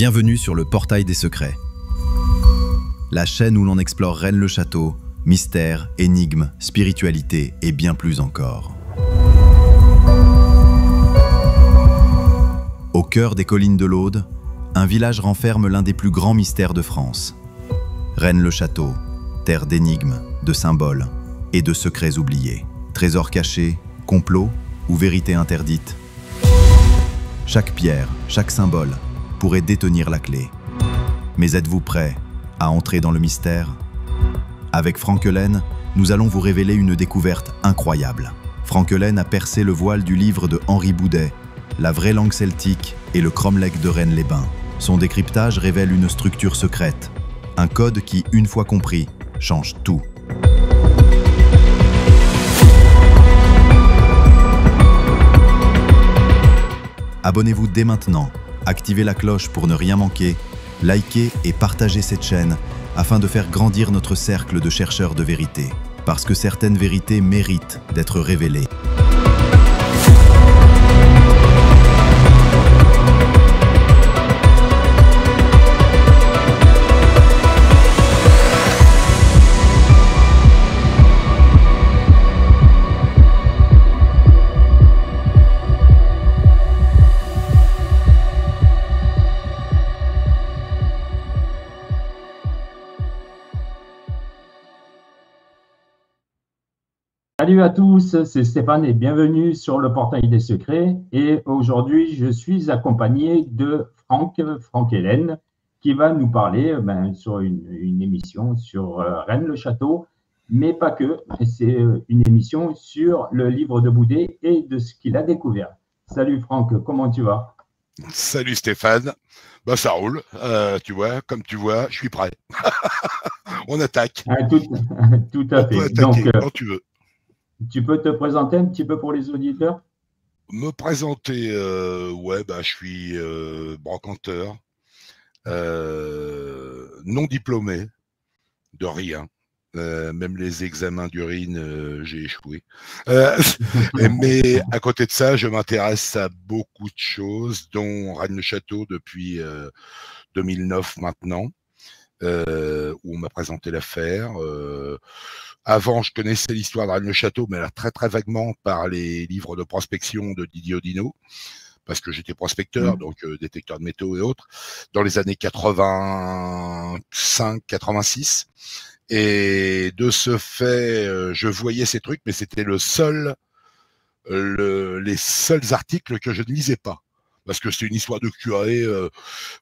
Bienvenue sur le Portail des Secrets, la chaîne où l'on explore Rennes-le-Château, mystère, énigmes, spiritualité et bien plus encore. Au cœur des collines de l'Aude, un village renferme l'un des plus grands mystères de France. Rennes-le-Château, terre d'énigmes, de symboles et de secrets oubliés. Trésors cachés, complots ou vérités interdites. Chaque pierre, chaque symbole pourrait détenir la clé. Mais êtes-vous prêts à entrer dans le mystère? Avec Franquelaine, nous allons vous révéler une découverte incroyable. Franquelaine a percé le voile du livre de Henri Boudet, La vraie langue celtique et le cromlech de Rennes-les-Bains. Son décryptage révèle une structure secrète, un code qui, une fois compris, change tout. Abonnez-vous dès maintenant, activez la cloche pour ne rien manquer, likez et partagez cette chaîne afin de faire grandir notre cercle de chercheurs de vérité. Parce que certaines vérités méritent d'être révélées. Salut à tous, c'est Stéphane et bienvenue sur le Portail des Secrets. Et aujourd'hui, je suis accompagné de Franquelaine, qui va nous parler sur une émission sur Rennes-le-Château, mais pas que. C'est une émission sur le livre de Boudet et de ce qu'il a découvert. Salut Franck, comment tu vas? Salut Stéphane, bah ça roule, tu vois, comme tu vois, je suis prêt. On attaque. Tout à On peut fait. attaquer Donc, quand tu veux. tu peux te présenter un petit peu pour les auditeurs? Me présenter, je suis brocanteur, non diplômé de rien. Même les examens d'urine, j'ai échoué. Mais à côté de ça, je m'intéresse à beaucoup de choses, dont Rennes-le-Château depuis 2009 maintenant, où on m'a présenté l'affaire. Avant, je connaissais l'histoire de Rennes-le-Château, mais là, très très vaguement par les livres de prospection de Didier Oudinot, parce que j'étais prospecteur, donc détecteur de métaux et autres, dans les années 85-86. Et de ce fait, je voyais ces trucs, mais c'était les seuls articles que je ne lisais pas. Parce que c'était une histoire de curé,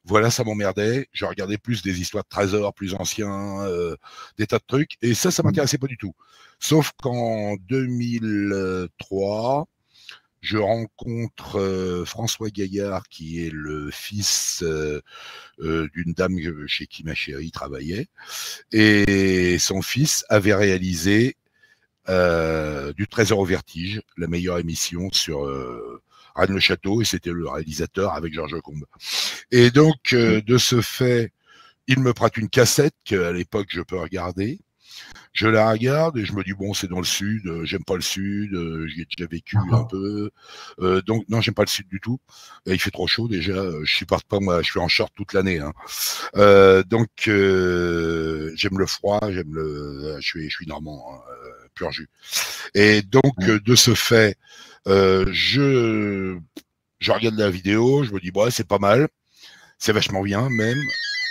voilà, ça m'emmerdait. Je regardais plus des histoires de trésors plus anciens, des tas de trucs. Et ça m'intéressait pas du tout. Sauf qu'en 2003, je rencontre François Gaillard, qui est le fils d'une dame chez qui ma chérie travaillait. Et son fils avait réalisé du Trésor au vertige, la meilleure émission sur Rennes-le-Château, et c'était le réalisateur avec Georges Combe. Et donc, de ce fait, il me prête une cassette qu'à l'époque je peux regarder. Je la regarde et je me dis, bon, c'est dans le sud, j'aime pas le sud, j'y ai déjà vécu un peu. Donc, non, j'aime pas le sud du tout. Et il fait trop chaud déjà, je supporte pas, moi, je suis en short toute l'année. Hein. Donc, j'aime le froid, je suis normand, hein, pur jus. Et donc, de ce fait, je regarde la vidéo, je me dis, bon, c'est pas mal, c'est vachement bien même.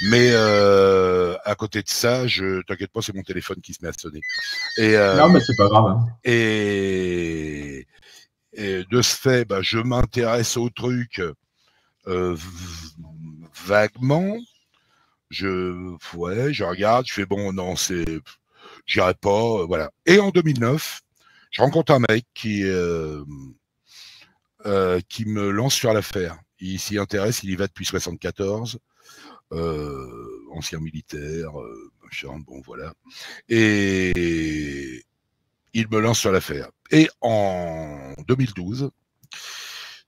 Mais à côté de ça, t'inquiète pas, c'est mon téléphone qui se met à sonner. Et, Non, mais c'est pas grave. Hein. Et de ce fait, je m'intéresse au truc vaguement. Je regarde, je fais bon, non, j'irai pas, voilà. Et en 2009, je rencontre un mec qui me lance sur l'affaire. Il s'y intéresse, il y va depuis 74. Ancien militaire, bon voilà. Et il me lance sur l'affaire. Et en 2012,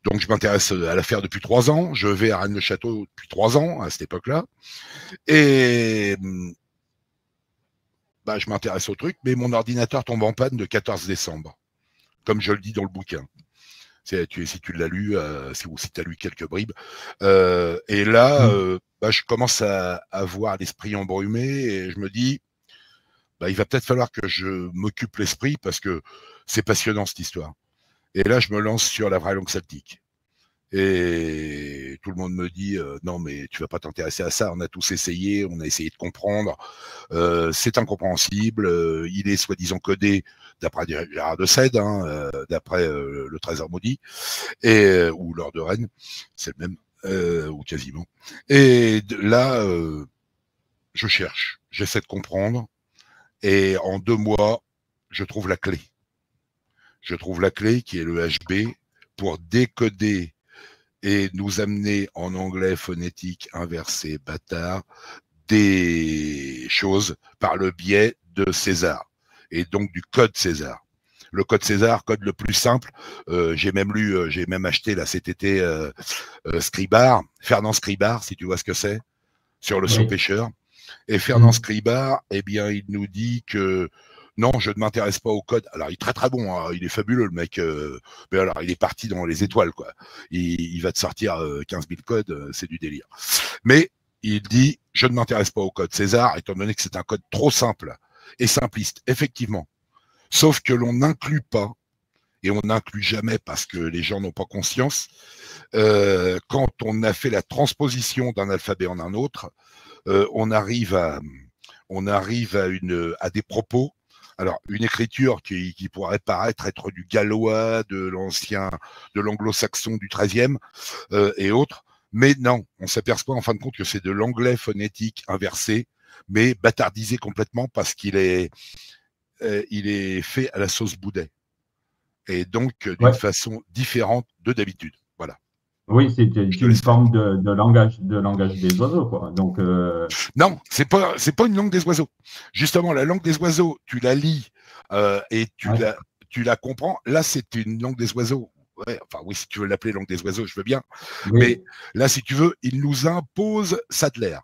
donc je m'intéresse à l'affaire depuis 3 ans, je vais à Rennes-le-Château depuis 3 ans, à cette époque-là, et je m'intéresse au truc, mais mon ordinateur tombe en panne le 14 décembre, comme je le dis dans le bouquin. Si tu l'as lu, ou si tu as lu quelques bribes. Et là, je commence à avoir l'esprit embrumé et je me dis, il va peut-être falloir que je m'occupe l'esprit parce que c'est passionnant cette histoire. Et là, je me lance sur la vraie langue celtique. Et tout le monde me dit non, mais tu vas pas t'intéresser à ça. On a tous essayé, on a essayé de comprendre. C'est incompréhensible. Il est soi-disant codé d'après Gérard de Sède, d'après le Trésor maudit, ou l'Or de Rennes, c'est le même, ou quasiment. Et là, je cherche, j'essaie de comprendre. Et en 2 mois, je trouve la clé. Je trouve la clé qui est le HB pour décoder et nous amener en anglais phonétique inversé bâtard des choses par le biais de César et donc du code César. Le code César, code le plus simple. J'ai même acheté là cet été Scribar, Fernand Scribar, si tu vois ce que c'est, sur le saut pêcheur. Et Fernand Scribar, eh bien, il nous dit que non, je ne m'intéresse pas au code. Alors, il est très très bon, hein, il est fabuleux le mec. Mais alors, il est parti dans les étoiles, quoi. Il va te sortir 15 000 codes, c'est du délire. Mais il dit, je ne m'intéresse pas au code César, étant donné que c'est un code trop simple et simpliste, effectivement. Sauf que l'on n'inclut pas, et on n'inclut jamais parce que les gens n'ont pas conscience, quand on a fait la transposition d'un alphabet en un autre, on arrive à des propos. Alors, une écriture qui pourrait paraître être du gallois, de l'anglo-saxon du XIIIe et autres, mais non, on s'aperçoit en fin de compte que c'est de l'anglais phonétique inversé, mais bâtardisé complètement parce qu'il est fait à la sauce Boudet et donc d'une façon différente de d'habitude. Voilà. Oui, c'est une forme de langage des oiseaux, quoi. Donc non, c'est pas une langue des oiseaux. Justement, la langue des oiseaux, tu la lis et tu la comprends. Là, c'est une langue des oiseaux. Ouais, enfin oui, si tu veux l'appeler langue des oiseaux, je veux bien. Oui. Mais là, si tu veux, il nous impose Sadler.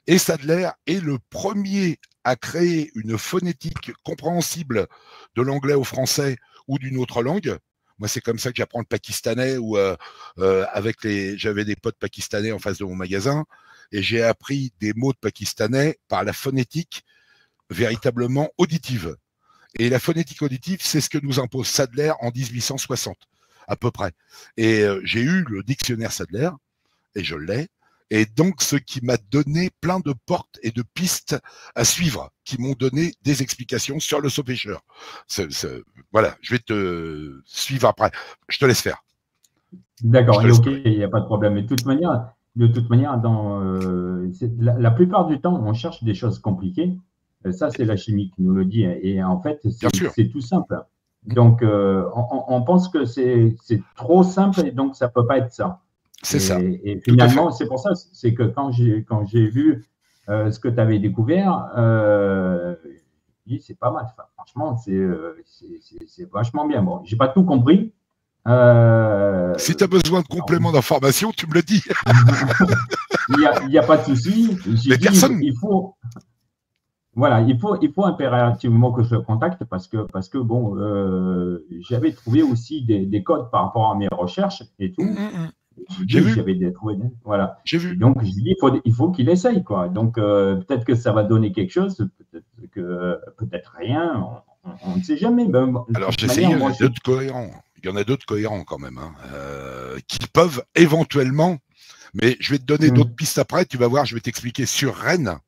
Et Sadler est le premier à créer une phonétique compréhensible de l'anglais au français ou d'une autre langue. Moi, c'est comme ça que j'apprends le pakistanais ou j'avais des potes pakistanais en face de mon magasin et j'ai appris des mots de pakistanais par la phonétique véritablement auditive. Et la phonétique auditive, c'est ce que nous impose Sadler en 1860, à peu près. Et j'ai eu le dictionnaire Sadler et je l'ai. Et donc, ce qui m'a donné plein de portes et de pistes à suivre, qui m'ont donné des explications sur le saut pêcheur. Voilà, je vais te suivre après. Je te laisse faire. D'accord, ok, il n'y a pas de problème. Mais de toute manière, la plupart du temps, on cherche des choses compliquées. Ça, c'est la chimie qui nous le dit. Et en fait, c'est tout simple. Donc, on pense que c'est trop simple et donc ça ne peut pas être ça. C'est ça. Et finalement, c'est pour ça, c'est que quand j'ai vu ce que tu avais découvert, je dis c'est pas mal. Enfin, franchement, c'est vachement bien. Bon, j'ai pas tout compris. Si tu as besoin de compléments d'information, tu me le dis. Il n'y a pas de souci. Il faut. Voilà, il faut impérativement que je le contacte parce que bon, j'avais trouvé aussi des codes par rapport à mes recherches et tout. J'ai vu. Voilà. J'ai vu. Donc, je dis, il faut qu'il essaye, quoi. Donc, peut-être que ça va donner quelque chose, peut-être rien, on ne sait jamais. Alors, j'ai essayé, il y en a d'autres cohérents quand même, qui peuvent éventuellement, mais je vais te donner d'autres pistes après, tu vas voir, je vais t'expliquer sur Rennes.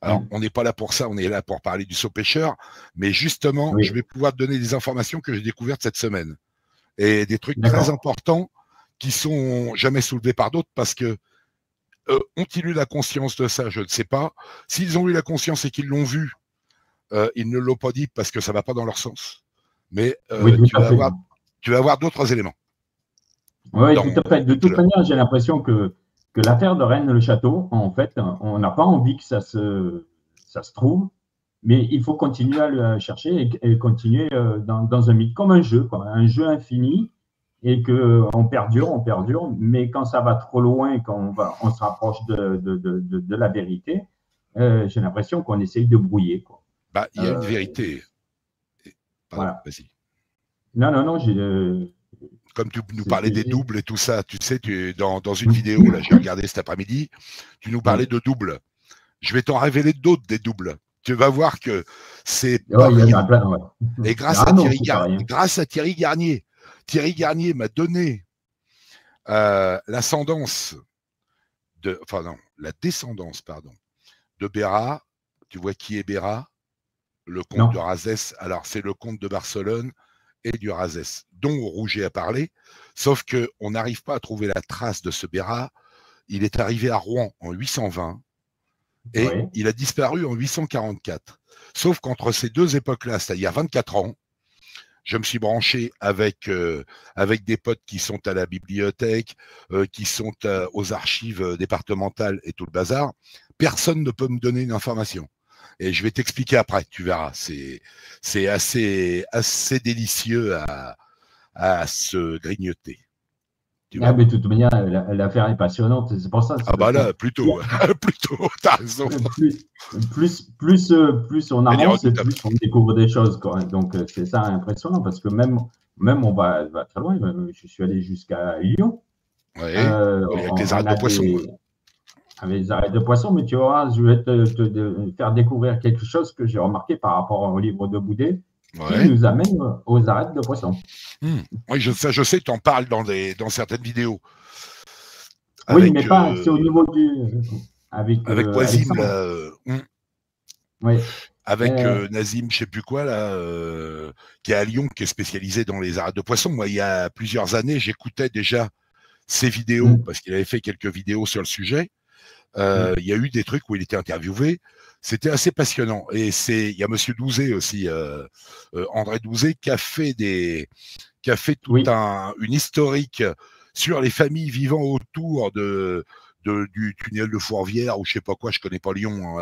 Alors, on n'est pas là pour ça, on est là pour parler du saut pêcheur, mais justement, je vais pouvoir te donner des informations que j'ai découvertes cette semaine. Et des trucs très importants qui sont jamais soulevés par d'autres parce que ont-ils eu la conscience de ça? Je ne sais pas. S'ils ont eu la conscience et qu'ils l'ont vu, ils ne l'ont pas dit parce que ça ne va pas dans leur sens. Mais tu vas avoir d'autres éléments. Oui, tout à fait. De toute manière, j'ai l'impression que l'affaire de Rennes-le-Château, en fait, on n'a pas envie que ça se trouve, mais il faut continuer à le chercher et continuer dans un mythe, comme un jeu, quoi, un jeu infini. Et qu'on perdure, mais quand ça va trop loin, quand on se rapproche de la vérité, j'ai l'impression qu'on essaye de brouiller, quoi. Il y a une vérité. Pardon, voilà. Vas-y. Non, Comme tu nous parlais des doubles et tout ça, tu sais, dans une vidéo, là, j'ai regardé cet après-midi, tu nous parlais de doubles. Je vais t'en révéler d'autres des doubles. Tu vas voir que c'est pas il y rien. en a plein, ouais. Et grâce à Thierry Garnier m'a donné l'ascendance la descendance, pardon, de Béra. Tu vois qui est Béra? Le comte de Razès. Alors, c'est le comte de Barcelone et du Razès, dont Rouget a parlé, sauf qu'on n'arrive pas à trouver la trace de ce Béra. Il est arrivé à Rouen en 820 et il a disparu en 844. Sauf qu'entre ces deux époques-là, c'est-à-dire il y a 24 ans, je me suis branché avec des potes qui sont à la bibliothèque, qui sont aux archives départementales et tout le bazar. Personne ne peut me donner une information. Et je vais t'expliquer après, tu verras. C'est assez délicieux à se grignoter. Mais de toute manière, l'affaire est passionnante. C'est pour ça. Ah bah là, plutôt, t'as raison. Plus on avance, plus on découvre des choses, quoi. Donc c'est ça impressionnant, parce que même on va très loin. Je suis allé jusqu'à Lyon. Oui, avec les arêtes de poisson. Avec les arêtes de poisson, mais tu vois, je vais te faire découvrir quelque chose que j'ai remarqué par rapport au livre de Boudet, qui nous amène aux arêtes de poisson. Oui, je sais, tu en parles dans certaines vidéos. Oui, mais pas, c'est au niveau du... Avec Wazim, là. Oui. Avec Nazim, je ne sais plus quoi, là, qui est à Lyon, qui est spécialisé dans les arêtes de poisson. Moi, il y a plusieurs années, j'écoutais déjà ses vidéos, parce qu'il avait fait quelques vidéos sur le sujet. Il y a eu des trucs où il était interviewé. C'était assez passionnant. Et il y a Monsieur Douzet aussi, André Douzet, qui a fait toute une historique sur les familles vivant autour du tunnel de Fourvière ou je sais pas quoi. Je connais pas Lyon.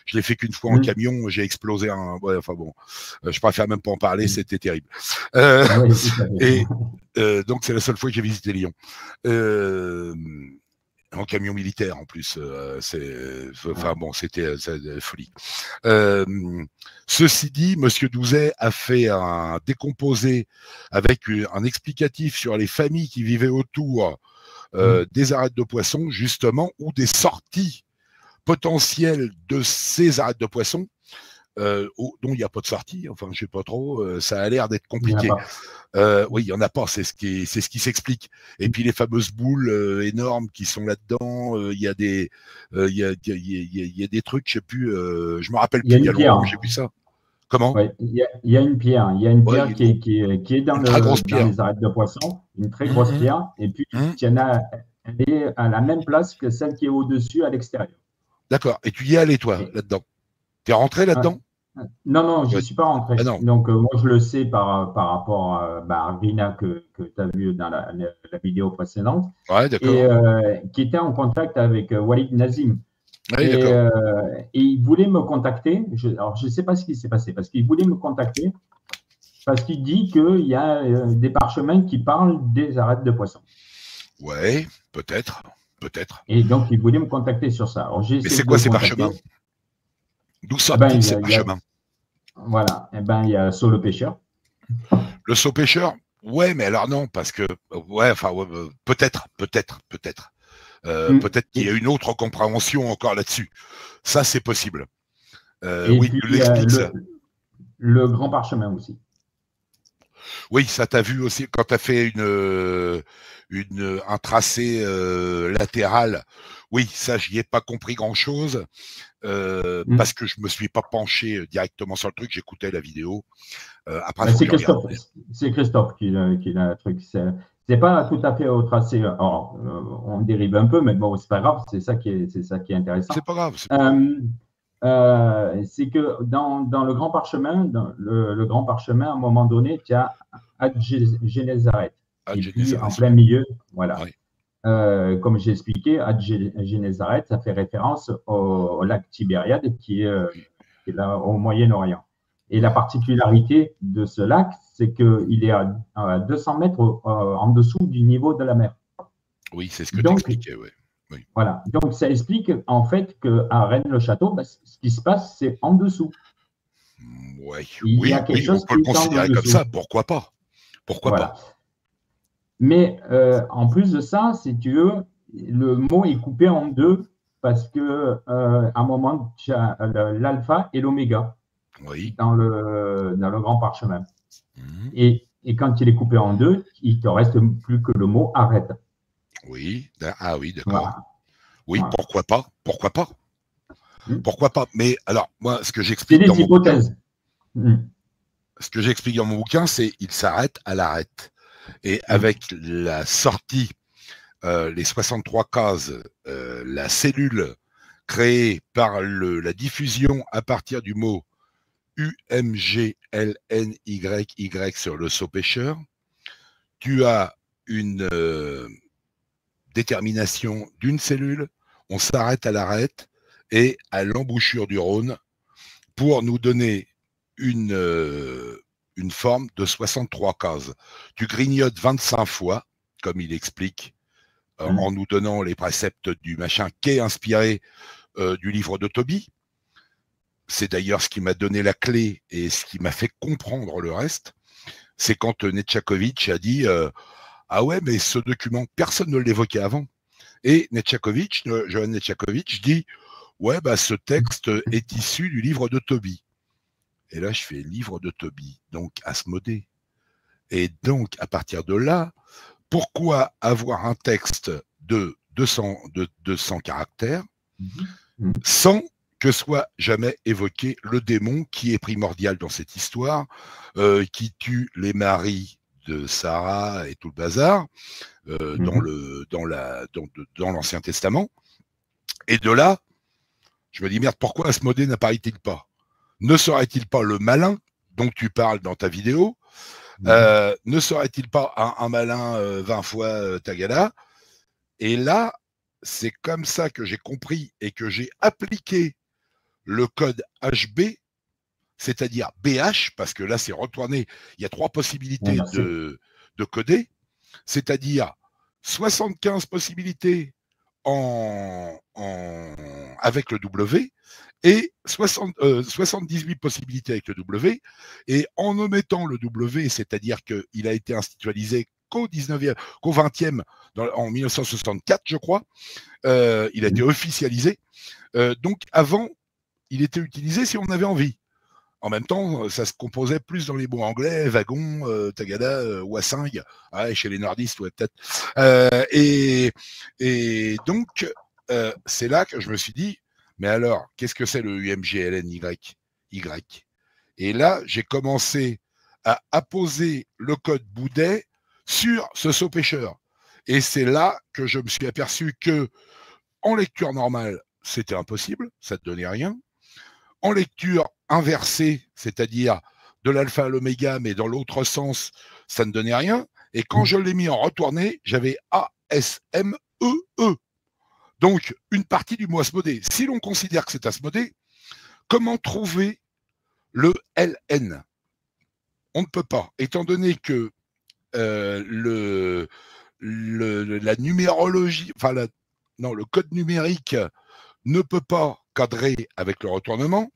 Je l'ai fait qu'une fois en camion. J'ai explosé un. Ouais, enfin bon, je préfère même pas en parler. C'était terrible. Donc c'est la seule fois que j'ai visité Lyon. En camion militaire en plus, c'était folie. Ceci dit, Monsieur Douzet a fait un décomposé avec un explicatif sur les familles qui vivaient autour des arêtes de poisson, justement, ou des sorties potentielles de ces arêtes de poisson, dont il n'y a pas de sortie, enfin je sais pas trop, ça a l'air d'être compliqué. Oui, il n'y en a pas, c'est ce qui s'explique. Et puis les fameuses boules énormes qui sont là-dedans, il y a des trucs, je sais plus, je me rappelle plus, il y a longtemps que j'ai vu ça. Comment? Il y a une pierre, qui est dans les arêtes de poisson, une très grosse pierre, et puis elle est à la même place que celle qui est au-dessus à l'extérieur. D'accord, et tu y es allé toi, là-dedans? Tu es rentré là-dedans? Non, je ne suis pas rentré. Donc, moi, je le sais par rapport à Rina que tu as vu dans la vidéo précédente. Ouais, d'accord. Et qui était en contact avec Walid Nazim. Ouais, et il voulait me contacter. Alors, je ne sais pas ce qui s'est passé, parce qu'il voulait me contacter, parce qu'il dit qu'il y a des parchemins qui parlent des arêtes de poisson. Ouais, peut-être. Et donc, il voulait me contacter sur ça. Alors, mais c'est quoi ces parchemins? D'où sortent ces parchemins? Voilà, il y a Saut le pêcheur. Le Saut pêcheur? Ouais, mais alors non, parce que peut-être. Peut-être qu'il y a une autre compréhension encore là-dessus. Ça, c'est possible. Oui, tu l'expliques ça. Le grand parchemin aussi. Oui, ça t'as vu aussi quand tu as fait un tracé latéral. Oui, ça, j'y ai pas compris grand-chose. Parce que je me suis pas penché directement sur le truc, j'écoutais la vidéo. Après, c'est Christophe qui a le truc. C'est pas tout à fait au tracé. Alors, on dérive un peu, mais bon, c'est pas grave. C'est ça qui est intéressant. C'est pas grave. C'est que dans le grand parchemin, le grand parchemin, à un moment donné, tu as Ad-Génézaret. Et puis en plein milieu, voilà. Oui. Comme j'ai expliqué, Ad-Génézaret, ça fait référence au lac Tibériade qui est là au Moyen-Orient. Et la particularité de ce lac, c'est qu'il est à 200 mètres en dessous du niveau de la mer. Oui, c'est ce que tu expliquais, oui. Oui. Voilà. Donc, ça explique en fait qu'à Rennes-le-Château, ce qui se passe, c'est en dessous. Oui, on peut le considérer comme ça. Pourquoi pas? Pourquoi pas? Mais en plus de ça, si tu veux, le mot est coupé en deux parce que à un moment, tu as l'alpha et l'oméga Oui. dans le grand parchemin. Mhm. Et quand il est coupé en deux, il te reste plus que le mot arrête. Oui. Ah oui, d'accord. Voilà. Oui, Voilà. pourquoi pas? Pourquoi pas? Hmm. Pourquoi pas? Mais alors, moi, ce que C'est j'explique dans des mon bouquin, hypothèses. Hmm. c'est il s'arrête à l'arrête. Et Hmm. avec la sortie, les 63 cases, la cellule créée par la diffusion à partir du mot UMGLNYY sur le saut pêcheur, tu as une détermination d'une cellule, on s'arrête à l'arête et à l'embouchure du Rhône pour nous donner une forme de 63 cases. Tu grignotes 25 fois, comme il explique, en nous donnant les préceptes du machin qui est inspiré du livre de Tobie. C'est d'ailleurs ce qui m'a donné la clé et ce qui m'a fait comprendre le reste. C'est quand Netchakovitch a dit ah ouais, mais ce document, personne ne l'évoquait avant. Et Johann Netchakovitch dit ouais, bah ce texte est issu du livre de Tobie. Et là, je fais livre de Tobie, donc Asmodée. Et donc, à partir de là, pourquoi avoir un texte de 200 caractères sans que soit jamais évoqué le démon qui est primordial dans cette histoire, qui tue les maris de Sarah et tout le bazar dans l'Ancien Testament. Et de là, je me dis merde, pourquoi Asmodée n'apparaît-il pas? Ne serait-il pas le malin dont tu parles dans ta vidéo? Ne serait-il pas un malin 20 fois Tagada? Et là, c'est comme ça que j'ai compris et que j'ai appliqué le code HB, c'est-à-dire BH, parce que là, c'est retourné. Il y a 3 possibilités de coder, c'est-à-dire 75 possibilités avec le W et 78 possibilités avec le W. Et en omettant le W, c'est-à-dire qu'il a été institutionnalisé qu'au 20e, en 1964, je crois, il a été officialisé. Donc avant, il était utilisé si on avait envie. En même temps, ça se composait plus dans les mots anglais, wagon, tagada, wasing, chez les nordistes, ouais, peut-être. Et donc, c'est là que je me suis dit, mais alors, qu'est-ce que c'est le UMGLNY? Et là, j'ai commencé à apposer le code Boudet sur ce saut pêcheur. Et c'est là que je me suis aperçu que, en lecture normale, c'était impossible, ça ne donnait rien. En lecture inversée, c'est-à-dire de l'alpha à l'oméga, mais dans l'autre sens, ça ne donnait rien. Et quand je l'ai mis en retourné, j'avais A-S-M-E-E. Donc, une partie du mot Asmodée. Si l'on considère que c'est Asmodée, comment trouver le LN? On ne peut pas, étant donné que la numérologie, enfin, le code numérique ne peut pas cadrer avec le retournement.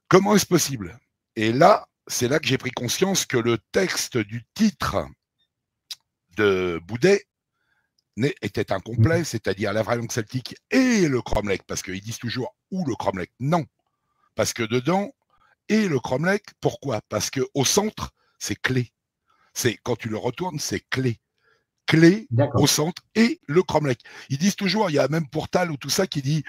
Comment est-ce possible? Et là, c'est là que j'ai pris conscience que le texte du titre de Boudet était incomplet, c'est-à-dire la vraie langue celtique et le cromlech, parce qu'ils disent toujours ou le cromlech. Non, parce que dedans, et le cromlech, pourquoi? Parce qu'au centre, c'est clé. C'est quand tu le retournes, c'est clé. Clé au centre et le cromlech. Ils disent toujours, il y a même Pourtal ou tout ça qui dit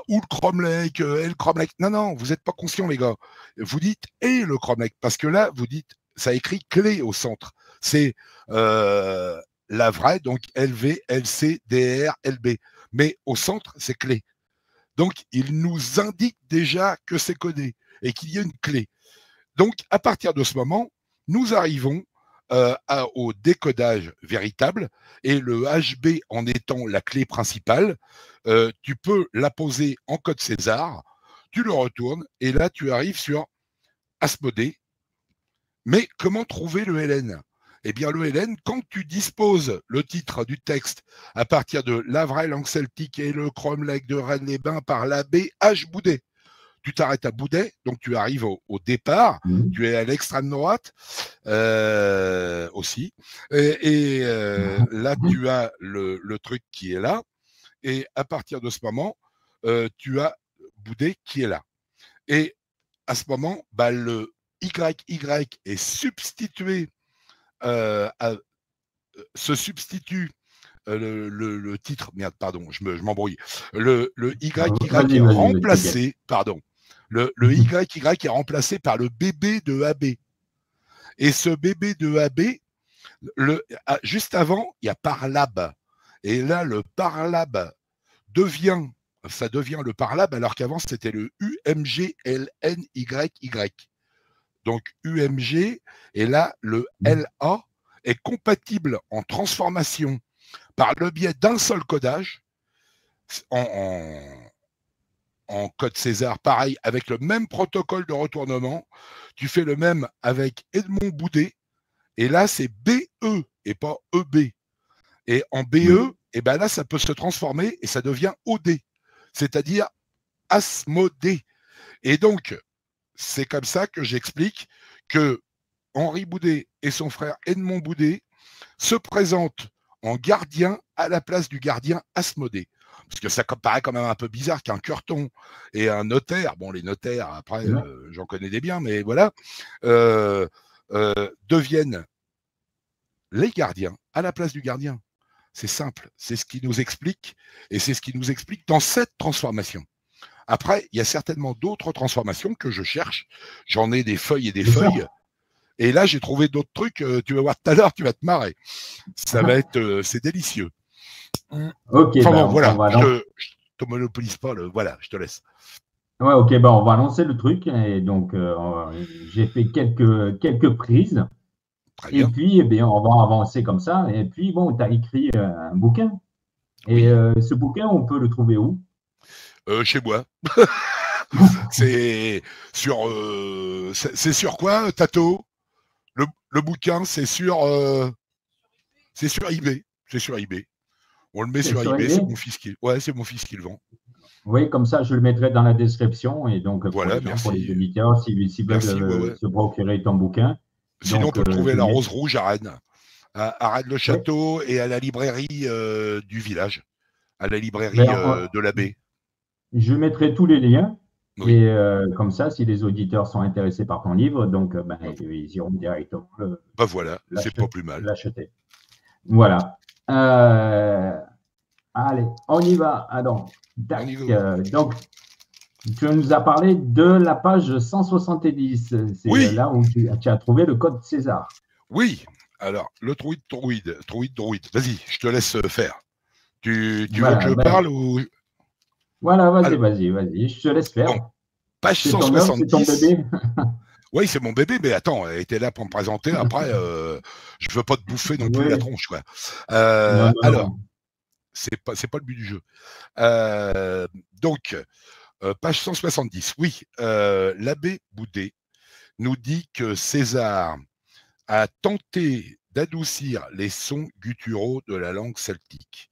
ou le cromlech, et le cromlech. Non, non, vous n'êtes pas conscients, les gars. Vous dites et le cromlech, parce que là, vous dites, ça écrit clé au centre. C'est la vraie, donc LV, LC, DR, LB. Mais au centre, c'est clé. Donc, il nous indique déjà que c'est codé et qu'il y a une clé. Donc, à partir de ce moment, nous arrivons au décodage véritable et le HB en étant la clé principale, tu peux la poser en code César, tu le retournes et là tu arrives sur Asmodée. Mais comment trouver le LN? Eh bien le LN, quand tu disposes le titre du texte à partir de la vraie langue celtique et le cromlech de Rennes-les-Bains par l'abbé H. Boudet, tu t'arrêtes à Boudet, donc tu arrives au départ, tu es à l'extrême droite aussi, et là tu as le truc qui est là, et à partir de ce moment, tu as Boudet qui est là. Et à ce moment, bah, le YY est substitué, se substitue le titre, merde, pardon, je m'embrouille. Le YY est remplacé, pardon. Le YY est remplacé par le BB de AB. Et ce BB de AB, juste avant, il y a Parlab. Et là, le Parlab ça devient le Parlab, alors qu'avant, c'était le UMGLNYY. Donc, UMG, et là, le LA est compatible en transformation par le biais d'un seul codage, en code César, pareil, avec le même protocole de retournement. Tu fais le même avec Edmond Boudet, et là, c'est BE et pas EB. Et en BE, et ben là, ça peut se transformer et ça devient OD, c'est-à-dire Asmodée. Et donc, c'est comme ça que j'explique que Henri Boudet et son frère Edmond Boudet se présentent en gardien à la place du gardien Asmodée. Parce que ça paraît quand même un peu bizarre qu'un curton et un notaire, bon, les notaires, après, j'en connais des biens, mais voilà, deviennent les gardiens à la place du gardien. C'est simple, c'est ce qui nous explique, et c'est ce qui nous explique dans cette transformation. Après, il y a certainement d'autres transformations que je cherche. J'en ai des feuilles et des feuilles. Et là, j'ai trouvé d'autres trucs. Tu vas voir tout à l'heure, tu vas te marrer. Ça va être, c'est délicieux. Ok. Enfin bon, voilà. Je te monopolise pas. Voilà, je te laisse. Ouais, ok. On va lancer le truc. Et donc, j'ai fait quelques prises. Très bien. Et puis, on va avancer comme ça. Et puis, bon, tu as écrit un bouquin. Et ce bouquin, on peut le trouver où? Chez moi. C'est sur quoi, Tato? Le bouquin, c'est sur eBay. C'est sur eBay. On le met sur eBay. C'est mon fils qui le vend. Oui, comme ça, je le mettrai dans la description. Et donc, voilà, pour les auditeurs, s'ils veulent se procurer ton bouquin. Sinon, donc, on peut le trouver à la Rose Rouge à Rennes. À Rennes-le-Château et à la librairie du village. À la librairie de l'abbé. Je mettrai tous les liens. Oui. Et comme ça, si les auditeurs sont intéressés par ton livre, donc ils iront directement voilà, c'est pas plus mal. L'acheter. Voilà. Allez, on y va. Alors, donc, tu nous as parlé de la page 170. C'est là où tu as trouvé le code César. Oui. Alors, le droïde. Vas-y, je te laisse faire. Tu veux que je parle ou... Voilà, vas-y, je te laisse faire. Bon, page 170. C'est ton bébé. Oui, c'est mon bébé, mais attends, elle était là pour me présenter. Après, je veux pas te bouffer non plus la tronche, quoi. Alors, c'est pas le but du jeu. Donc, page 170. Oui, l'abbé Boudet nous dit que César a tenté d'adoucir les sons gutturaux de la langue celtique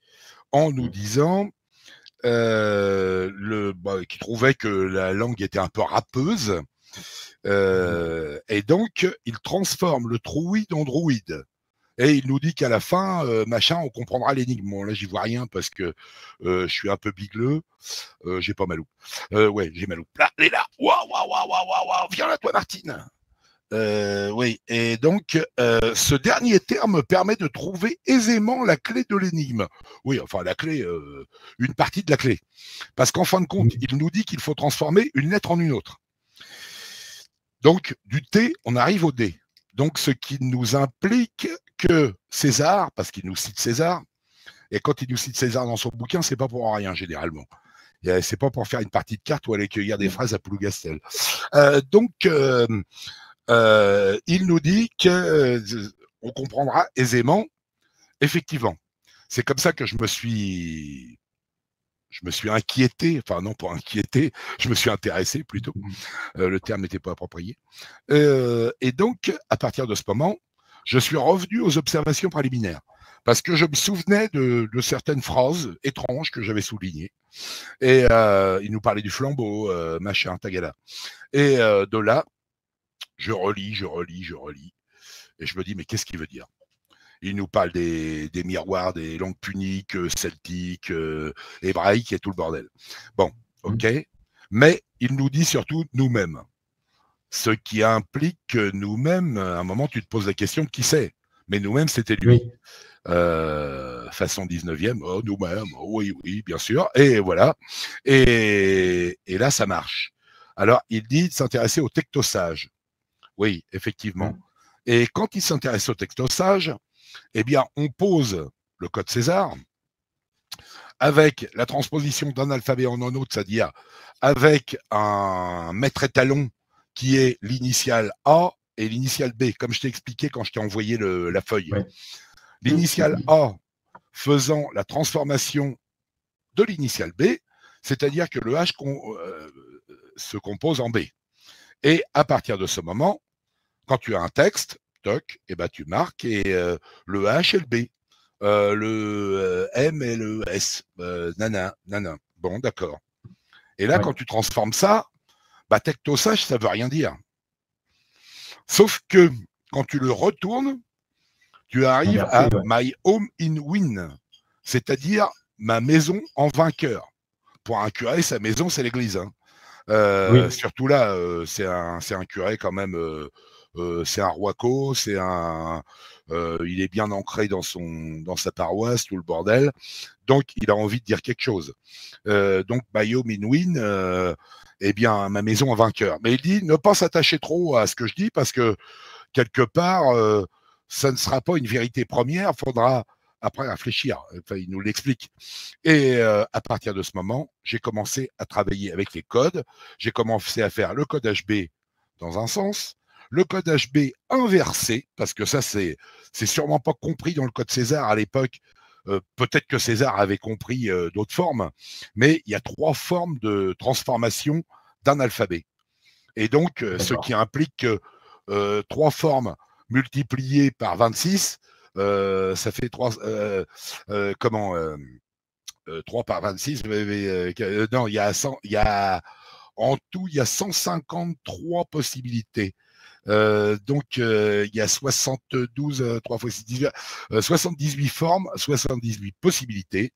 en nous disant qu'il trouvait que la langue était un peu râpeuse, et donc il transforme le trouide en druide. Et il nous dit qu'à la fin, on comprendra l'énigme. Bon, là, j'y vois rien parce que je suis un peu bigleux. J'ai pas mal loup. Ouais, j'ai mal loup. Là, elle est là. Waouh. Viens là, toi, Martine. Oui, et donc ce dernier terme permet de trouver aisément la clé de l'énigme. Oui, enfin la clé, une partie de la clé. Parce qu'en fin de compte, il nous dit qu'il faut transformer une lettre en une autre. Donc du T, on arrive au D. Donc ce qui nous implique que César, parce qu'il nous cite César, et quand il nous cite César dans son bouquin, c'est pas pour rien généralement. C'est pas pour faire une partie de cartes ou aller cueillir des phrases à Plougastel. Il nous dit qu'on comprendra aisément, effectivement. C'est comme ça que je me suis inquiété, enfin non pas inquiété, je me suis intéressé plutôt, le terme n'était pas approprié. Et donc, à partir de ce moment, je suis revenu aux observations préliminaires. parce que je me souvenais de certaines phrases étranges que j'avais soulignées. Et il nous parlait du flambeau, machin, tagala. Et de là, je relis. Et je me dis, mais qu'est-ce qu'il veut dire? Il nous parle des miroirs, des langues puniques, celtiques, hébraïques et tout le bordel. Bon, ok. Mais il nous dit surtout nous-mêmes. Ce qui implique que nous-mêmes, à un moment, tu te poses la question, qui c'est? Mais nous-mêmes, c'était lui. Oui. Façon 19e, oh, nous-mêmes, oh, oui, bien sûr. Et voilà. Et là, ça marche. Alors, il dit de s'intéresser au textosage. Oui, effectivement. Et quand il s'intéresse au textosage, eh bien, on pose le code César avec la transposition d'un alphabet en un autre, c'est-à-dire avec un maître étalon qui est l'initiale A et l'initiale B, comme je t'ai expliqué quand je t'ai envoyé la feuille. Ouais. L'initiale A faisant la transformation de l'initiale B, c'est-à-dire que le H se compose en B. Et à partir de ce moment, quand tu as un texte, toc, et ben tu marques et le H et le B, le M et le S, nana. Bon, d'accord. Et là, quand tu transformes ça, bah, textosage, ça veut rien dire. Sauf que quand tu le retournes, tu arrives à my home in win, c'est-à-dire ma maison en vainqueur. Pour un curé, sa maison, c'est l'église. Hein. Surtout là, c'est un curé quand même. C'est un roico, il est bien ancré dans sa paroisse, tout le bordel. Donc, il a envie de dire quelque chose. Donc, my home in win, eh bien, ma maison en vainqueur. Mais il dit, ne pas s'attacher trop à ce que je dis, parce que quelque part, ça ne sera pas une vérité première, il faudra après réfléchir. Enfin, il nous l'explique. Et à partir de ce moment, j'ai commencé à travailler avec les codes. J'ai commencé à faire le code HB dans un sens, le code HB inversé, parce que ça, c'est sûrement pas compris dans le code César à l'époque. Peut-être que César avait compris d'autres formes, mais il y a 3 formes de transformation d'un alphabet. Et donc, ce qui implique que 3 formes multipliées par 26, ça fait 3 par 26, non, en tout, il y a 153 possibilités. Donc, il y a 72, 3 fois 6, 18, 78 formes, 78 possibilités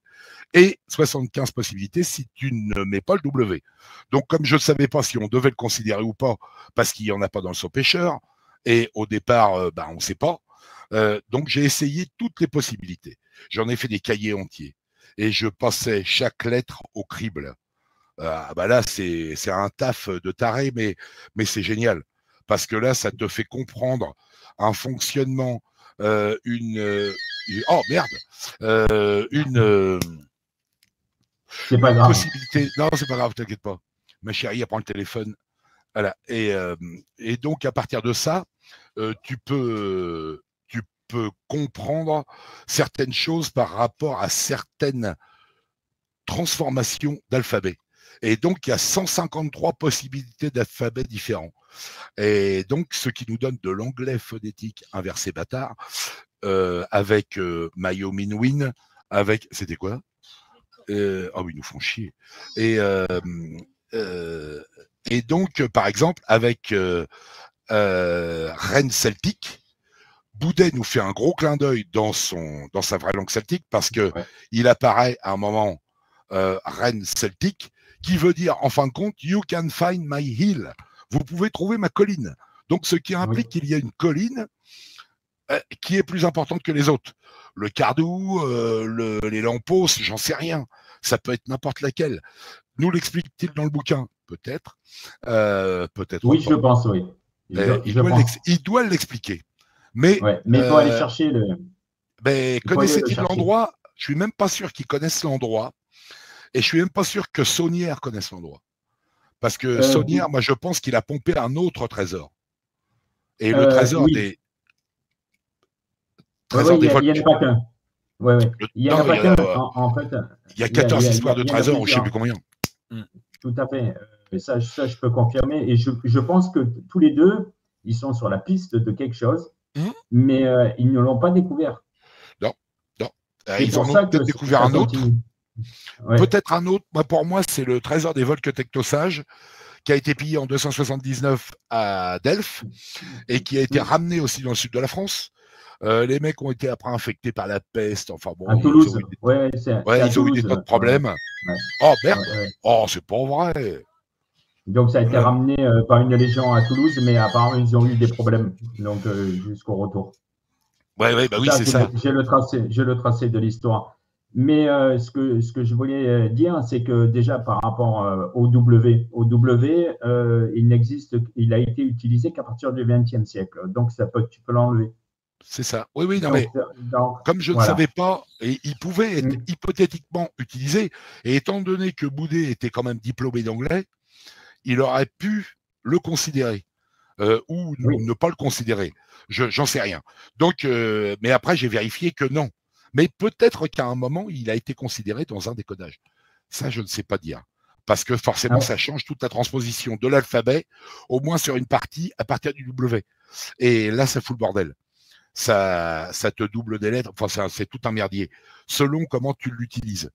et 75 possibilités si tu ne mets pas le W. Donc, comme je ne savais pas si on devait le considérer ou pas, parce qu'il n'y en a pas dans le saut pêcheur, et au départ, on ne sait pas, donc j'ai essayé toutes les possibilités. J'en ai fait des cahiers entiers et je passais chaque lettre au crible. Là, c'est un taf de taré, mais c'est génial. Parce que là, ça te fait comprendre un fonctionnement, oh merde, c'est pas grave. Possibilité. Non, c'est pas grave, t'inquiète pas. Ma chérie, elle prend le téléphone. Voilà. Et donc, à partir de ça, tu peux comprendre certaines choses par rapport à certaines transformations d'alphabet. Et donc, il y a 153 possibilités d'alphabets différents. Et donc, ce qui nous donne de l'anglais phonétique inversé bâtard, avec my home in win, avec... C'était quoi? Ah oui, ils nous font chier. Et donc, par exemple, avec Rennes celtique, Boudet nous fait un gros clin d'œil dans sa vraie langue celtique, parce que il apparaît à un moment Rennes celtique, qui veut dire, en fin de compte, you can find my hill. Vous pouvez trouver ma colline. Donc, ce qui implique qu'il y a une colline qui est plus importante que les autres. Le Cardou, les Lampos, j'en sais rien. Ça peut être n'importe laquelle. Nous l'explique-t-il dans le bouquin? Peut-être. Peut-être oui, pas. Je pense, oui. Il doit l'expliquer. Mais il faut aller chercher le... connaissait-il l'endroit? Je suis même pas sûr qu'il connaisse l'endroit. Et je suis même pas sûr que Saunière connaisse l'endroit. Parce que Saunière, moi, je pense qu'il a pompé un autre trésor. Et le trésor des... Trésor des voitures. Il n'y en a pas qu'un. Il y en a pas qu'un, en fait. Il y a 14 histoires de trésors, ou je ne sais plus combien. Tout à fait. Ça, je peux confirmer. Et je pense que tous les deux, ils sont sur la piste de quelque chose, mais ils ne l'ont pas découvert. Non. Ils en ont peut-être découvert un autre. Ouais. Peut-être un autre. Moi, pour moi, c'est le trésor des Volques Tectosages qui a été pillé en 279 à Delphes et qui a été ramené aussi dans le sud de la France. Les mecs ont été après infectés par la peste. Enfin bon, à Toulouse. Ils ont eu des tas de problèmes. Ouais. Oh merde. Oh, c'est pas vrai. Donc ça a été ramené par une légion à Toulouse, mais apparemment ils ont eu des problèmes. Donc jusqu'au retour. Bah oui, c'est ça. J'ai le tracé de l'histoire. Mais ce que je voulais dire, c'est que déjà par rapport au W, il a été utilisé qu'à partir du XXe siècle. Donc tu peux l'enlever. C'est ça. Oui, non, mais comme je ne savais pas, et il pouvait être hypothétiquement utilisé, et étant donné que Boudet était quand même diplômé d'anglais, il aurait pu le considérer ou ne pas le considérer. J'en sais rien. Donc, mais après, j'ai vérifié que non. Mais peut-être qu'à un moment, il a été considéré dans un décodage. Ça, je ne sais pas dire. Parce que forcément, ça change toute la transposition de l'alphabet, au moins sur une partie, à partir du W. Et là, ça fout le bordel. Ça te double des lettres. Enfin, c'est tout un merdier. Selon comment tu l'utilises.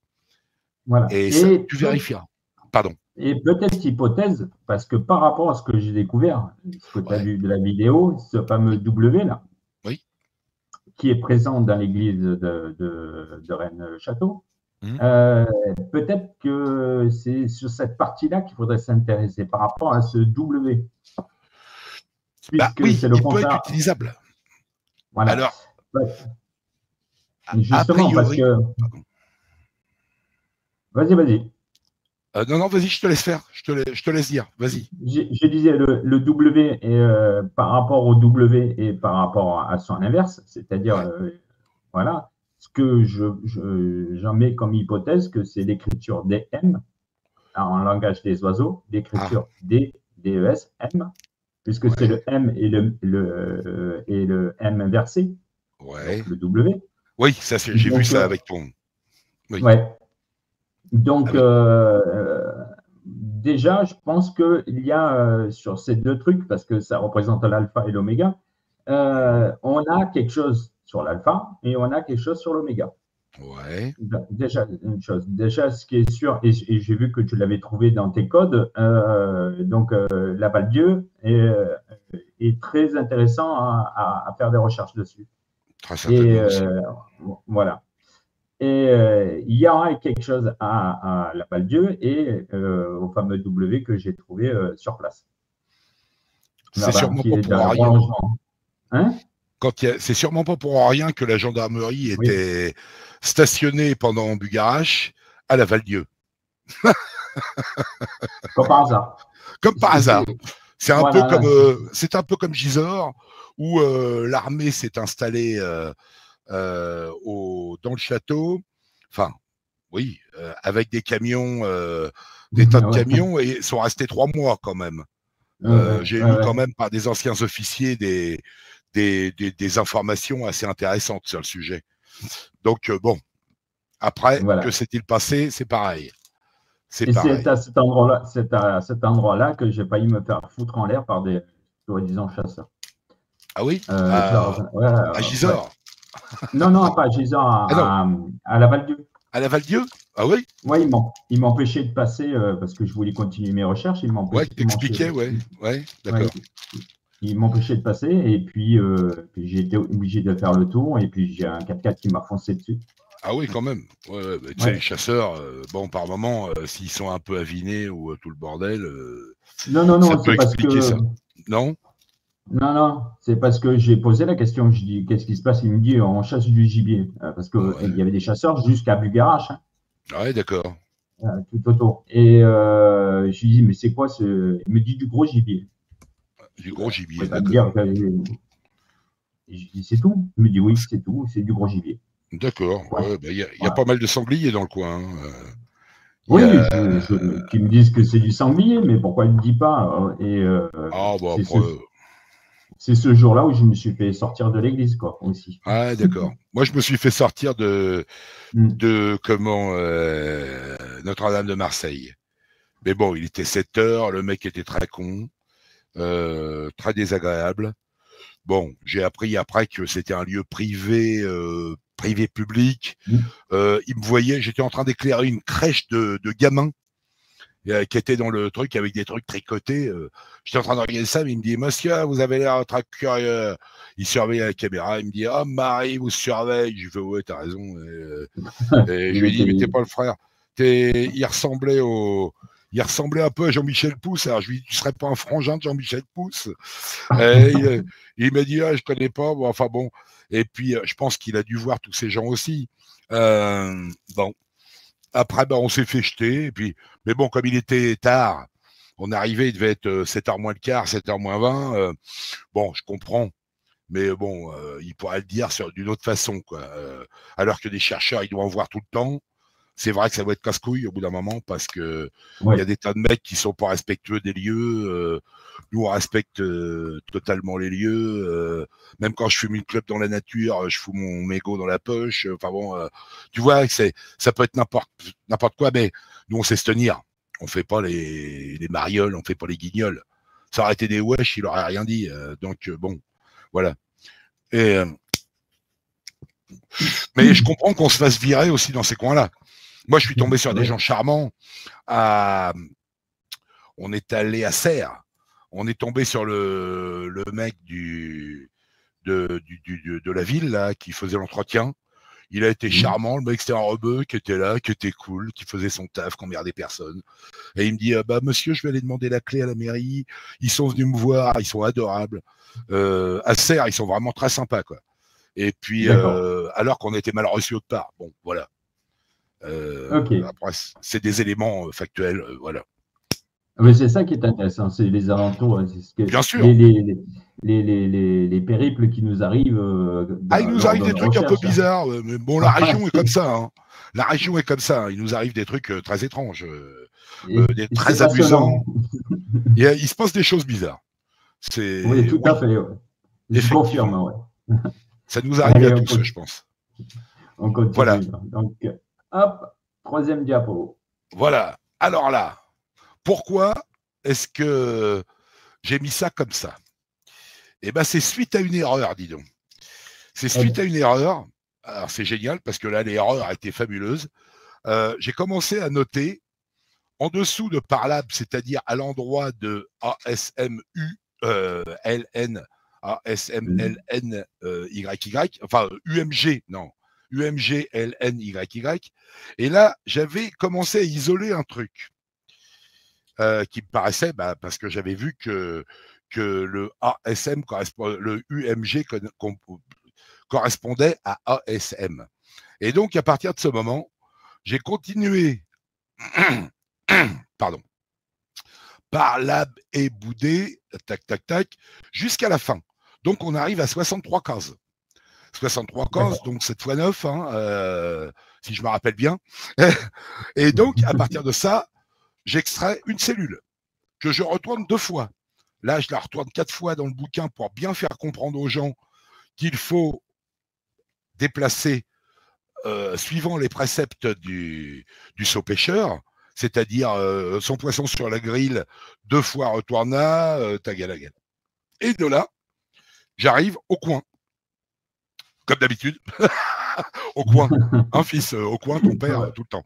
Voilà. Et ça, tu vérifieras. Pardon. Et peut-être hypothèse, parce que par rapport à ce que j'ai découvert, ce que tu as vu de la vidéo, ce fameux W là, qui est présent dans l'église de Rennes-Château, peut-être que c'est sur cette partie-là qu'il faudrait s'intéresser par rapport à ce W. Puisque c'est le contraire. Peut être utilisable. Voilà. Alors, justement, parce que. Vas-y. Non, vas-y, je te laisse faire. Je te laisse dire. Vas-y. Je disais le W par rapport au W et par rapport à son inverse, c'est-à-dire, voilà, ce que j'en mets comme hypothèse, que c'est l'écriture DM en langage des oiseaux, l'écriture DES, M, puisque c'est le M et le M inversé, donc le W. Oui, ça, j'ai vu ça avec ton. Oui. Ouais. Donc, déjà, je pense qu'il y a sur ces deux trucs, parce que ça représente l'alpha et l'oméga, on a quelque chose sur l'alpha et on a quelque chose sur l'oméga. Ouais. Déjà, une chose. Déjà, ce qui est sûr, et j'ai vu que tu l'avais trouvé dans tes codes, donc la Val-Dieu est très intéressant à faire des recherches dessus. Très certainement aussi. Voilà. Et il y aura quelque chose à la Val-Dieu et au fameux W que j'ai trouvé sur place. C'est sûrement pas pour rien. Hein? C'est sûrement pas pour rien que la gendarmerie était stationnée pendant Bugarache à la Val-Dieu. Comme par hasard. Comme par hasard. C'est un peu comme Gisors, où l'armée s'est installée dans le château, enfin, oui, avec des camions, des tas de camions, et sont restés 3 mois quand même. J'ai eu quand même par des anciens officiers des informations assez intéressantes sur le sujet. Donc, bon, après, que s'est-il passé? C'est pareil. C'est à cet endroit-là que j'ai failli me faire foutre en l'air par des soi-disant chasseurs. Ah oui à Gisors. Non, pas à Gisors, à la Val-Dieu. À la Val-Dieu? Ah oui? Oui, ils m'empêchaient de passer parce que je voulais continuer mes recherches. Ils m'empêchaient. Ouais, t'expliquais, d'accord. Ils m'empêchaient de passer et puis j'ai été obligé de faire le tour et puis j'ai un 4x4 qui m'a foncé dessus. Ah oui, quand même. Ouais, tu sais, les chasseurs, bon, par moment, s'ils sont un peu avinés ou tout le bordel, non, ça peut parce expliquer que ça. Non? Non, c'est parce que j'ai posé la question. Je dis, qu'est-ce qui se passe? Il me dit, on chasse du gibier. Parce qu'il y avait des chasseurs jusqu'à Bugarache. Ouais, d'accord. Tout autour. Et je lui dis, mais c'est quoi ce. Il me dit du gros gibier. Du gros gibier, d'accord. Et je dis, c'est tout? Il me dit, oui, c'est tout, c'est du gros gibier. D'accord. Il y a pas mal de sangliers dans le coin. Oui, qui me disent que c'est du sanglier, mais pourquoi il ne me dit pas? C'est ce jour-là où je me suis fait sortir de l'église, quoi, aussi. Ah, d'accord. Moi, je me suis fait sortir de Notre-Dame de Marseille. Mais bon, il était 7 heures, le mec était très con, très désagréable. Bon, j'ai appris après que c'était un lieu privé, privé-public. Il me voyait, j'étais en train d'éclairer une crèche de gamins qui était dans le truc avec des trucs tricotés. J'étais en train de regarder ça, mais il me dit, monsieur, vous avez l'air très curieux. Il surveille la caméra, il me dit, oh, Marie vous surveille. Je lui fais, ouais, t'as raison. Et je lui ai dit, mais t'es pas le frère. Il ressemblait un peu à Jean-Michel Pousse. Alors je lui ai dit, tu serais pas un frangin de Jean-Michel Pousse? Il m'a dit, ah, je connais pas. Bon, enfin bon. Et puis, je pense qu'il a dû voir tous ces gens aussi. Bon. Après, on s'est fait jeter. Et puis, mais bon, comme il était tard, on arrivait, il devait être 7h moins le quart, 7h moins 20. Bon, je comprends. Mais bon, il pourrait le dire d'une autre façon, quoi. Alors que des chercheurs, ils doivent en voir tout le temps. C'est vrai que ça doit être casse-couille au bout d'un moment parce que il y a des tas de mecs qui sont pas respectueux des lieux. Nous, on respecte totalement les lieux. Même quand je fume une clope dans la nature, je fous mon mégot dans la poche. Enfin bon, tu vois, ça peut être n'importe quoi, mais nous, on sait se tenir. On fait pas les marioles, on fait pas les guignols. Ça aurait été des wesh, il aurait rien dit. Donc bon, voilà. Et mais je comprends qu'on se fasse virer aussi dans ces coins-là. Moi, je suis tombé sur des gens charmants. On est allé à Serres. On est tombé sur le mec de la ville là, qui faisait l'entretien. Il a été charmant. Le mec, c'était un rebeu qui était là, qui était cool, qui faisait son taf, qui emmerdait personne. Et il me dit, bah, monsieur, je vais aller demander la clé à la mairie. Ils sont venus me voir. Ils sont adorables. À Serres, ils sont vraiment très sympas, quoi. Et puis, alors qu'on était mal reçus autre part. Bon, voilà. Après, c'est des éléments factuels, voilà. Mais c'est ça qui est intéressant, c'est les alentours. C'est ce que, bien sûr. Les périples qui nous arrivent. Il nous arrive des trucs un peu bizarres, mais bon, la région est comme ça. Hein. La région est comme ça. Il nous arrive des trucs très étranges, très amusants. Il se passe des choses bizarres. Oui, tout à fait. Ouais. Je confirme. Ouais. Ça nous arrive à tous, je pense. On continue. Voilà. Donc, hop, troisième diapo. Voilà. Alors là, pourquoi est-ce que j'ai mis ça comme ça? Eh bien, c'est suite à une erreur, dis donc. C'est suite à une erreur. Alors, c'est génial parce que là, l'erreur a été fabuleuse. J'ai commencé à noter en dessous de Parlable, c'est-à-dire à l'endroit de ASMU, LN, ASMLN, YY, enfin UMG, non, UMG, LN, YY. Et là, j'avais commencé à isoler un truc qui me paraissait, parce que j'avais vu que le ASM le UMG correspondait à ASM. Et donc, à partir de ce moment, j'ai continué pardon, Parlable et boudé, tac, tac, tac, jusqu'à la fin. Donc, on arrive à 63 cases. 63 cases, donc 7 fois 9, hein, si je me rappelle bien. Et donc, à partir de ça, j'extrais une cellule que je retourne 2 fois. Là, je la retourne 4 fois dans le bouquin pour bien faire comprendre aux gens qu'il faut déplacer suivant les préceptes du saut pêcheur, c'est-à-dire son poisson sur la grille, 2 fois retourna, tagalagal. Et de là, j'arrive au coin, comme d'habitude, au coin, un fils, au coin, ton père, tout le temps.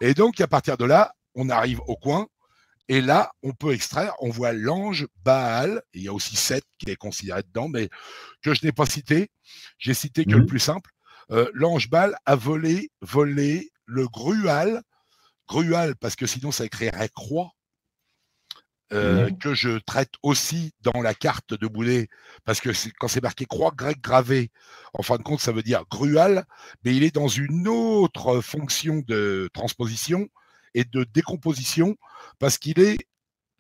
Et donc, à partir de là, on arrive au coin, et là, on peut extraire, on voit l'ange Baal, il y a aussi Seth qui est considéré dedans, mais que je n'ai pas cité, j'ai cité que le plus simple. L'ange Baal a volé le grual parce que sinon ça écrirait croix, que je traite aussi dans la carte de Boulet, parce que quand c'est marqué croix grecque gravée, en fin de compte ça veut dire grual, mais il est dans une autre fonction de transposition et de décomposition, parce qu'il est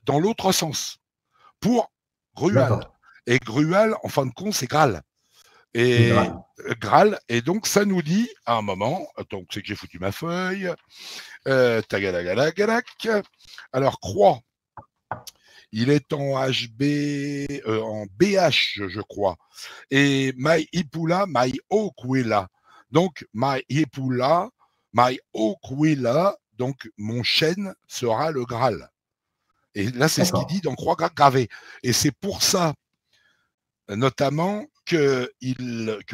dans l'autre sens, pour grual. Et grual, en fin de compte, c'est Graal. Et Graal, et donc ça nous dit, à un moment, donc c'est que j'ai foutu ma feuille, tagalagalagalac, alors croix, il est en HB, en BH, je crois, et Mai Ipula, Mai Okwila, donc Mai Ipula, Mai Okwila, donc mon chêne sera le Graal. Et là, c'est ce qu'il dit dans croix gravée. Et c'est pour ça notamment que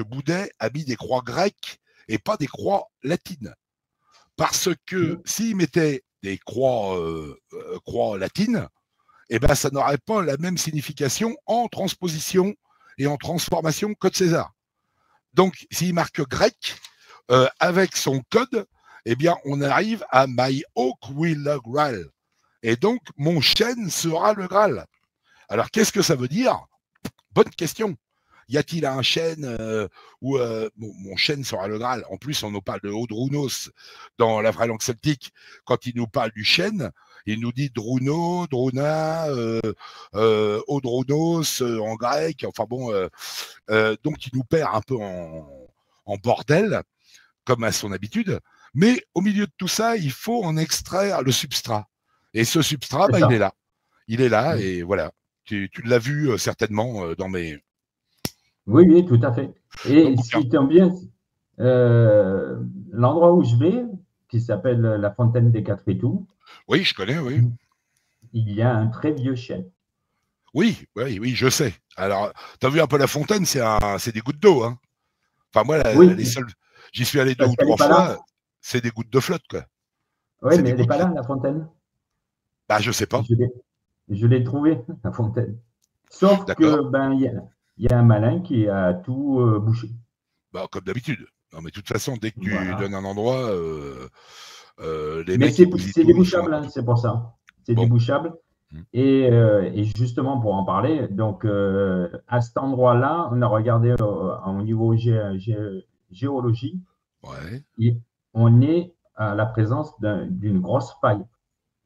Boudet a mis des croix grecques et pas des croix latines. Parce que s'il mettait des croix latines, eh ben, ça n'aurait pas la même signification en transposition et en transformation code César. Donc, s'il marque grec, avec son code, eh bien, on arrive à My Hawk will the Grail. Et donc, mon chêne sera le Graal. Alors, qu'est-ce que ça veut dire? Bonne question. Y a-t-il un chêne où mon chêne sera le Graal? En plus, on nous parle de Odrunos dans la vraie langue celtique. Quand il nous parle du chêne, il nous dit Druno, Druna, Odrunos en grec. Enfin bon, donc il nous perd un peu en bordel, comme à son habitude. Mais au milieu de tout ça, il faut en extraire le substrat. Et ce substrat, bah, il est là. Il est là et voilà. Tu l'as vu certainement dans mes... Oui, oui, tout à fait. Et ce qui tombe bien, l'endroit où je vais, qui s'appelle la Fontaine des Quatre Étoux. Oui, je connais, oui. Il y a un très vieux chêne. Oui, oui, oui, je sais. Alors, tu as vu un peu la fontaine, c'est des gouttes d'eau. Hein. Enfin, moi, les seules... J'y suis allé 2 ou 3 fois, c'est des gouttes de flotte, quoi. Oui, mais elle n'est pas là, la fontaine. Bah, je sais pas. Je l'ai trouvée, la fontaine. Sauf que, ben, il y a un malin qui a tout bouché. Bah, comme d'habitude. Non, mais de toute façon, dès que tu donnes un endroit, les mais mecs... c'est débouchable, hein, c'est pour ça. C'est débouchable. Et justement, pour en parler, donc, à cet endroit-là, on a regardé au niveau géologie. Ouais. Et on est à la présence d'une grosse faille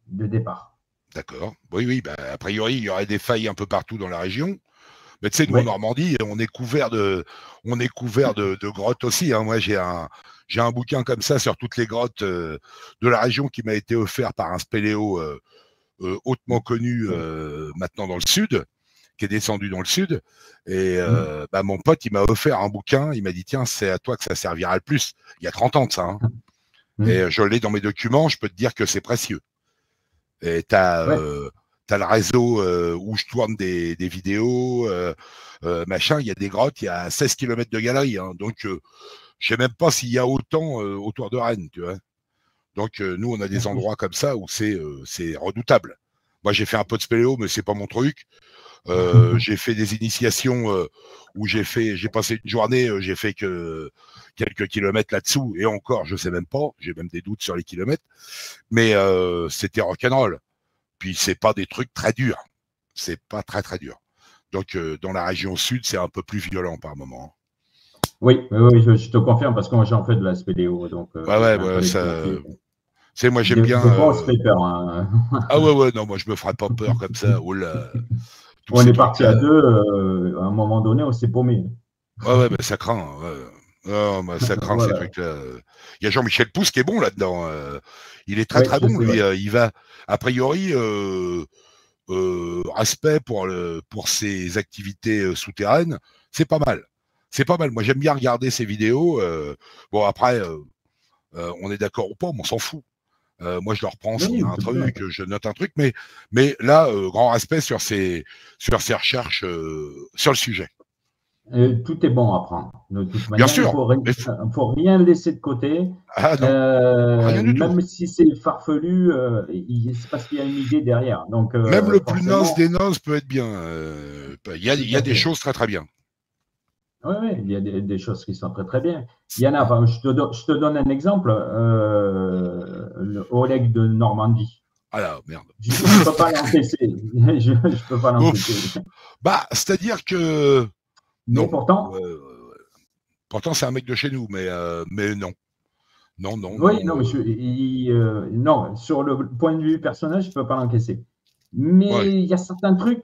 de départ. D'accord. Oui, oui. Bah, a priori, il y aurait des failles un peu partout dans la région. Mais tu sais, nous, en Normandie, on est couvert de grottes aussi. Hein. Moi, j'ai un bouquin comme ça sur toutes les grottes de la région qui m'a été offert par un spéléo hautement connu maintenant dans le sud, qui est descendu dans le sud. Et bah, mon pote, il m'a offert un bouquin. Il m'a dit, tiens, c'est à toi que ça servira le plus. Il y a 30 ans de ça. Hein. Et je l'ai dans mes documents. Je peux te dire que c'est précieux. Et tu as le réseau où je tourne des vidéos, machin. Il y a des grottes, il y a 16 km de galeries. Hein, donc, je ne sais même pas s'il y a autant autour de Rennes. Tu vois. Donc, nous, on a des endroits comme ça où c'est redoutable. Moi, j'ai fait un peu de spéléo, mais c'est pas mon truc. J'ai fait des initiations où j'ai passé une journée, j'ai fait que quelques kilomètres là-dessous, et encore, je sais même pas, j'ai même des doutes sur les kilomètres, mais c'était rock'n'roll. Puis c'est pas des trucs très durs, c'est pas très très dur. Donc dans la région sud, c'est un peu plus violent par moment. Oui, je te confirme parce que moi j'en fais de la spéléo, donc. C'est moi j'aime bien. On se fait peur. Hein. Ah ouais, non, moi je me ferais pas peur comme ça. Oh là. On est parti à deux, à un moment donné, on s'est paumé. Ouais, bah, ça craint. Ouais. Non, bah, ça craint ces trucs-là. Il y a Jean-Michel Pousse qui est bon là-dedans. Il est très très bon. Lui, il va, a priori, respect pour ses activités souterraines, c'est pas mal. C'est pas mal. Moi, j'aime bien regarder ses vidéos. Bon, après, on est d'accord ou pas, mais on s'en fout. Moi, je le reprends s'il y a un truc, je note un truc, mais là, grand respect sur ses recherches sur le sujet. Tout est bon à prendre. De toute manière, bien sûr, il ne faut rien laisser de côté. Ah, non, rien du même tout. si c'est farfelu, c'est parce qu'il y a une idée derrière. Donc, même le plus naze des nazes peut être bien. Il y a des choses très très bien. Oui, il y a des choses qui sont très très bien. Il y en a, enfin, je te donne un exemple, le Oleg de Normandie. Ah là, merde. Je ne peux pas l'encaisser. Je ne peux pas l'encaisser. Bah, c'est-à-dire que... Mais non. Pourtant, c'est un mec de chez nous, mais non. Non. Oui, non, non, sur le point de vue personnel, je ne peux pas l'encaisser. Mais il y a certains trucs.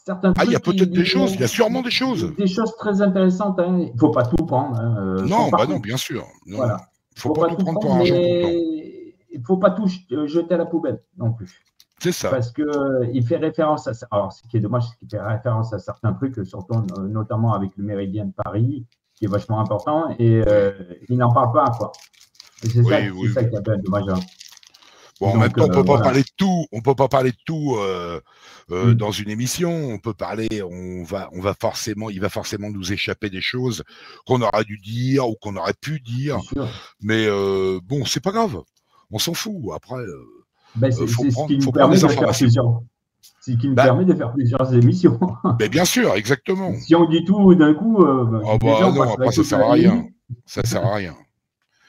Il y a peut-être des choses, il y a sûrement des choses. Des choses très intéressantes. Hein. Il ne faut pas tout prendre. Hein, non, bien sûr. Non. Voilà. Il ne faut pas tout prendre pour argent comptant. Il ne faut pas tout jeter à la poubelle non plus. C'est ça. Parce qu'il fait référence à ça. Alors, ce qui est dommage, c'est qu'il fait référence à certains trucs, surtout notamment avec le Méridien de Paris, qui est vachement important, et il n'en parle pas, quoi. Et c'est ça qui est un peu dommage. Hein. Bon, en Donc, même temps, on peut pas voilà. parler de tout. On peut pas parler de tout Mm. dans une émission. On peut parler. Il va forcément nous échapper des choses qu'on aurait dû dire ou qu'on aurait pu C'est dire. sûr. Mais bon, c'est pas grave. On s'en fout. Après, Ben, c'est ce qui nous faut prendre permet des de faire informations. plusieurs. C'est ce qui nous Bah, permet de faire plusieurs émissions. mais bien sûr, exactement. Si on dit tout d'un coup, Oh déjà bah on non, après passerait ça toute sert à la rien. nuit. Ça sert à rien.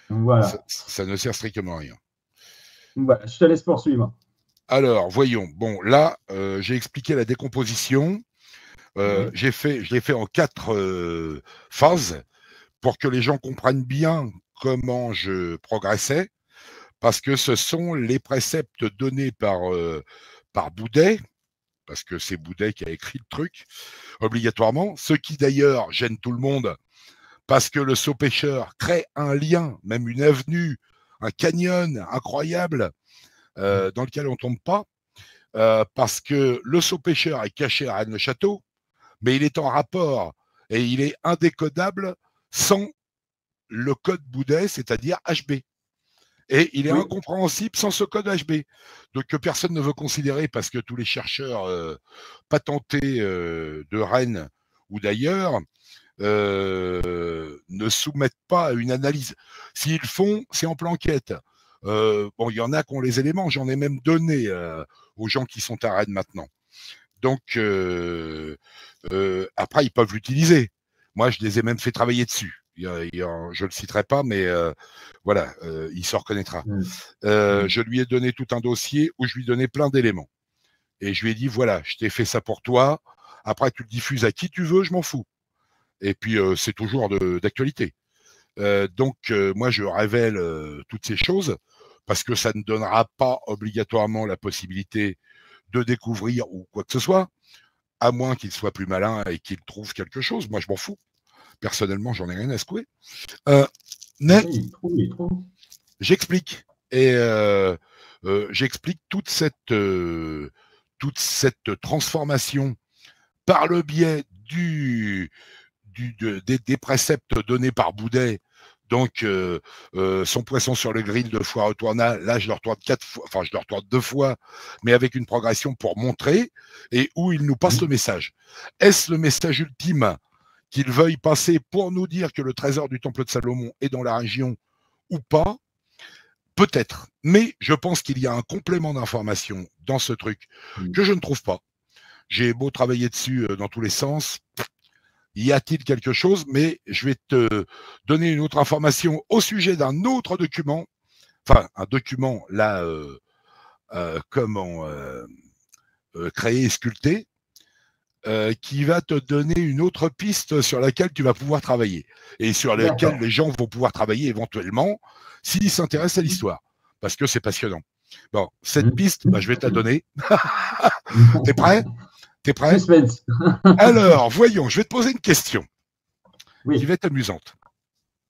Donc, voilà. Ça ne sert strictement à rien. Donc, voilà. Je te laisse poursuivre. Alors, voyons. Bon, là, j'ai expliqué la décomposition. Oui. Je l'ai fait en 4 phases pour que les gens comprennent bien comment je progressais, parce que ce sont les préceptes donnés par Boudet, parce que c'est Boudet qui a écrit le truc, obligatoirement, ce qui d'ailleurs gêne tout le monde, parce que le saut pêcheur crée un lien, même une avenue, un canyon incroyable dans lequel on ne tombe pas, parce que le saut pêcheur est caché à Rennes-le-Château, mais il est en rapport et il est indécodable sans le code Boudet, c'est-à-dire HB. Et il est Oui. incompréhensible sans ce code HB. Donc que personne ne veut considérer parce que tous les chercheurs patentés de Rennes ou d'ailleurs ne soumettent pas à une analyse. S'ils le font, c'est en planquette. Bon, il y en a qui ont les éléments, j'en ai même donné aux gens qui sont à Rennes maintenant. Donc, après, ils peuvent l'utiliser. Moi, je les ai même fait travailler dessus. Je ne le citerai pas, mais voilà, il se reconnaîtra. Je lui ai donné tout un dossier où je lui donnais plein d'éléments. Et je lui ai dit, voilà, je t'ai fait ça pour toi. Après, tu le diffuses à qui tu veux, je m'en fous. Et puis, c'est toujours d'actualité. Donc, moi, je révèle toutes ces choses parce que ça ne donnera pas obligatoirement la possibilité de découvrir ou quoi que ce soit, à moins qu'il soit plus malin et qu'il trouve quelque chose. Moi, je m'en fous. Personnellement, j'en ai rien à secouer. Mais Oui, il trouve. j'explique. Et j'explique toute cette transformation par le biais des préceptes donnés par Boudet. Donc, son poisson sur le grill de foire au tournage, là, je le retourne 4 fois, enfin, je le retourne 2 fois, mais avec une progression pour montrer et où il nous passe le message. Est-ce le message ultime qu'il veuille passer pour nous dire que le trésor du temple de Salomon est dans la région ou pas? Peut-être. Mais je pense qu'il y a un complément d'information dans ce truc que je ne trouve pas. J'ai beau travailler dessus dans tous les sens. Y a-t-il quelque chose? Mais je vais te donner une autre information au sujet d'un autre document. Enfin, un document, là, comment créer et sculpter, qui va te donner une autre piste sur laquelle tu vas pouvoir travailler. Et sur laquelle les gens vont pouvoir travailler éventuellement s'ils s'intéressent à l'histoire. Parce que c'est passionnant. Bon, cette piste, bah, je vais te la donner. T'es prêt? T'es prêt? Suspense. Alors, voyons, je vais te poser une question qui Oui, va être amusante.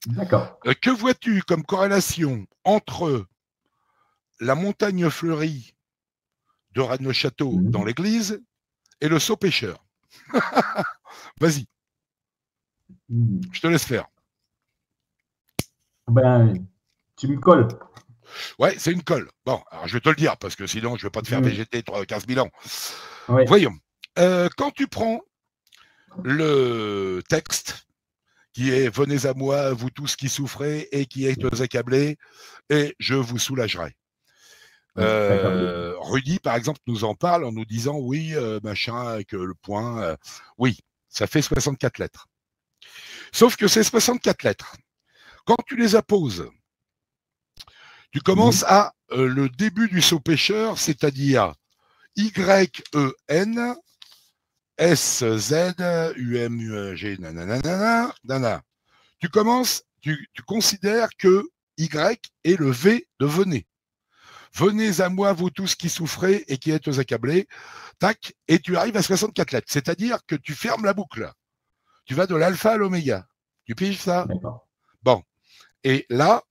d'accord. Que vois-tu comme corrélation entre la montagne fleurie de Rennes-le-Château dans l'église et le saut pêcheur? Vas-y, je te laisse faire. Ben, tu me colles. Ouais, c'est une colle. Bon, alors je vais te le dire, parce que sinon je ne vais pas te faire végéter 15 000 ans. Oui. Voyons. Quand tu prends le texte qui est « Venez à moi, vous tous qui souffrez et qui êtes accablés, et je vous soulagerai ». Rudy, par exemple, nous en parle en nous disant « Oui, machin, avec le point. Oui, ça fait 64 lettres. Sauf que ces 64 lettres, quand tu les apposes, tu commences à le début du saut pêcheur, c'est-à-dire Y-E-N, S-Z-U-M-U-G, nanana, nanana. Tu commences, tu considères que Y est le V de venez. Venez à moi, vous tous qui souffrez et qui êtes accablés, tac, et tu arrives à 64 lettres. C'est-à-dire que tu fermes la boucle. Tu vas de l'alpha à l'oméga. Tu piges ça? Bon. Et là,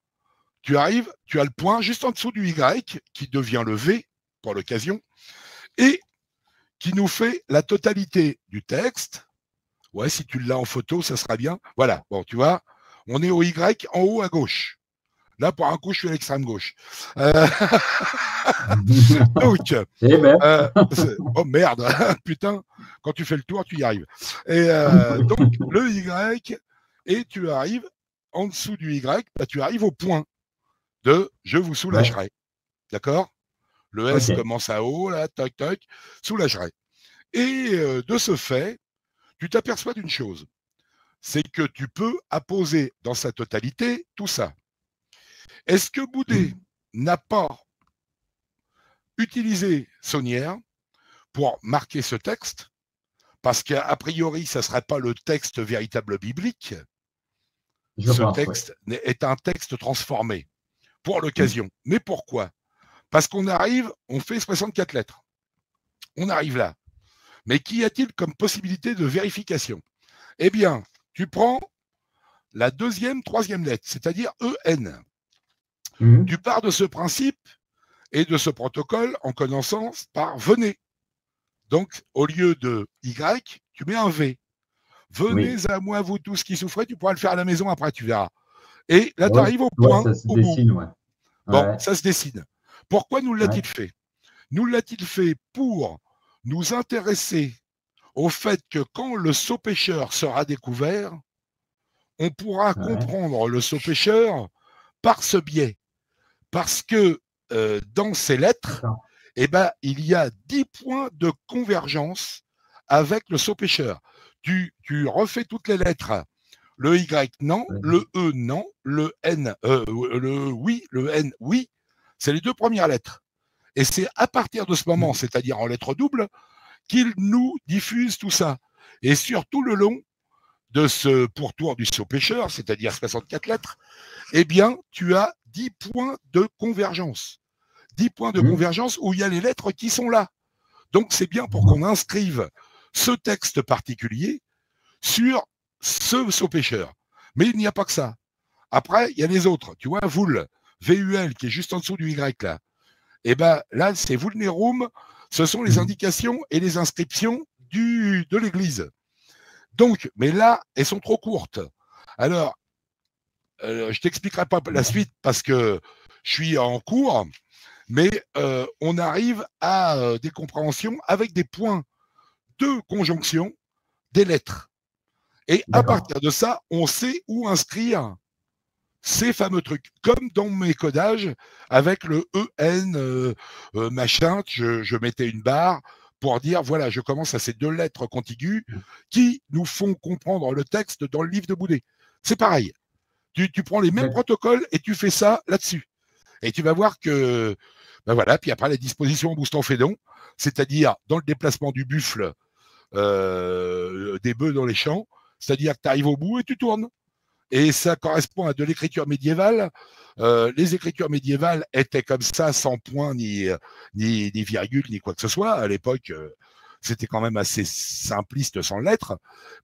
tu arrives, tu as le point juste en dessous du Y qui devient le V pour l'occasion et qui nous fait la totalité du texte. Ouais, si tu l'as en photo, ça sera bien. Voilà, bon, tu vois, on est au Y en haut à gauche. Là, pour un coup, je suis à l'extrême gauche. Donc, Eh ben. oh merde, putain, quand tu fais le tour, tu y arrives. Et donc, le Y, et tu arrives en dessous du Y, bah, tu arrives au point de je vous soulagerai. Ouais. D'accord? Le S commence à haut, là, toc, toc, soulagerai. Et de ce fait, tu t'aperçois d'une chose, c'est que tu peux apposer dans sa totalité tout ça. Est-ce que Boudet n'a pas utilisé Saunière pour marquer ce texte? Parce qu'a priori, ça ne serait pas le texte véritable biblique. Ce texte est un texte transformé pour l'occasion. Mais pourquoi? Parce qu'on arrive, on fait 64 lettres. On arrive là. Mais qu'y a-t-il comme possibilité de vérification? Eh bien, tu prends la deuxième, troisième lettre, c'est-à-dire EN. Tu pars de ce principe et de ce protocole en commençant par venez. Donc, au lieu de Y, tu mets un V. Venez à moi, vous tous qui souffrez, tu pourras le faire à la maison après, tu verras. Et là, tu arrives au point, ça se dessine, bout. Bon, ça se dessine. Pourquoi nous l'a-t-il fait? Nous l'a-t-il fait pour nous intéresser au fait que quand le sot pêcheur sera découvert, on pourra comprendre le sot pêcheur par ce biais. Parce que dans ces lettres, eh ben, il y a 10 points de convergence avec le sot pêcheur. Tu refais toutes les lettres. Le Y, non. Le E, non. Le N, le oui, le N, oui. C'est les deux premières lettres. Et c'est à partir de ce moment, c'est-à-dire en lettres doubles, qu'il nous diffuse tout ça. Et surtout le long de ce pourtour du sot pêcheur, c'est-à-dire 64 lettres, eh bien, tu as 10 points de convergence. 10 points de convergence où il y a les lettres qui sont là. Donc, c'est bien pour qu'on inscrive ce texte particulier sur ce sot pêcheur. Mais il n'y a pas que ça. Après, il y a les autres. Tu vois, VUL, VUL, qui est juste en dessous du Y, là. Et bien, là, c'est vulnerum. Ce sont les indications et les inscriptions de l'Église. Donc, mais là, elles sont trop courtes. Alors, je t'expliquerai pas la suite parce que je suis en cours, mais on arrive à des compréhensions avec des points de conjonction des lettres. Et à partir de ça, on sait où inscrire ces fameux trucs. Comme dans mes codages, avec le EN, machin, je mettais une barre pour dire, voilà, je commence à ces deux lettres contiguës qui nous font comprendre le texte dans le livre de Boudet. C'est pareil. Tu prends les mêmes protocoles et tu fais ça là-dessus. Et tu vas voir que, ben voilà, puis après les dispositions en boostant fédon, c'est-à-dire dans le déplacement du buffle, des bœufs dans les champs, c'est-à-dire que tu arrives au bout et tu tournes. Et ça correspond à de l'écriture médiévale. Les écritures médiévales étaient comme ça, sans point, ni virgule, ni quoi que ce soit. À l'époque, c'était quand même assez simpliste sans lettres,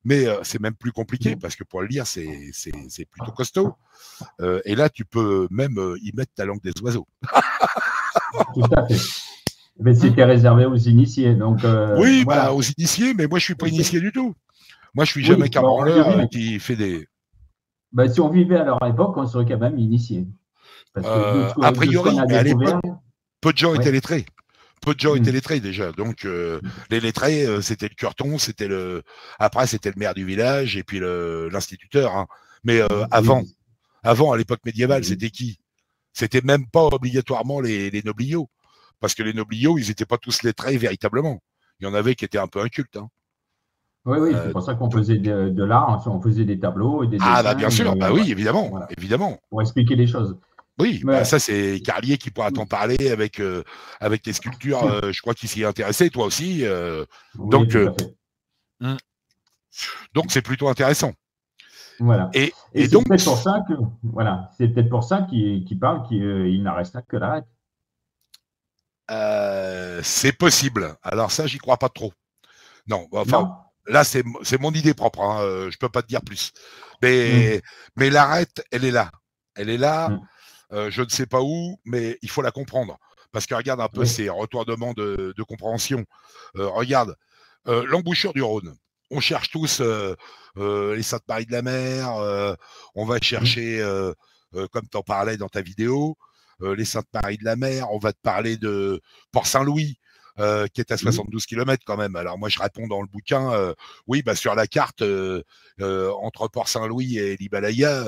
mais c'est même plus compliqué parce que pour le lire, c'est plutôt costaud. Et là, tu peux même y mettre ta langue des oiseaux. Tout à fait. Mais c'était réservé aux initiés. Donc, oui, voilà. Bah, aux initiés, mais moi, je ne suis pas initié du tout. Moi, je suis jamais qu'un branleur qui fait des... Ben, si on vivait à leur époque, on serait quand même initié. Parce que a priori, mais à l'époque, peu de gens étaient lettrés. Peu de gens étaient lettrés déjà. Donc, les lettrés, c'était le curton, c'était le. Après, c'était le maire du village et puis l'instituteur. Hein. Mais avant, à l'époque médiévale, c'était qui? C'était même pas obligatoirement les nobliaux. Parce que les nobliaux, ils n'étaient pas tous lettrés véritablement. Il y en avait qui étaient un peu incultes. Hein. Oui, c'est pour ça qu'on faisait de l'art, on faisait des tableaux et des dessins. Ah, bah bien sûr, bah oui, évidemment, voilà. Évidemment. Pour expliquer les choses. Oui, bah ça c'est Carlier qui pourra t'en parler avec tes sculptures, je crois qu'il s'y est intéressé, toi aussi. Oui, donc c'est plutôt intéressant. Voilà. Et donc, c'est peut-être pour ça que c'est peut-être pour ça qu'il parle qu'il n'en reste que l'arrête. C'est possible. Alors ça, j'y crois pas trop. Non, enfin. Non. Là, c'est mon idée propre, hein. Je peux pas te dire plus. Mais l'arête, elle est là. Elle est là, je ne sais pas où, mais il faut la comprendre. Parce que regarde un peu ces retournements de compréhension. Regarde, l'embouchure du Rhône. On cherche tous les Saintes-Maries de la Mer, on va chercher comme tu en parlais dans ta vidéo, les Saintes-Maries de la Mer, on va te parler de Port-Saint-Louis, qui est à 72 km quand même. Alors moi, je réponds dans le bouquin, oui, bah, sur la carte, entre Port-Saint-Louis et l'Himalaya,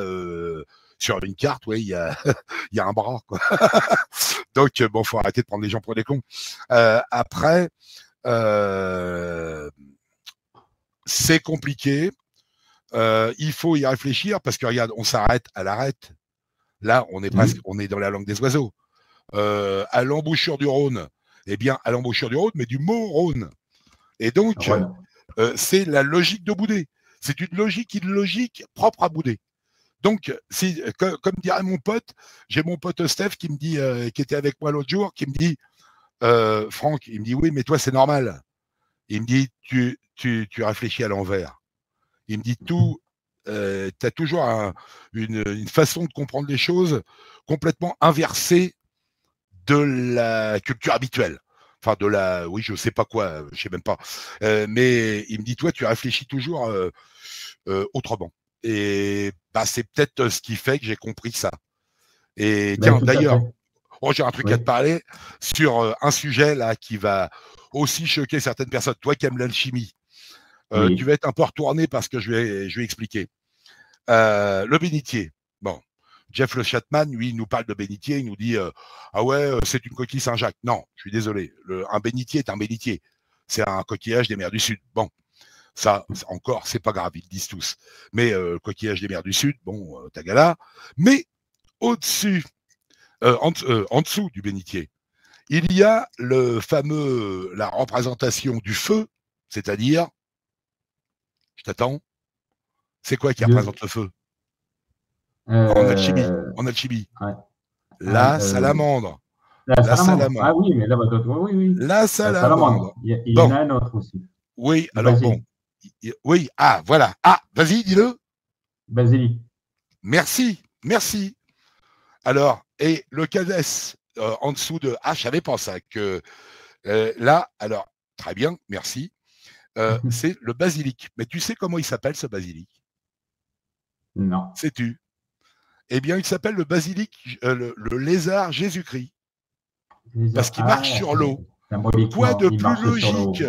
sur une carte, oui, il y a, y a un bras, quoi. Donc, bon, faut arrêter de prendre les gens pour des cons. Après, c'est compliqué. Il faut y réfléchir parce que regarde, on s'arrête à l'arête. Là, on est presque, on est dans la langue des oiseaux. À l'embouchure du Rhône, eh bien, à l'embouchure du Rhône, mais du mot Rhône. Et donc, c'est la logique de Boudet. C'est une logique propre à Boudet. Donc, si, comme dirait mon pote, j'ai mon pote Steph qui me dit, qui était avec moi l'autre jour, qui me dit, Franck, il me dit, oui, mais toi, c'est normal. Il me dit, tu réfléchis à l'envers. Il me dit, tu as toujours une façon de comprendre les choses complètement inversée de la culture habituelle. Enfin, de la, oui, je sais pas quoi, je sais même pas. Mais il me dit, toi, tu réfléchis toujours autrement. Et bah, c'est peut-être ce qui fait que j'ai compris ça. Et tiens, d'ailleurs, j'ai un truc à te parler sur un sujet là qui va aussi choquer certaines personnes. Toi qui aimes l'alchimie, tu vas être un peu retourné parce que je vais expliquer. Le bénitier. Bon, Jeff Le Chatman, lui, il nous parle de bénitier, il nous dit ah ouais, c'est une coquille Saint-Jacques. Non, je suis désolé. Un bénitier est un bénitier. C'est un coquillage des mers du Sud. Bon, ça, encore, c'est pas grave, ils le disent tous. Mais coquillage des mers du Sud, bon, tagala. Mais au-dessus, en dessous du bénitier, il y a la représentation du feu, c'est-à-dire, je t'attends, c'est quoi qui représente le feu en alchimie. Ouais. La salamandre. La salamandre. Ah oui, mais là, oui. La salamandre. Il y en a un autre aussi. Oui, alors bon. Oui, ah, voilà. Ah, vas-y, dis-le. Basilic. Merci. Alors, et le cadès en dessous de... Ah, je savais pas ça, que là, alors, très bien, merci. C'est le basilic. Mais tu sais comment il s'appelle, ce basilic? Non. Sais-tu? Eh bien, il s'appelle le basilic, le lézard Jésus-Christ. Parce qu'il marche sur l'eau. Quoi de plus logique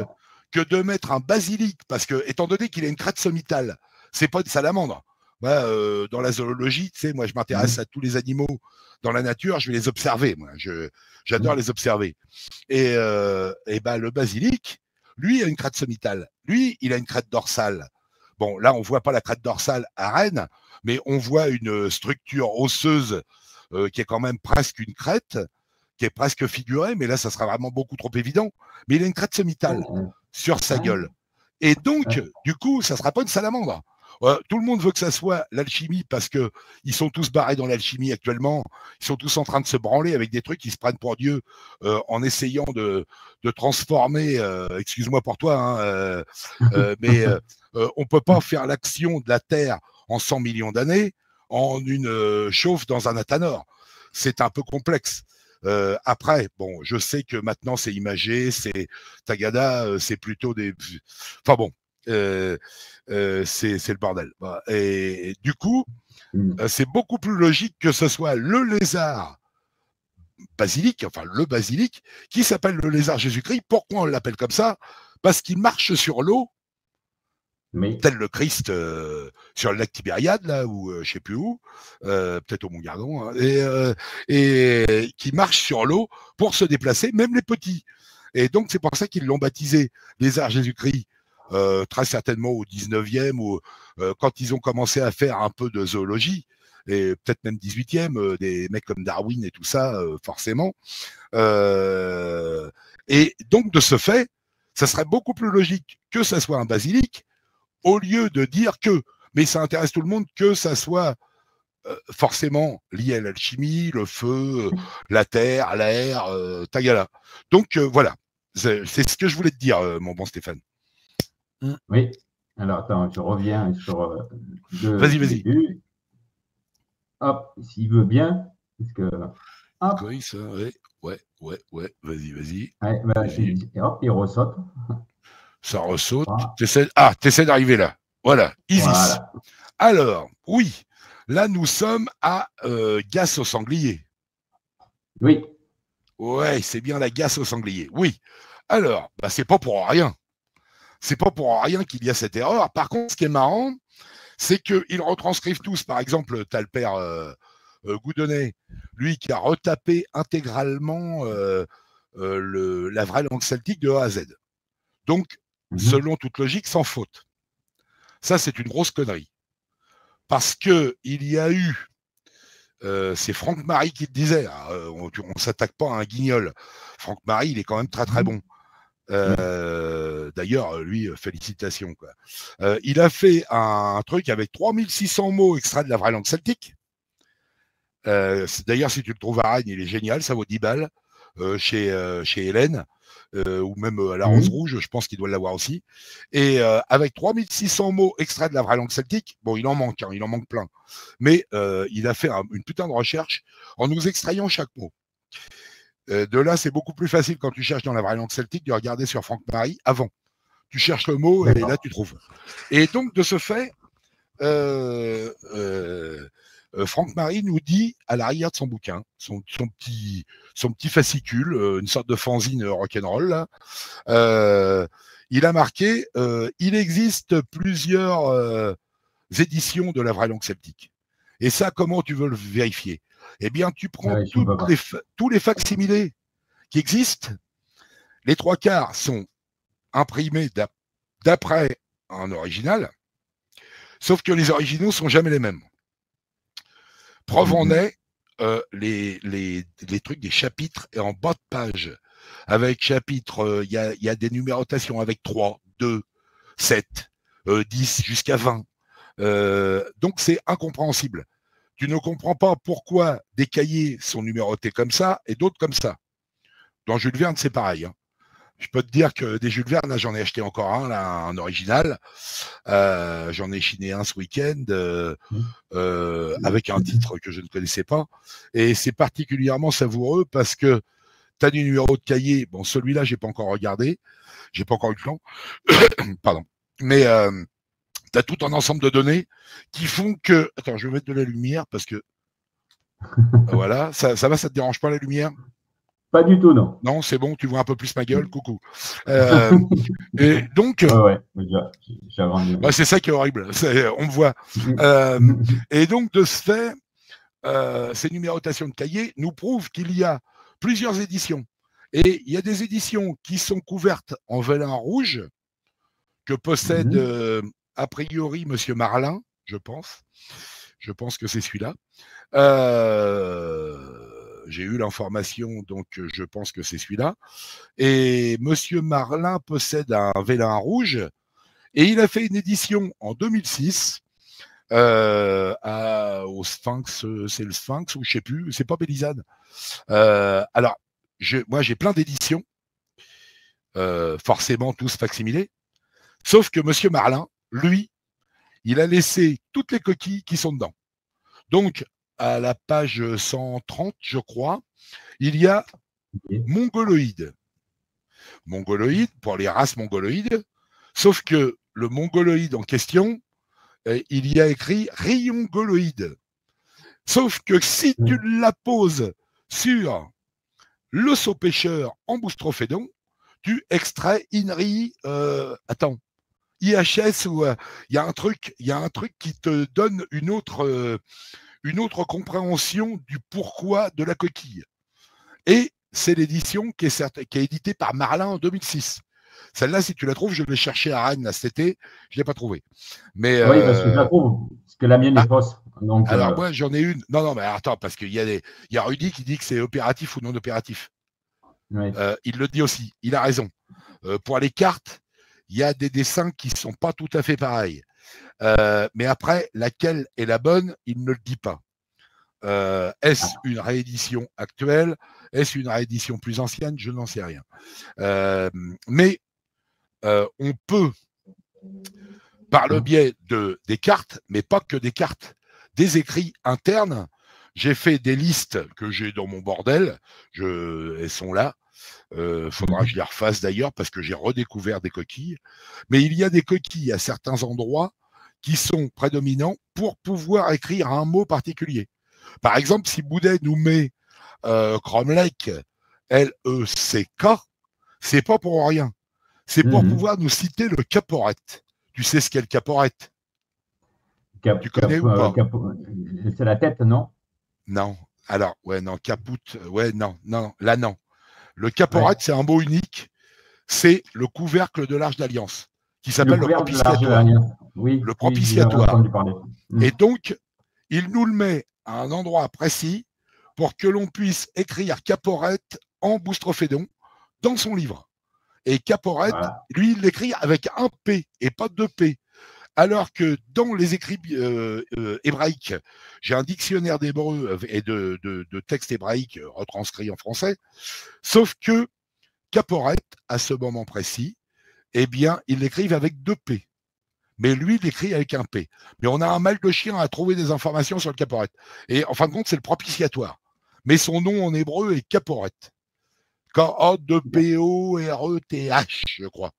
que de mettre un basilic? Parce que, étant donné qu'il a une crête sommitale, c'est pas une salamandre. Dans la zoologie, tu sais, moi, je m'intéresse à tous les animaux dans la nature, je vais les observer. Moi, j'adore les observer. Et ben, le basilic, lui, a une crête sommitale. Lui, il a une crête dorsale. Bon, là, on voit pas la crête dorsale à Rennes, mais on voit une structure osseuse qui est quand même presque une crête, qui est presque figurée, mais là, ça sera vraiment beaucoup trop évident. Mais il a une crête sommitale sur sa gueule. Et donc, du coup, ça sera pas une salamandre. Tout le monde veut que ça soit l'alchimie parce que ils sont tous barrés dans l'alchimie actuellement. Ils sont tous en train de se branler avec des trucs qui se prennent pour Dieu en essayant de transformer. Excuse-moi pour toi, mais on peut pas faire l'action de la Terre en 100 millions d'années en une chauffe dans un athanor. C'est un peu complexe. Après, bon, je sais que maintenant c'est imagé, c'est Tagada, c'est plutôt des. Enfin bon. C'est le bordel. Et du coup, c'est beaucoup plus logique que ce soit le lézard basilic, enfin le basilic, qui s'appelle le lézard Jésus-Christ. Pourquoi on l'appelle comme ça? Parce qu'il marche sur l'eau, tel le Christ sur le lac Tibériade, là, ou je sais plus où, peut-être au Mont Gardon, hein, et qui marche sur l'eau pour se déplacer, même les petits. Et donc, c'est pour ça qu'ils l'ont baptisé lézard Jésus-Christ. Très certainement au 19e ou quand ils ont commencé à faire un peu de zoologie et peut-être même 18e, des mecs comme Darwin et tout ça, forcément. Et donc de ce fait, ça serait beaucoup plus logique que ça soit un basilic au lieu de dire que, mais ça intéresse tout le monde, que ça soit forcément lié à l'alchimie, le feu, la terre, l'air, tagala. Donc voilà, c'est ce que je voulais te dire, mon bon Stéphane. Oui. Alors, attends, je reviens sur Vas-y. Hop, s'il veut bien. Parce que, hop. Oui, ça, ouais. Vas-y. Ouais, et hop, il ressaute. Ça ressaute. Voilà. T'essaies d'arriver là. Voilà, Isis. Voilà. Alors, oui. Là, nous sommes à Gasse au sanglier. Oui. Ouais, c'est bien la Gasse au sanglier. Oui. Alors, bah, c'est pas pour rien. C'est pas pour rien qu'il y a cette erreur. Par contre, ce qui est marrant, c'est qu'ils retranscrivent tous. Par exemple, tu as le père Goudonnet, lui qui a retapé intégralement la vraie langue celtique de A à Z. Donc, selon toute logique, sans faute. Ça, c'est une grosse connerie. Parce que il y a eu, c'est Franck Marie qui te disait, on ne s'attaque pas à un guignol. Franck Marie, il est quand même très très bon. D'ailleurs, lui, félicitations, quoi. Il a fait un truc avec 3600 mots extraits de la vraie langue celtique. D'ailleurs, si tu le trouves à Rennes, il est génial, ça vaut 10 balles chez Hélène, ou même à la Rose Rouge, je pense qu'il doit l'avoir aussi. Et avec 3600 mots extraits de la vraie langue celtique, bon, il en manque plein, mais il a fait une putain de recherche en nous extrayant chaque mot. De là, c'est beaucoup plus facile quand tu cherches dans la vraie langue celtique de regarder sur Franck Marie avant. Tu cherches le mot et là, tu trouves. Et donc, de ce fait, Franck Marie nous dit à l'arrière de son bouquin, son petit fascicule, une sorte de fanzine rock'n'roll, là, il a marqué il existe plusieurs éditions de la vraie langue celtique. Et ça, comment tu veux le vérifier? Eh bien, tu prends tous les facsimilés qui existent, les 3/4 sont imprimés d'après un original, sauf que les originaux sont jamais les mêmes. Preuve en est, les trucs des chapitres et en bas de page, avec chapitre, il y a des numérotations avec 3, 2, 7, 10 jusqu'à 20. Donc c'est incompréhensible. Tu ne comprends pas pourquoi des cahiers sont numérotés comme ça et d'autres comme ça. Dans Jules Verne, c'est pareil. Hein. Je peux te dire que des Jules Verne, là, j'en ai acheté encore un, là, un original. J'en ai chiné un ce week-end avec un titre que je ne connaissais pas. Et c'est particulièrement savoureux parce que tu as des numéros de cahier. Bon, celui-là, j'ai pas encore regardé. J'ai pas encore eu le temps. Pardon. Mais tu as tout un ensemble de données qui font que... Attends, je vais mettre de la lumière parce que... voilà, ça va, ça te dérange pas la lumière? Pas du tout, non. Non, c'est bon, tu vois un peu plus ma gueule, coucou. Et donc... bah, c'est ça qui est horrible, on me voit. Et donc, de ce fait, ces numérotations de cahiers nous prouvent qu'il y a plusieurs éditions. Et il y a des éditions qui sont couvertes en vélin rouge, que possède a priori Monsieur Marlin, je pense. Je pense que c'est celui-là. J'ai eu l'information, donc je pense que c'est celui-là. Et Monsieur Marlin possède un vélin rouge et il a fait une édition en 2006 au Sphinx, c'est le Sphinx ou je sais plus, c'est pas Bélisade. Alors, moi j'ai plein d'éditions, forcément tous facsimilés, sauf que Monsieur Marlin, lui, il a laissé toutes les coquilles qui sont dedans. Donc, à la page 130, je crois, il y a mongoloïde. Mongoloïde, pour les races mongoloïdes, sauf que le mongoloïde en question, il y a écrit riongoloïde. Sauf que si tu la poses sur l'ossopêcheur en boustrophédon, tu extrais INRI, IHS, ou il y a un truc qui te donne une autre compréhension du pourquoi de la coquille. Et c'est l'édition qui est éditée par Marlin en 2006. Celle-là, si tu la trouves, je l'ai cherchée à Rennes là, cet été, je ne l'ai pas trouvée. Mais, oui, parce que je la trouve, parce que la mienne est fausse. Donc, alors moi, j'en ai une. Non, mais attends, parce qu'il y a Rudy qui dit que c'est opératif ou non opératif. Oui. Il le dit aussi, il a raison. Pour les cartes, il y a des dessins qui ne sont pas tout à fait pareils. Mais après, laquelle est la bonne, il ne le dit pas. Est-ce une réédition actuelle? Est-ce une réédition plus ancienne? Je n'en sais rien. Mais on peut, par le biais des cartes, mais pas que des cartes, des écrits internes, j'ai fait des listes que j'ai dans mon bordel, elles sont là. Faudra que je les refasse d'ailleurs parce que j'ai redécouvert des coquilles. Mais il y a des coquilles à certains endroits qui sont prédominants pour pouvoir écrire un mot particulier. Par exemple, si Boudet nous met Cromlech, L-E-C-K, c'est pas pour rien. C'est pour pouvoir nous citer le caporette. Tu sais ce qu'est le caporette? Tu connais ou pas? C'est la tête, non? Non. Alors, ouais, non, capoute, ouais, non, là, non. Le caporette, c'est un mot unique. C'est le couvercle de l'Arche d'Alliance, qui s'appelle le propitiatoire. Oui, le propitiatoire. Oui, Et donc, il nous le met à un endroit précis pour que l'on puisse écrire caporette en boustrophédon dans son livre. Et caporette, voilà, lui, il l'écrit avec un P et pas deux P. Alors que dans les écrits hébraïques, j'ai un dictionnaire d'hébreu et de textes hébraïques retranscrits en français, sauf que caporette, à ce moment précis, eh bien, ils l'écrivent avec deux P. Mais lui, il l'écrit avec un P. Mais on a un mal de chien à trouver des informations sur le caporette. Et en fin de compte, c'est le propitiatoire. Mais son nom en hébreu est caporette. K-A-2-P-O-R-E-T-H, je crois.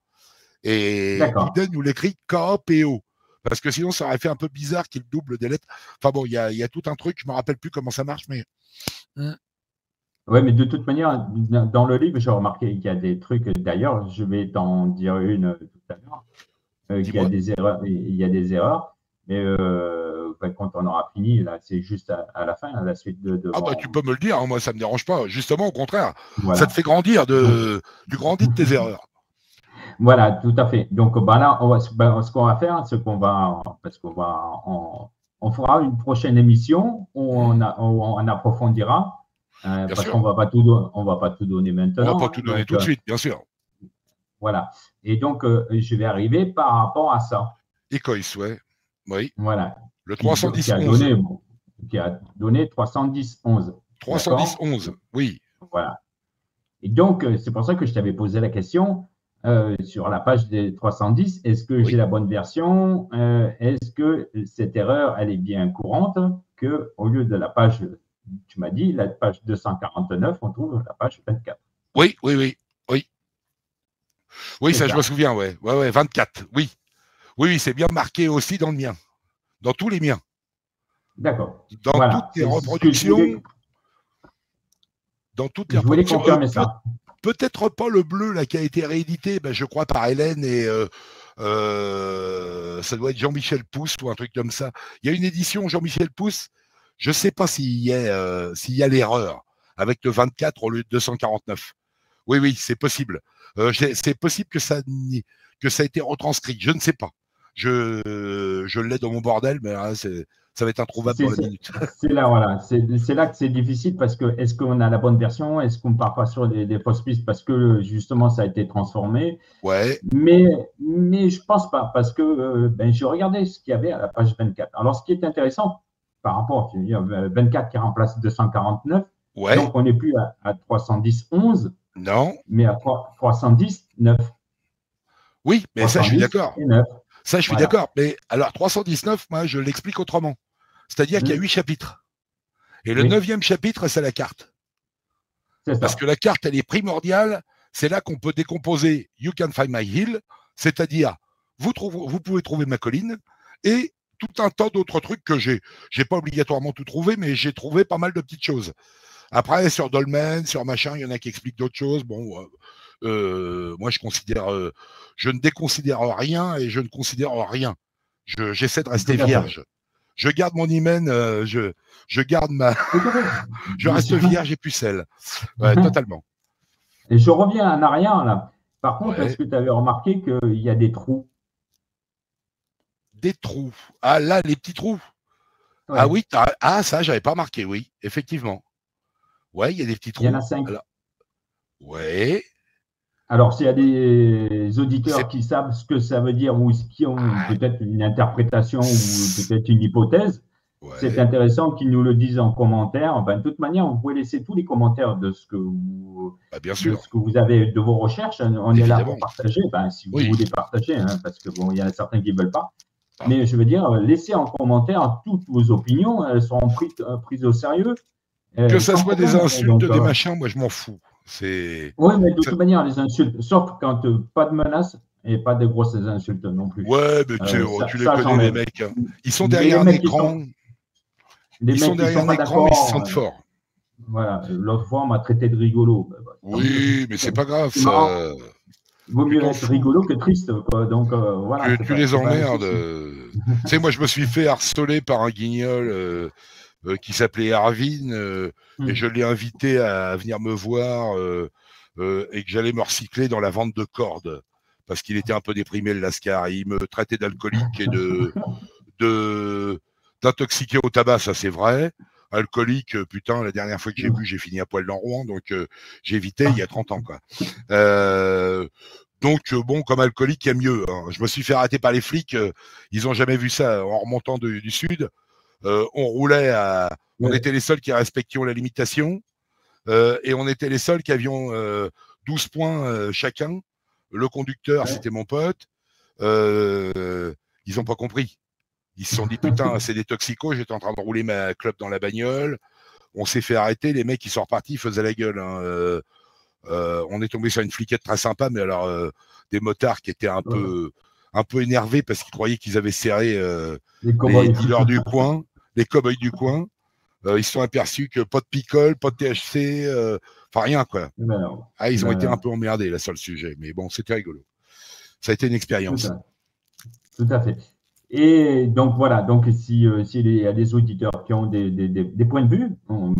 Et Boudet nous l'écrit K-A-P-O. Parce que sinon, ça aurait fait un peu bizarre qu'il double des lettres. Enfin bon, il y a tout un truc, je ne me rappelle plus comment ça marche, mais... Oui, mais de toute manière, dans le livre, j'ai remarqué qu'il y a des trucs. D'ailleurs, je vais t'en dire une tout à l'heure. Il y a des erreurs. Il y a des erreurs. Mais quand on aura fini, là, c'est juste à la fin, à la suite de. Ah bah tu peux me le dire, hein, moi ça me dérange pas. Justement, au contraire, voilà, ça te fait grandir tu grandis de tes erreurs. Voilà, tout à fait. Donc là, ce qu'on va faire, c'est qu'on va, parce qu'on va, on fera une prochaine émission où on approfondira. Parce qu'on va pas tout donner maintenant. On va pas tout donner tout de suite, bien sûr. Voilà. Et donc, je vais arriver par rapport à ça. Ecois, ouais. Oui. Voilà. Le 310 qui a donné 310-11. 310-11, oui. Voilà. Et donc, c'est pour ça que je t'avais posé la question sur la page des 310. Est-ce que j'ai la bonne version? Est-ce que cette erreur, elle est bien courante qu'au lieu de la page, tu m'as dit, la page 249, on trouve la page 24. Oui. Oui, ça, je me souviens, ouais, 24, oui. Oui, c'est bien marqué aussi dans le mien. Dans tous les miens. D'accord. Dans toutes les reproductions. Dans toutes les reproductions. Confirmer ça. Peut-être pas le bleu là, qui a été réédité, je crois, par Hélène et ça doit être Jean-Michel Pousse ou un truc comme ça. Il y a une édition Jean-Michel Pousse. Je ne sais pas s'il y a l'erreur avec le 24 au lieu de 249. Oui, c'est possible. C'est possible que ça a été retranscrit. Je ne sais pas. Je l'ai dans mon bordel, mais là, ça va être introuvable dans la minute. C'est là, voilà. C'est là que c'est difficile parce que est-ce qu'on a la bonne version? Est-ce qu'on ne part pas sur des fausses pistes parce que justement ça a été transformé? Ouais. Mais je ne pense pas parce que j'ai regardé ce qu'il y avait à la page 24. Alors, ce qui est intéressant par rapport, tu veux dire, 24 qui remplace 249, donc on n'est plus à 310-11. Non. Mais à 319. Oui, mais ça, je suis d'accord. Ça, je suis d'accord. Mais alors, 319, moi, je l'explique autrement. C'est-à-dire qu'il y a 8 chapitres. Et le 9e chapitre, c'est la carte. Parce que la carte, elle est primordiale. C'est là qu'on peut décomposer You Can Find My Hill, c'est-à-dire vous pouvez trouver ma colline, et tout un tas d'autres trucs que j'ai pas obligatoirement tout trouvé, mais j'ai trouvé pas mal de petites choses. Après, sur Dolmen, sur machin, il y en a qui expliquent d'autres choses. Bon, moi, je ne déconsidère rien et je ne considère rien. J'essaie de rester vierge. Je garde mon hymen, je garde je reste vierge et pucelle. Ouais, totalement. Et je reviens en arrière, là. Par contre, est-ce que tu avais remarqué qu'il y a des trous? Des trous. Ah, là, les petits trous. Ouais. Ah oui, ça, j'avais pas remarqué, oui, effectivement. Ouais, il y a des petits trous. Il y en a 5. Ouais. Alors, s'il y a des auditeurs qui savent ce que ça veut dire ou qui ont peut-être une interprétation ou peut-être une hypothèse, c'est intéressant qu'ils nous le disent en commentaire. De toute manière, vous pouvez laisser tous les commentaires de ce que vous, avez de vos recherches. On est là pour partager, si vous voulez partager, parce que il y en a certains qui ne veulent pas. Mais je veux dire, laissez en commentaire toutes vos opinions. Elles seront prises au sérieux. Que ça soit des insultes, des machins, moi je m'en fous. Oui, mais de toute manière, les insultes, sauf quand pas de menaces, et pas de grosses insultes non plus. Ouais, mais tu les connais, les mecs. Hein. Ils sont derrière un écran. Ils sont derrière un écran, mais ils se sentent forts. Voilà, l'autre fois, on m'a traité de rigolo. Oui, mais c'est pas grave, ça. Vaut mieux être rigolo que triste, quoi. Donc, voilà. Tu les emmerdes. Tu sais, moi, je me suis fait harceler par un guignol qui s'appelait Arvin, et je l'ai invité à venir me voir et que j'allais me recycler dans la vente de cordes parce qu'il était un peu déprimé, le Lascar. Il me traitait d'alcoolique et d'intoxiqué au tabac, ça c'est vrai. Alcoolique, putain, la dernière fois que j'ai bu, j'ai fini à poil dans Rouen, donc j'ai évité il y a 30 ans, quoi. Donc, bon, comme alcoolique, il y a mieux. Hein. Je me suis fait arrêter par les flics, ils n'ont jamais vu ça en remontant du sud. On roulait à... On était les seuls qui respections la limitation et on était les seuls qui avions 12 points chacun. Le conducteur, c'était mon pote. Ils n'ont pas compris. Ils se sont dit, putain, c'est des toxicos, j'étais en train de rouler ma clope dans la bagnole. On s'est fait arrêter, les mecs, ils sont repartis, ils faisaient la gueule. Hein. On est tombé sur une fliquette très sympa, mais alors des motards qui étaient un peu énervés parce qu'ils croyaient qu'ils avaient serré les dealers du coin, les cow-boys du coin. Ils se sont aperçus que pas de picole, pas de THC, enfin rien, quoi. Ils ont été un peu emmerdés là sur le sujet, mais bon, c'était rigolo. Ça a été une expérience. Tout à fait. Et donc voilà, donc s'il y a des auditeurs qui ont des points de vue,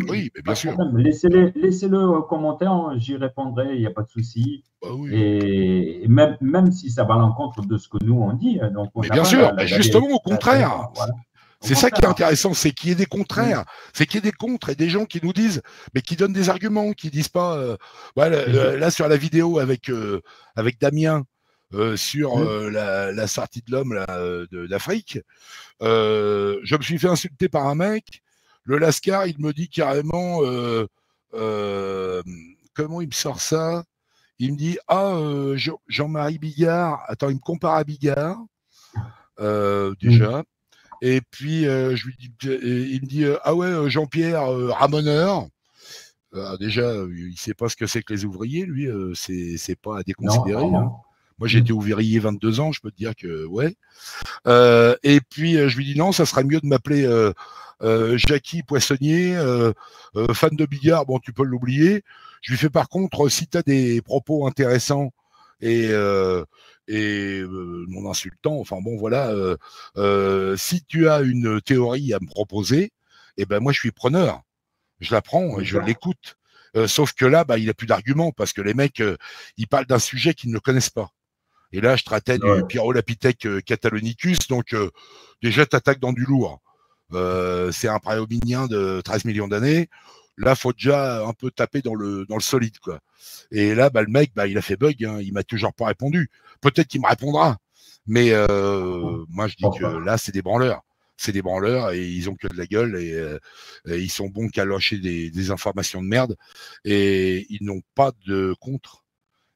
oui, bien sûr. Laissez-le en commentaire, j'y répondrai, il n'y a pas de souci. Bah oui. Et même si ça va à l'encontre de ce que nous on dit. Donc mais bien sûr, justement au contraire. Voilà. C'est ça qui est intéressant, c'est qu'il y ait des contraires, c'est qu'il y ait des contres et des gens qui nous disent, mais qui donnent des arguments, qui disent pas. Là sur la vidéo avec Damien. Sur la sortie de l'homme d'Afrique, je me suis fait insulter par un mec. Le Lascar, il me dit carrément comment il me sort ça? Il me dit Jean-Marie Bigard. Attends, il me compare à Bigard déjà. Et puis je lui dis, il me dit Jean-Pierre Ramoneur. Déjà, il sait pas ce que c'est que les ouvriers, lui. C'est pas à déconsidérer. Non, hein. Moi, j'ai été ouvrier 22 ans, je peux te dire que ouais. Et puis, je lui dis non, ça serait mieux de m'appeler Jackie Poissonnier, fan de Bigard, bon, tu peux l'oublier. Je lui fais par contre, si tu as des propos intéressants et mon insultant, enfin bon, voilà, si tu as une théorie à me proposer, eh ben moi, je suis preneur. Je la prends et je l'écoute. Sauf que là, il n'a plus d'arguments parce que les mecs, ils parlent d'un sujet qu'ils ne connaissent pas. Et là, je traitais du Pyrolapithèque catalonicus, donc déjà, tu attaques dans du lourd. C'est un préhominien de 13 millions d'années. Là, faut déjà un peu taper dans le solide, quoi. Et là, le mec, il a fait bug, hein, il m'a toujours pas répondu. Peut-être qu'il me répondra, mais moi, je dis que là, c'est des branleurs. C'est des branleurs et ils ont que de la gueule et ils sont bons qu'à lâcher des informations de merde et ils n'ont pas de contre.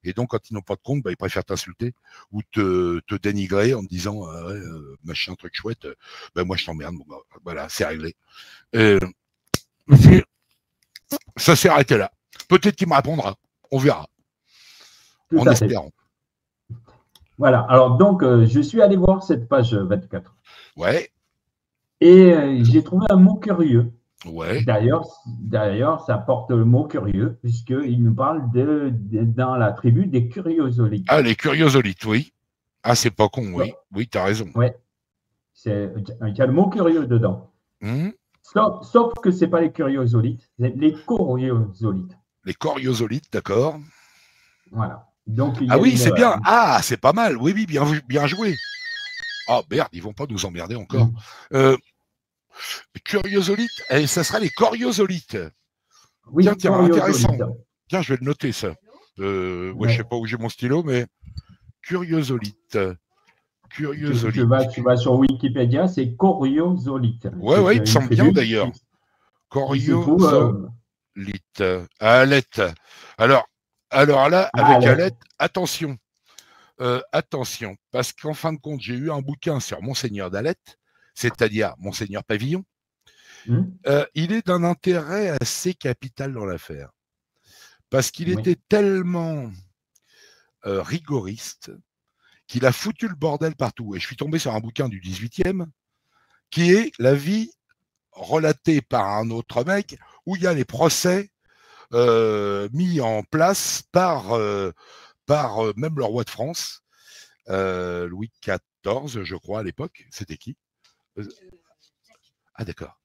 Et donc, quand ils n'ont pas de compte, ils préfèrent t'insulter ou te dénigrer en te disant machin, truc chouette, moi je t'emmerde. Bon, voilà, c'est réglé. Ça s'est arrêté là. Peut-être qu'il me répondra. On verra. En espérant. Voilà. Alors, donc, je suis allé voir cette page 24. Ouais. Et j'ai trouvé un mot curieux. Ouais. D'ailleurs, ça porte le mot curieux, puisqu'il nous parle dans la tribu des curiosolites. Ah, les curiosolites, oui. Ah, c'est pas con, oui. Oui, tu as raison. Oui. Il y a le mot curieux dedans. Sauf que ce n'est pas les curiosolites, c'est les coriosolites. Les coriosolites, d'accord. Voilà. Donc, oui, c'est bien. Ah, c'est pas mal. Oui, bien joué. Oh, merde, ils vont pas nous emmerder encore. Curiosolites, ça sera les coriosolites. Oui, tiens, intéressant. Tiens, je vais le noter, ça. Je sais pas où j'ai mon stylo, mais curiosolites. Tu vas sur Wikipédia, c'est coriosolites. Ouais, il me semble bien d'ailleurs. Coriosolites. Alette. Alors là, avec Alette, attention. Attention, parce qu'en fin de compte, j'ai eu un bouquin sur Monseigneur d'Alette, c'est-à-dire Monseigneur Pavillon. Il est d'un intérêt assez capital dans l'affaire, parce qu'il était tellement rigoriste qu'il a foutu le bordel partout. Et je suis tombé sur un bouquin du 18e qui est la vie relatée par un autre mec où il y a les procès mis en place par même le roi de France, Louis XIV, je crois, à l'époque. C'était qui? Ah, d'accord.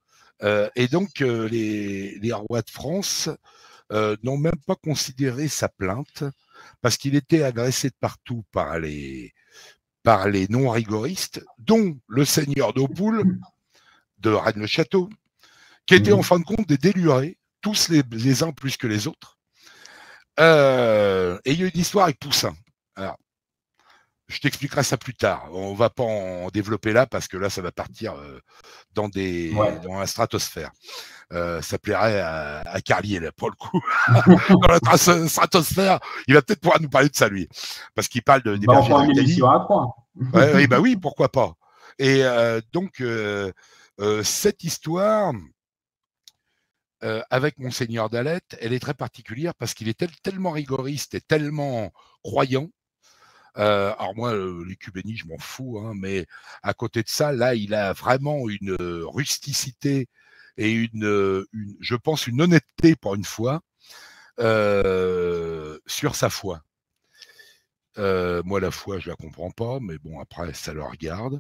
Et donc, les rois de France n'ont même pas considéré sa plainte parce qu'il était agressé de partout par les non-rigoristes, dont le seigneur d'Aupoul de Rennes-le-Château, qui étaient en fin de compte des délurés, tous les uns plus que les autres. Et il y a eu une histoire avec Poussin. Alors, je t'expliquerai ça plus tard. On va pas en développer là parce que là, ça va partir dans la stratosphère. Ça plairait à Carlier, là, pour le coup. Dans la stratosphère, il va peut-être pouvoir nous parler de ça, lui. Parce qu'il parle des bergers d'Arcadie. On une émission à 3. Bah oui, pourquoi pas. Et donc, cette histoire, avec Monseigneur d'Alette, elle est très particulière parce qu'il est tellement rigoriste et tellement croyant. Alors moi, l'écubénie, je m'en fous, hein, mais à côté de ça, là, il a vraiment une rusticité et je pense, une honnêteté pour une fois sur sa foi. Moi, la foi, je la comprends pas, mais bon, après, ça le regarde.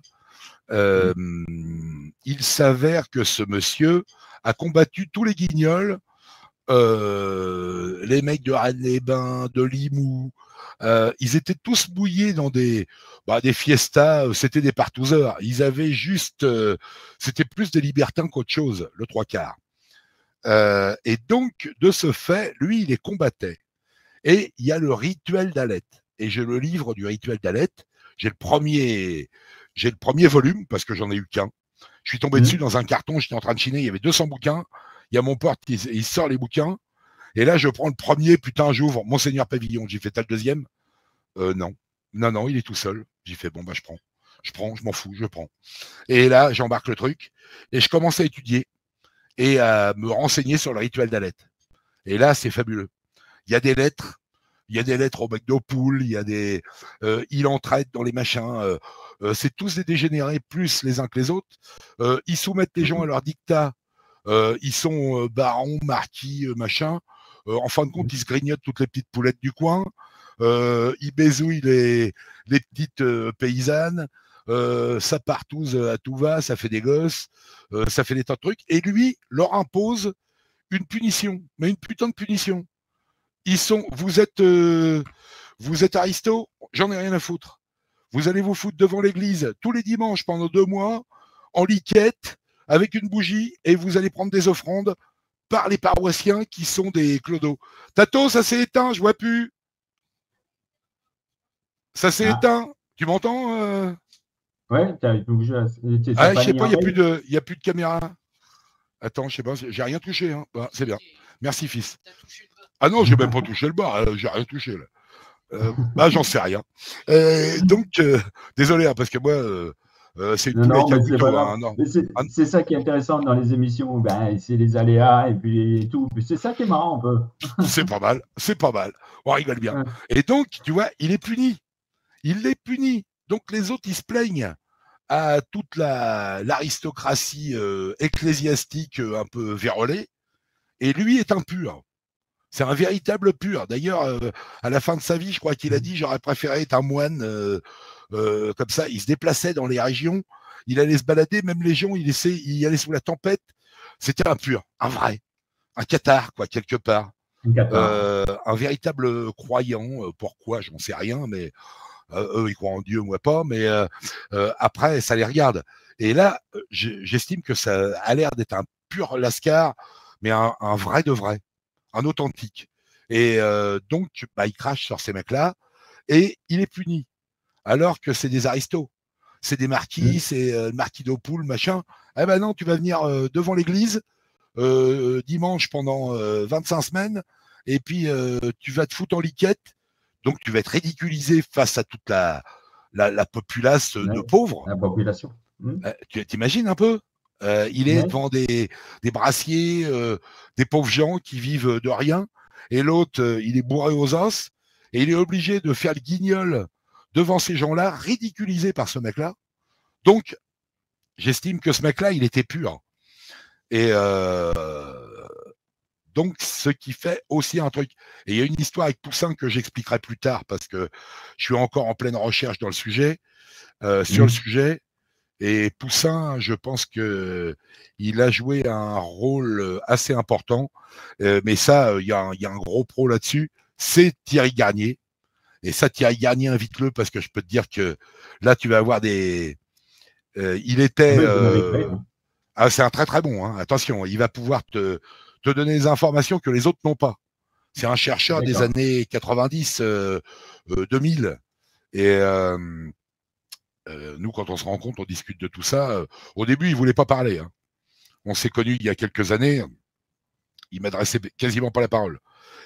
Il s'avère que ce monsieur a combattu tous les guignols, les mecs de Rennes-les-Bains, de Limoux. Ils étaient tous bouillés dans des fiestas, c'était des partouzeurs. Ils avaient juste, c'était plus des libertins qu'autre chose, le trois quarts. Et donc, de ce fait, lui, il les combattait. Et il y a le rituel d'Alette. Et j'ai le livre du rituel d'Alette. J'ai le premier volume, parce que j'en ai eu qu'un. Je suis tombé dessus dans un carton, j'étais en train de chiner, il y avait 200 bouquins. Il y a mon pote, il sort les bouquins. Et là, je prends le premier, putain, j'ouvre Monseigneur Pavillon. J'ai fait, t'as le deuxième? Non. Non, il est tout seul. J'ai fait, bon, bah, je prends, je m'en fous, je prends. Et là, j'embarque le truc. Et je commence à étudier et à me renseigner sur le rituel d'Alette. Et là, c'est fabuleux. Il y a des lettres. Il y a des lettres au mec d'Aupoul, il y a des. Il entraide dans les machins. C'est tous des dégénérés, plus les uns que les autres. Ils soumettent les gens à leur dictat. Ils sont barons, marquis, machin. En fin de compte, ils se grignotent toutes les petites poulettes du coin. Ils baisouillent les petites paysannes. Ça partouze à tout va, ça fait des gosses, ça fait des tas de trucs. Et lui leur impose une punition, mais une putain de punition. Vous êtes aristo, j'en ai rien à foutre. Vous allez vous foutre devant l'église tous les dimanches pendant 2 mois, en liquette, avec une bougie, et vous allez prendre des offrandes par les paroissiens qui sont des clodos. Tato, ça s'est éteint, je vois plus. Ça s'est éteint. Tu m'entends Ouais, tu as bougé. Je sais pas, il n'y a plus de caméra. Attends, je sais pas, j'ai rien touché. Hein. Bah, c'est bien. Merci, fils. Ah non, j'ai même pas touché le bar, j'ai rien touché là. j'en sais rien. Donc, désolé, hein, parce que moi, c'est une non, mais c'est pas grave. C'est ça qui est intéressant dans les émissions, c'est les aléas et puis tout. C'est ça qui est marrant un peu. C'est pas mal. On rigole bien. Et donc, tu vois, il est puni. Il est puni. Donc les autres, ils se plaignent à toute l'aristocratie ecclésiastique un peu vérolée. Et lui est impur. C'est un véritable pur. D'ailleurs, à la fin de sa vie, je crois qu'il a dit, j'aurais préféré être un moine comme ça. Il se déplaçait dans les régions, il allait se balader, même les gens, il allait sous la tempête. C'était un pur, un vrai, un cathare, quoi, quelque part. Un véritable croyant. Pourquoi, j'en sais rien, mais eux, ils croient en Dieu, moi pas. Mais après, ça les regarde. Et là, j'estime que ça a l'air d'être un pur lascar, mais un vrai de vrai. Un authentique. Et donc, il crache sur ces mecs-là et il est puni. Alors que c'est des aristos. C'est des marquis, c'est le marquis d'Aupoul, machin. Eh ben non, tu vas venir devant l'église dimanche pendant 25 semaines et puis tu vas te foutre en liquette. Donc, tu vas être ridiculisé face à toute la populace de pauvres. La population. Tu t'imagines un peu il est devant des brassiers, des pauvres gens qui vivent de rien, et l'autre, il est bourré aux os, et il est obligé de faire le guignol devant ces gens-là, ridiculisé par ce mec-là. Donc, j'estime que ce mec-là, il était pur. Et donc, ce qui fait aussi un truc. Et il y a une histoire avec Poussin que j'expliquerai plus tard parce que je suis encore en pleine recherche dans le sujet, sur le sujet. Et Poussin, je pense que il a joué un rôle assez important. Mais ça, il y a un gros pro là-dessus. C'est Thierry Garnier. Et ça, Thierry Garnier, invite-le parce que je peux te dire que là, tu vas avoir des. Il était. Ah, c'est un très très bon. Hein. Attention, il va pouvoir te donner des informations que les autres n'ont pas. C'est un chercheur des années 90, 2000. Et nous, quand on se rencontre, on discute de tout ça. Au début, il voulait pas parler. Hein. On s'est connus il y a quelques années. Il m'adressait quasiment pas la parole.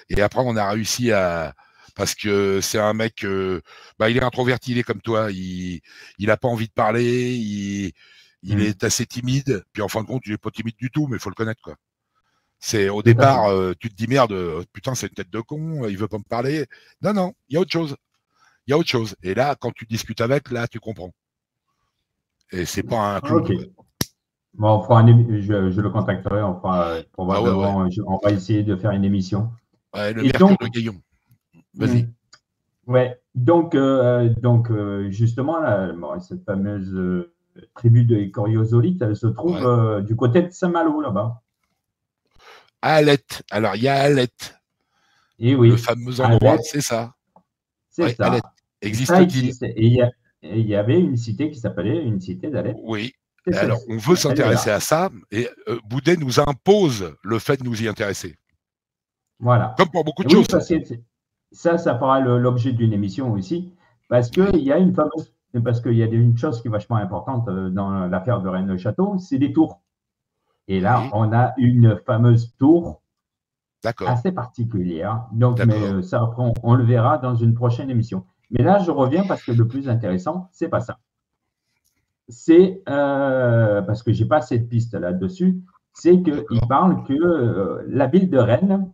Et après, on a réussi à... Parce que c'est un mec... il est introverti, il est comme toi. Il n'a pas envie de parler. Il est assez timide. Puis en fin de compte, il n'est pas timide du tout, mais il faut le connaître, quoi. C'est au départ, tu te dis merde, putain, c'est une tête de con, il veut pas me parler. Non, non, il y a autre chose. Il y a autre chose. Et là, quand tu discutes avec, là, tu comprends. Et c'est pas un clown. Ok. Bon, je le contacterai, on fera probablement, on va essayer de faire une émission. Ouais, le Mercure de Gaillon. Vas-y. Ouais, donc justement, là, cette fameuse tribu de Coriosolites, elle se trouve du côté de Saint-Malo, là-bas. À Alette. Alors, il y a Alette. Et oui. Le fameux endroit, c'est ça. C'est ça. Alette. Existe-t-il? Et il y avait une cité qui s'appelait une cité d'Alette. Oui. Alors, on veut s'intéresser à ça, et Boudet nous impose le fait de nous y intéresser. Voilà. Comme pour beaucoup de choses. Parce que ça fera l'objet d'une émission aussi, parce qu'il y a une chose qui est vachement importante dans l'affaire de Rennes-le-Château, c'est les tours. Et là, on a une fameuse tour assez particulière. Donc, mais ça, après, on le verra dans une prochaine émission. Mais là, je reviens parce que le plus intéressant, c'est pas ça. C'est parce que j'ai pas assez de pistes là-dessus. C'est qu'il parle que la ville de Rennes,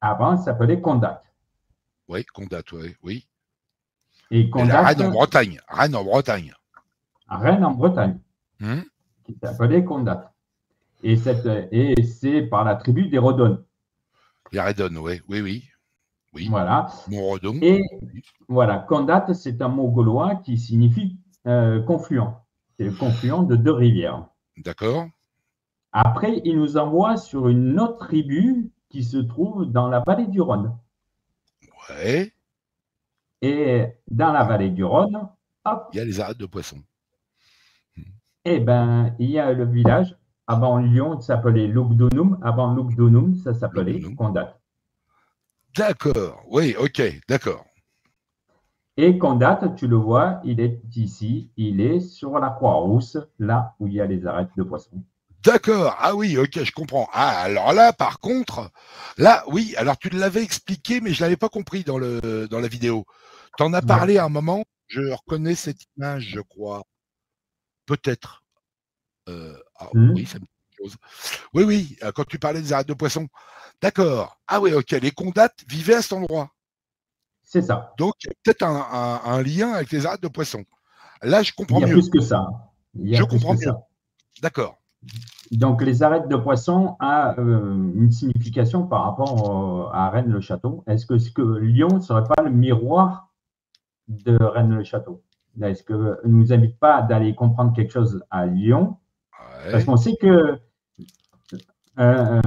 avant, s'appelait Condat. Oui, Condat, oui. Et Condat. Rennes en Bretagne. Rennes en Bretagne. Rennes en Bretagne. Qui s'appelait Condat. Et c'est par la tribu des Redonnes. Les Redonnes, oui. Voilà. Montredon. Et voilà, Condat, c'est un mot gaulois qui signifie confluent. C'est le confluent de deux rivières. D'accord. Après, il nous envoie sur une autre tribu qui se trouve dans la vallée du Rhône. Ouais. Et dans la vallée du Rhône, hop. Il y a les arêtes de poissons. Eh bien, il y a le village. Avant Lyon, ça s'appelait Lugdunum. Avant Lugdunum, ça s'appelait Condat. D'accord. Oui, ok, d'accord. Et Condat, tu le vois, il est ici. Il est sur la Croix-Rousse, là où il y a les arêtes de poissons. D'accord. Ah oui, ok, je comprends. Ah, alors là, par contre, là, oui, alors tu l'avais expliqué, mais je ne l'avais pas compris dans la vidéo. Tu en as parlé à un moment, je reconnais cette image, je crois. Peut-être. Oui, ça me dit quelque chose. Oui, quand tu parlais des arêtes de poissons. D'accord. Ah oui, ok, les Condats vivaient à cet endroit. C'est ça. Donc, il y a peut-être un lien avec les arêtes de poissons. Là, je comprends mieux. Il y a plus que ça. Je comprends mieux. D'accord. Donc, les arêtes de poissons a une signification par rapport à Rennes-le-Château. Est-ce que Lyon ne serait pas le miroir de Rennes-le-Château? Est-ce que ne nous invite pas d'aller comprendre quelque chose à Lyon? Parce qu'on sait que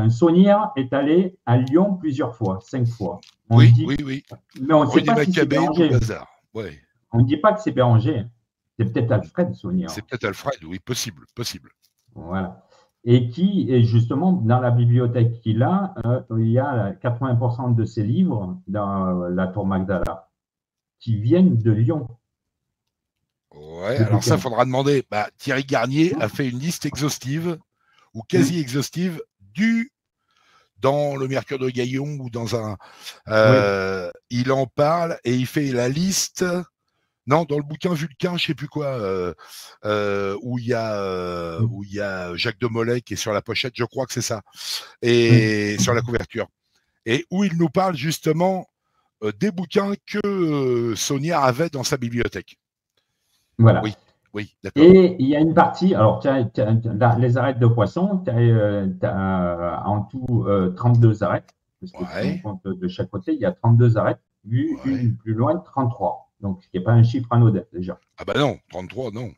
Saunière est allé à Lyon plusieurs fois, 5 fois. Oui. Mais on ne sait pas si c'est Béranger. On ne dit pas que c'est Béranger. C'est peut-être Alfred Saunière. C'est peut-être Alfred, oui, possible. Voilà. Et qui, est justement, dans la bibliothèque qu'il a, il y a 80% de ses livres dans la Tour Magdala qui viennent de Lyon. Ouais, alors ça, il faudra demander. Thierry Garnier a fait une liste exhaustive ou quasi exhaustive dans le Mercure de Gaillon ou dans un. Il en parle et il fait la liste. Non, dans le bouquin Vulcain, je ne sais plus quoi, où il y a Jacques de Molay qui est sur la pochette, je crois que c'est ça, et sur la couverture, et où il nous parle justement des bouquins que Sonia avait dans sa bibliothèque. Voilà. Oui, oui, d'accord. Et il y a une partie, alors les arêtes de poisson, tu as en tout 32 arêtes, parce que si on compte de chaque côté, il y a 32 arêtes, vu une plus loin, 33. Donc, ce qui n'est pas un chiffre anodin déjà. Ah bah non, 33, non.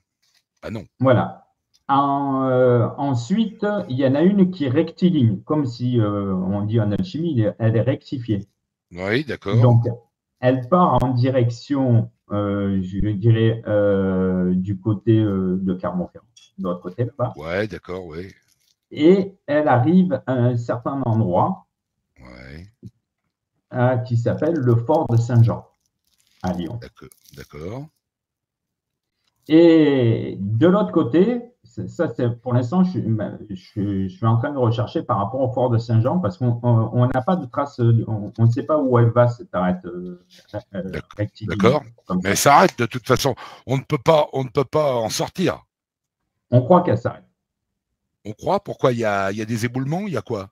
Ah non. Voilà. Ensuite, il y en a une qui est rectiligne, comme si on dit en alchimie, elle est rectifiée. Oui, d'accord. Donc, elle part en direction, je dirais, du côté de Clermont-Ferrand, de l'autre côté là-bas. Ouais, d'accord, oui. Et elle arrive à un certain endroit qui s'appelle le fort de Saint-Jean, à Lyon. D'accord. Et de l'autre côté, ça, c'est pour l'instant, je suis en train de rechercher par rapport au fort de Saint-Jean parce qu'on n'a pas de traces, on ne sait pas où elle va, cette arête rectiligne. D'accord. Mais elle s'arrête de toute façon. On ne peut pas en sortir. On croit qu'elle s'arrête. On croit? Pourquoi? Il y a des éboulements? Il y a quoi?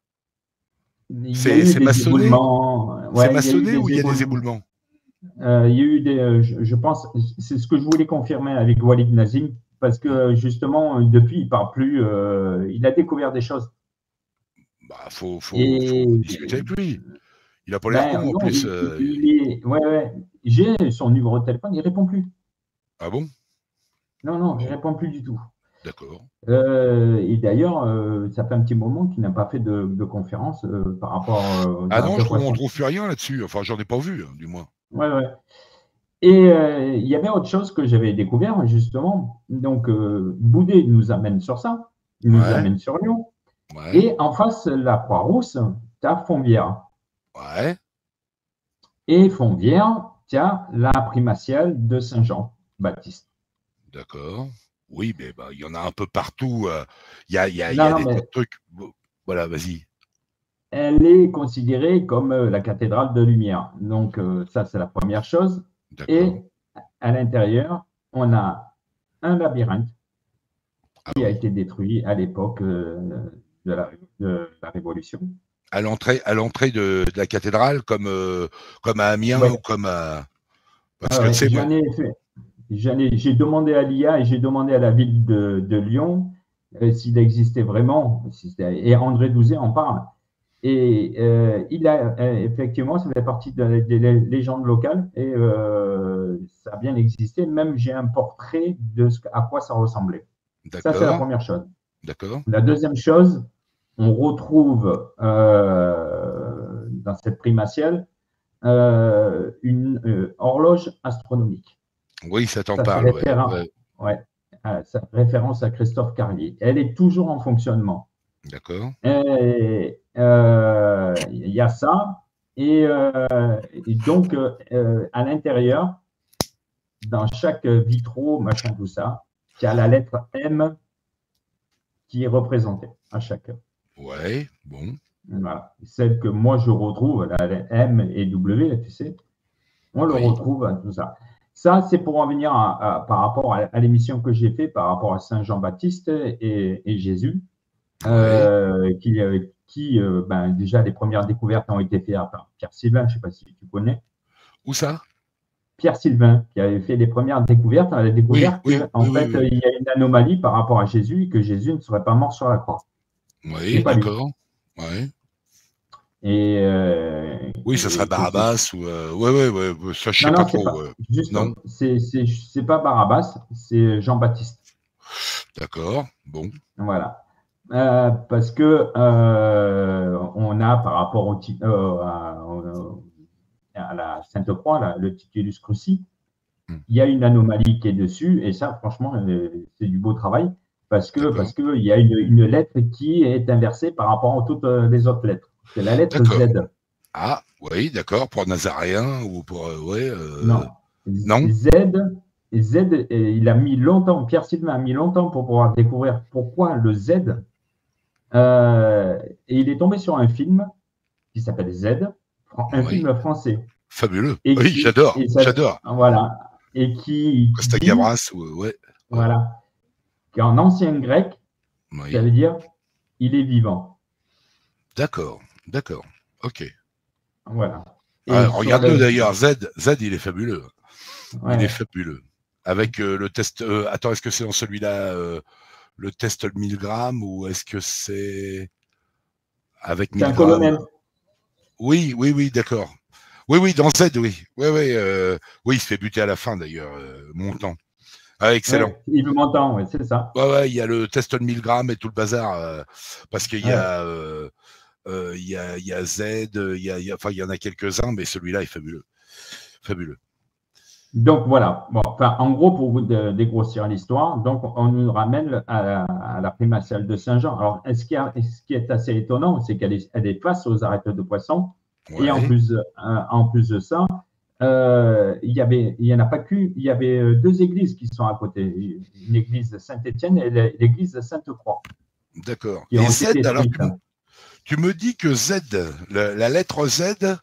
C'est maçonné? C'est maçonné ou il y a des éboulements? Il y a eu je pense, c'est ce que je voulais confirmer avec Walid Nazim, parce que justement, depuis, il ne parle plus, il a découvert des choses. Bah, faut discuter avec lui. Il n'a pas l'air con en plus. Ouais. J'ai son numéro de téléphone, il ne répond plus. Ah bon? Non, il ne répond plus du tout. D'accord. Et d'ailleurs, ça fait un petit moment qu'il n'a pas fait de conférence par rapport ah non, on ne trouve plus rien là-dessus. Enfin, j'en ai pas vu, du moins. Ouais. Et il y avait autre chose que j'avais découvert, justement. Donc, Boudet nous amène sur ça. Il nous amène sur Lyon. Ouais. Et en face, la Croix-Rousse, tu as Fontvieille. Ouais. Et Fontvieille, tu as la primatiale de Saint-Jean-Baptiste. D'accord. Oui, mais il y en a un peu partout. Il y a des trucs. Voilà, vas-y. Elle est considérée comme la cathédrale de lumière. Donc, ça, c'est la première chose. Et à l'intérieur, on a un labyrinthe qui a été détruit à l'époque de la Révolution. À l'entrée de la cathédrale, comme à Amiens ou comme à. Parce que c'est moi. J'ai demandé à l'IA et j'ai demandé à la ville de Lyon s'il existait vraiment. Et André Douzet en parle. Et il a effectivement, ça fait partie des légendes locales et ça a bien existé. Même j'ai un portrait de à quoi ça ressemblait. Ça, c'est la première chose. D'accord. La deuxième chose, on retrouve dans cette primatiale une horloge astronomique. Oui, ça t'en parle. Ça référence à Christophe Carlier. Elle est toujours en fonctionnement. D'accord. Il y a ça. Et donc, à l'intérieur, dans chaque vitraux, machin, tout ça, il y a la lettre M qui est représentée à chacun. Ouais, bon. Voilà. Celle que moi, je retrouve, la M et W, là, tu sais, on le retrouve à tout ça. Ça, c'est pour en venir par rapport à l'émission que j'ai faite par rapport à Saint Jean-Baptiste et Jésus. Déjà, les premières découvertes ont été faites par Pierre Sylvain, je ne sais pas si tu connais. Où ça? Pierre Sylvain, qui avait fait les premières découvertes, on a découvert qu'en fait, il y a une anomalie par rapport à Jésus et que Jésus ne serait pas mort sur la croix. Oui, d'accord. Ouais. Et oui, ça serait Barabbas ou ça je sais pas trop. Non, c'est pas Barabbas, c'est Jean-Baptiste. D'accord, bon. Voilà. Parce que on a par rapport à la Sainte Croix, le Titulus Crucis, il y a une anomalie qui est dessus, et ça, franchement, c'est du beau travail, parce que il y a une lettre qui est inversée par rapport à toutes les autres lettres. C'est la lettre Z. Ah, oui, d'accord, pour Nazaréen ou pour non. Z, il a mis longtemps, Pierre Sylvain a mis longtemps pour pouvoir découvrir pourquoi le Z. Et il est tombé sur un film qui s'appelle Z, un film français. Fabuleux. Oui, j'adore. Voilà. Et qui. Costa Gavras, Voilà. En ancien grec, ça veut dire il est vivant. D'accord. Ok. Voilà. Regarde-le d'ailleurs, Z, il est fabuleux. Ouais. Il est fabuleux. Avec le test. Attends, est-ce que c'est dans celui-là le test 1000 grammes ou est-ce que c'est avec 1000 C'est un grammes? colonel. Oui, d'accord. Oui, dans Z, oui. Oui, il se fait buter à la fin d'ailleurs, Montant. Ah, excellent. Ouais, il m'entend, ouais, c'est ça. Ouais, il y a le test 1000 grammes et tout le bazar, parce qu'il y a, il y a Z, enfin, il y en a quelques-uns, mais celui-là est fabuleux. Fabuleux. Donc voilà, bon, enfin, en gros, pour vous dégrossir l'histoire, donc on nous ramène à la primatiale de Saint-Jean. Alors, ce qui est assez étonnant, c'est qu'elle est face aux arêtes de poissons, et en plus de ça, il y en a pas qu'une, il y avait deux églises qui sont à côté, une église de Saint-Étienne et l'église de Sainte-Croix. D'accord. Et Z, alors tu me dis que Z, la lettre Z,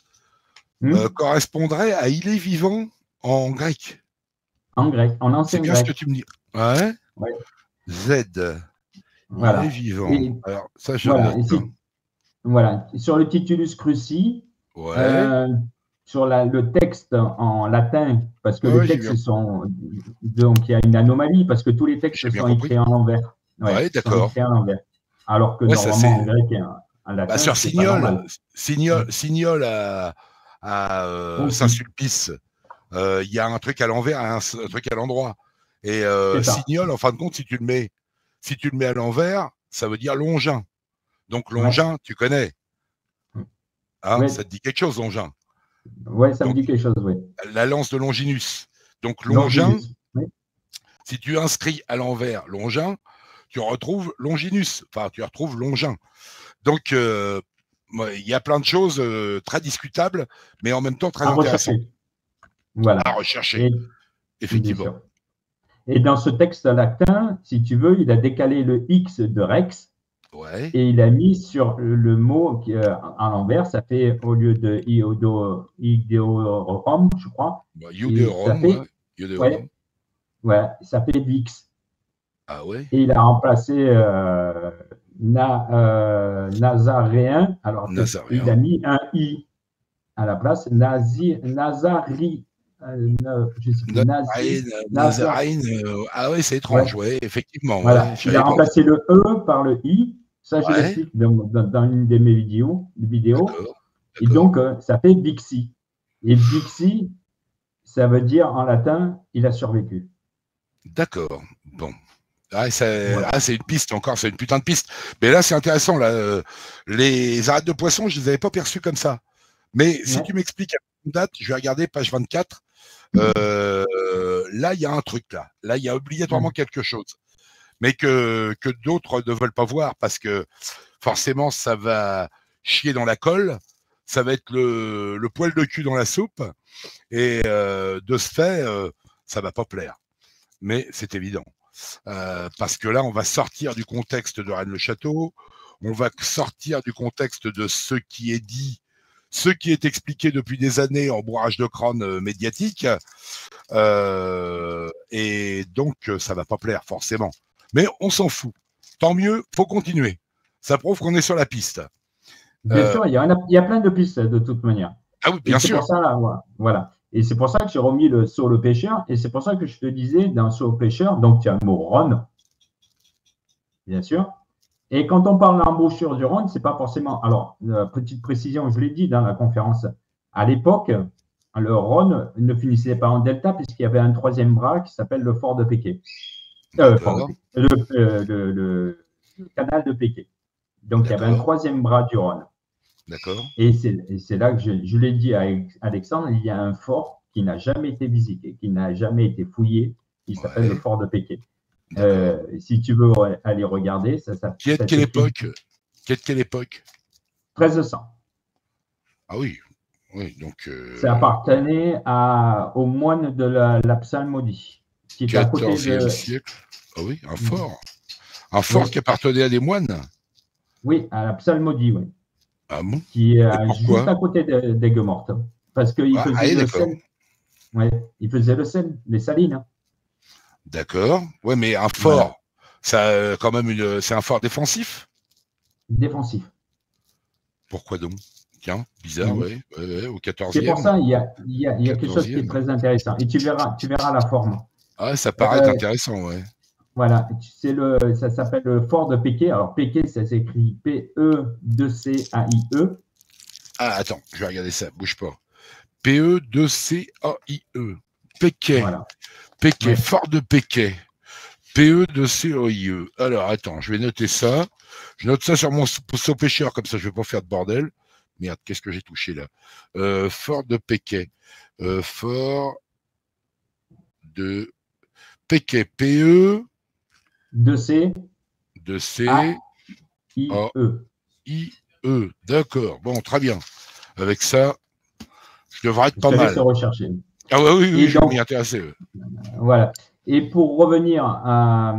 correspondrait à il est vivant en grec. En grec, en ancien grec. C'est bien ce que tu me dis. Ouais. Z. Voilà. Il est vivant. Et, alors, ça, je voilà. note. Voilà. Sur le Titulus Crucis, sur le texte en latin, parce que les textes sont. Donc, il y a une anomalie, parce que tous les textes sont écrits en l'envers. Ouais, d'accord. Écrits en l'envers. Alors que normalement, en grec et en latin. Sur Signol, Signol à Saint-Sulpice, il y a un truc à l'envers, un truc à l'endroit. Et Signol, en fin de compte, si tu le mets à l'envers, ça veut dire Longin. Donc Longin, tu connais. Hein, ça te dit quelque chose, Longin? Oui, ça me dit quelque chose, oui. La lance de Longinus. Donc Longin, si tu inscris à l'envers Longin, tu retrouves Longinus. Enfin, tu retrouves Longin. Donc, il y a plein de choses très discutables, mais en même temps très intéressantes. Voilà. À rechercher, effectivement. Et dans ce texte latin, si tu veux, il a décalé le X de Rex et il a mis sur le mot qui, à l'envers, ça fait au lieu de Idéorum, je crois. Ça fait Vix. Ah ouais. Et il a remplacé Nazaréen. Alors, il a mis un I à la place. Nazari. Ah oui, c'est étrange, effectivement. Voilà. Il a remplacé le E par le I. Ça, je l'explique dans une de mes vidéos. Et donc, ça fait Vixi. Et Vixi, ça veut dire en latin, il a survécu. D'accord. Bon. C'est une piste encore, c'est une putain de piste. Mais là, c'est intéressant. Là, les arêtes de poisson, je ne les avais pas perçues comme ça. Mais si tu m'expliques à une date, je vais regarder page 24. Là, il y a un truc là. Là, il y a obligatoirement quelque chose. Mais que d'autres ne veulent pas voir parce que forcément, ça va chier dans la colle. Ça va être le poil de cul dans la soupe. Et de ce fait, ça ne va pas plaire. Mais c'est évident. Parce que là, on va sortir du contexte de Rennes-le-Château. On va sortir du contexte de ce qui est dit, ce qui est expliqué depuis des années en bourrage de crâne médiatique. Et donc, ça va pas plaire forcément. Mais on s'en fout. Tant mieux, faut continuer. Ça prouve qu'on est sur la piste. Bien sûr, il y a plein de pistes de toute manière. Ah oui, bien sûr. C'est pour ça, là, voilà. Et c'est pour ça que j'ai remis le sur le pêcheur. Et c'est pour ça que je te disais, dans sur le pêcheur, donc tu as le mot Rhône, bien sûr. Et quand on parle d'embouchure du Rhône, c'est pas forcément. Alors, petite précision, je l'ai dit dans la conférence. À l'époque, le Rhône ne finissait pas en delta, puisqu'il y avait un troisième bras qui s'appelle le fort de Péquet. Le canal de Péquet. Donc, il y avait un troisième bras du Rhône. D'accord. Et c'est là que je l'ai dit à Alexandre, il y a un fort qui n'a jamais été visité, qui n'a jamais été fouillé, qui s'appelle le fort de Péquet. Si tu veux aller regarder, ça s'appelle. Qui est de quelle époque? 1300. Ah oui. Oui, donc. Ça appartenait aux moines de la psalmodie. Qui est à côté de... siècle. Ah oui, un fort. Un fort qui appartenait à des moines? Oui, à la psalmodie, oui. Ah bon? Qui est juste à côté d'Aigues-Mortes. Parce qu'il faisait le sel. Ouais, il faisait le sel, les salines. D'accord. Ouais, mais un fort, ça quand même c'est un fort défensif? Défensif. Pourquoi donc? Tiens, bizarre, oui. Au C'est 14e. pour ça, il y a quelque chose qui est 14e. très intéressant. Et tu verras la forme. Ah, ça paraît intéressant, ouais. Voilà, ça s'appelle le fort de Péquet. Alors, Péquet, ça s'écrit P-E-2-C-A-I-E. Ah, attends, je vais regarder ça, bouge pas. P-E-2-C-A-I-E. Péquet. Voilà. Péquet, Ouais. fort de Péquet. P-E-2-C-A-I-E. Alors, attends, je vais noter ça. Je note ça sur mon pêcheur, comme ça je ne vais pas faire de bordel. Merde, qu'est-ce que j'ai touché là? Fort de Péquet. Fort de Péquet. P-E. 2-C. 2-C. I-E. I-E. D'accord. Bon, très bien. Avec ça, je devrais être pas mal. Se rechercher. Ah ouais, oui, Et je vais donc, m'y intéresser. Voilà. Et pour revenir à...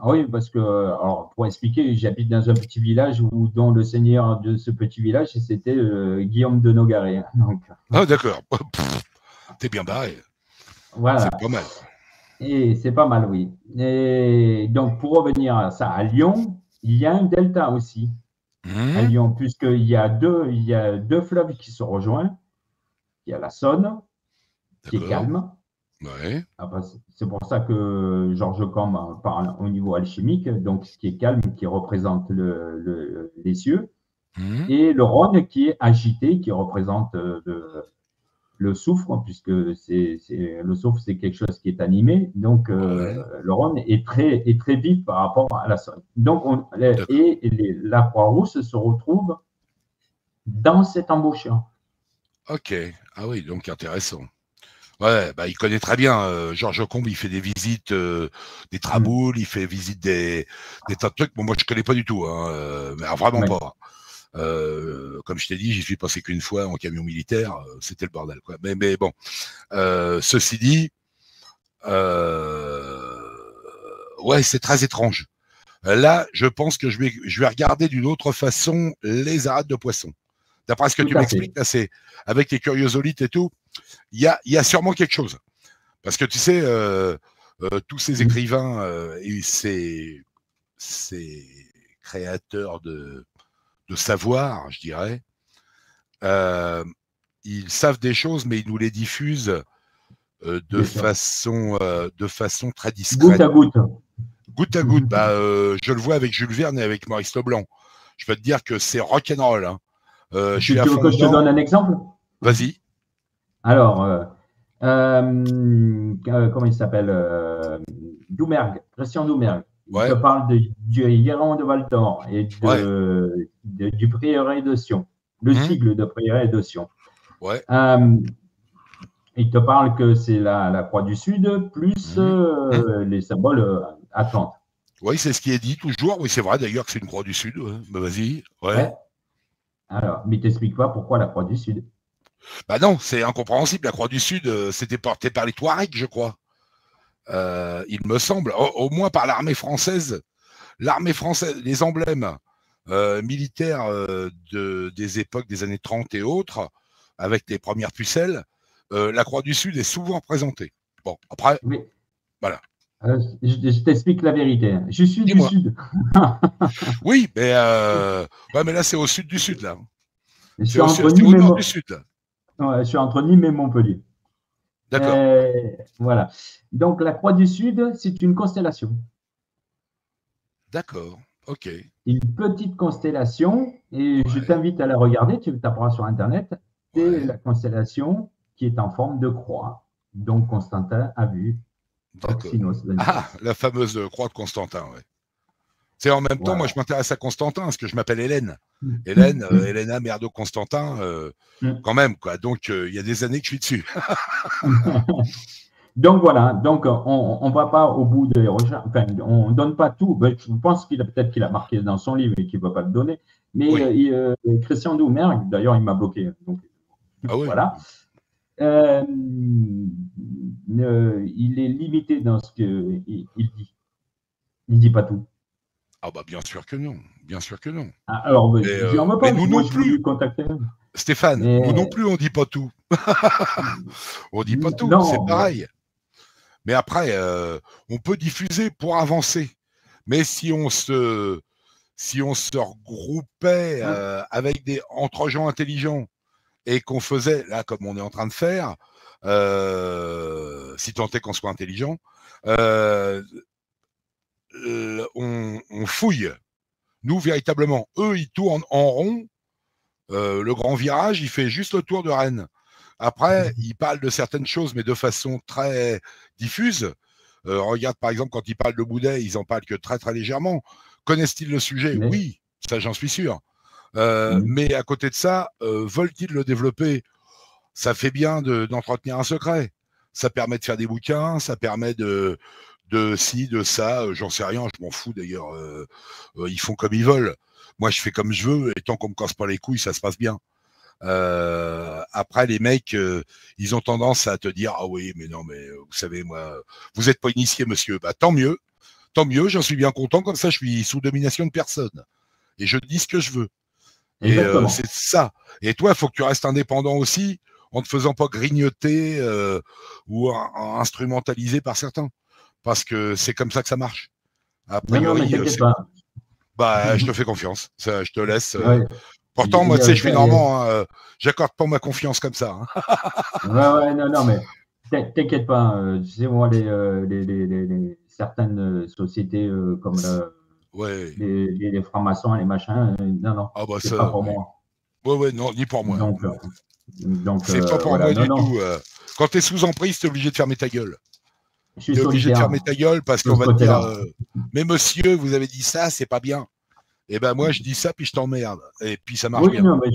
Oui, parce que, alors, pour expliquer, j'habite dans un petit village dont le seigneur de ce petit village, c'était Guillaume de Nogaret. Donc, ah, d'accord. T'es bien barré. voilà. C'est pas mal. Et c'est pas mal, oui. Et donc, pour revenir à ça, à Lyon, il y a un delta aussi. À Lyon, puisqu'il y a deux fleuves qui se rejoignent. Il y a la Saône, qui est calme. Ouais. C'est pour ça que Georges Combe parle au niveau alchimique, donc ce qui est calme, qui représente les cieux, et le Rhône qui est agité, qui représente le soufre, puisque le soufre, c'est quelque chose qui est animé, donc le Rhône est très vif par rapport à la Saône. Donc, la Croix-Rousse se retrouve dans cet embouchure. Ok, ah oui, donc intéressant. Ouais, bah, il connaît très bien. Georges Combe, il fait des visites des traboules, il fait visite des tas de trucs. Bon, moi, je connais pas du tout, hein, mais vraiment pas. Comme je t'ai dit, j'y suis passé qu'une fois en camion militaire. C'était le bordel, quoi. Mais bon, ceci dit, ouais, c'est très étrange. Là, je pense que je vais regarder d'une autre façon les arêtes de poisson. D'après ce que tu m'expliques, là, c'est avec les curiosolites et tout. Il y a sûrement quelque chose. Parce que tu sais, tous ces écrivains et ces créateurs de savoir, je dirais, ils savent des choses, mais ils nous les diffusent de façon très discrète. Goutte à goutte. Goutte à goutte. Bah, je le vois avec Jules Verne et avec Maurice Leblanc. Je peux te dire que c'est rock'n'roll. Hein. Tu veux que je te donne un exemple? Vas-y. Alors, comment il s'appelle? Doumergue, Christian Doumergue. Il te parle du Hiéron de Val d'Or et du prieuré de Sion, le sigle de prieuré de Sion. Ouais. Il te parle que c'est la Croix du Sud plus les symboles atlantes. Oui, c'est ce qui est dit toujours. Oui, c'est vrai d'ailleurs que c'est une Croix du Sud. Ouais. Bah, vas-y. Ouais. Alors, mais t'expliques pas pourquoi la Croix du Sud? Bah non, c'est incompréhensible. La Croix du Sud, c'était porté par les Touaregs, je crois. Il me semble, au moins par l'armée française. L'armée française, les emblèmes militaires des époques des années 30 et autres, avec les premières pucelles, la Croix du Sud est souvent représentée. Bon, après, voilà. Je t'explique la vérité. Je suis du Sud. Oui, mais, ouais, mais là, c'est au sud du Sud, là. Je suis entre Nîmes au nord du Sud, là. Ouais, je suis entre Nîmes et Montpellier. D'accord. Voilà. Donc, la Croix du Sud, c'est une constellation. D'accord. Ok. Une petite constellation, et je t'invite à la regarder, tu taperas sur Internet. C'est la constellation qui est en forme de croix. Donc, Constantin a vu. Ah, la fameuse croix de Constantin, oui. C'est en même temps, moi, je m'intéresse à Constantin, parce que je m'appelle Hélène. Hélène, Helena, mère de Constantin, quand même, quoi. Donc, il y a des années que je suis dessus. Donc, voilà. Donc, on ne va pas au bout des recherches. Enfin, on ne donne pas tout. Ben, je pense peut-être qu'il a marqué dans son livre et qu'il ne va pas le donner. Mais Christian Doumergue, d'ailleurs, il m'a bloqué. Donc, voilà. Il est limité dans ce qu'il dit. Il ne dit pas tout. Ah bah bien sûr que non, bien sûr que non. Alors, je n'en veux pas, nous moi, non je voulais plus. le contacter. Stéphane, nous non plus, on ne dit pas tout. On ne dit pas tout, c'est pareil. Mais après, on peut diffuser pour avancer. Mais si on se si on se regroupait entre gens intelligents et qu'on faisait, là, comme on est en train de faire, si tant est qu'on soit intelligent, on fouille. Nous, véritablement, eux, ils tournent en rond. Le grand virage, il fait juste le tour de Rennes. Après, ils parlent de certaines choses, mais de façon très diffuse. Regarde, par exemple, quand ils parlent de Boudet, ils en parlent que très, très légèrement. Connaissent-ils le sujet? Oui, ça, j'en suis sûr. Mais à côté de ça, veulent-ils le développer? Ça fait bien d'entretenir un secret. Ça permet de faire des bouquins, ça permet de ci, de ça, j'en sais rien, je m'en fous d'ailleurs. Ils font comme ils veulent. Moi, je fais comme je veux, et tant qu'on me casse pas les couilles, ça se passe bien. Après, les mecs, ils ont tendance à te dire, ah oui, mais non, mais vous savez, moi, vous n'êtes pas initié, monsieur. Bah, tant mieux, j'en suis bien content, comme ça, je suis sous domination de personne. Et je dis ce que je veux. Et c'est ça. Et toi, il faut que tu restes indépendant aussi, en ne te faisant pas grignoter ou instrumentaliser par certains. Parce que c'est comme ça que ça marche. A priori, bah, je te fais confiance. Ça, je te laisse. Pourtant, moi, tu sais, je suis normand. Hein, j'accorde pas ma confiance comme ça. Hein. Non, mais t'inquiète pas. Tu sais, moi, certaines sociétés comme les francs-maçons, les machins, non, ah bah, c'est pas pour moi. Ouais, non, ni pour moi. Donc c'est pas pour moi du tout. Quand tu es sous emprise, tu es obligé de fermer ta gueule. Tu es obligé de fermer ta gueule parce qu'on va te dire mais monsieur, vous avez dit ça, c'est pas bien. Et ben moi, je dis ça, puis je t'emmerde. Et puis ça marche bien. Non, mais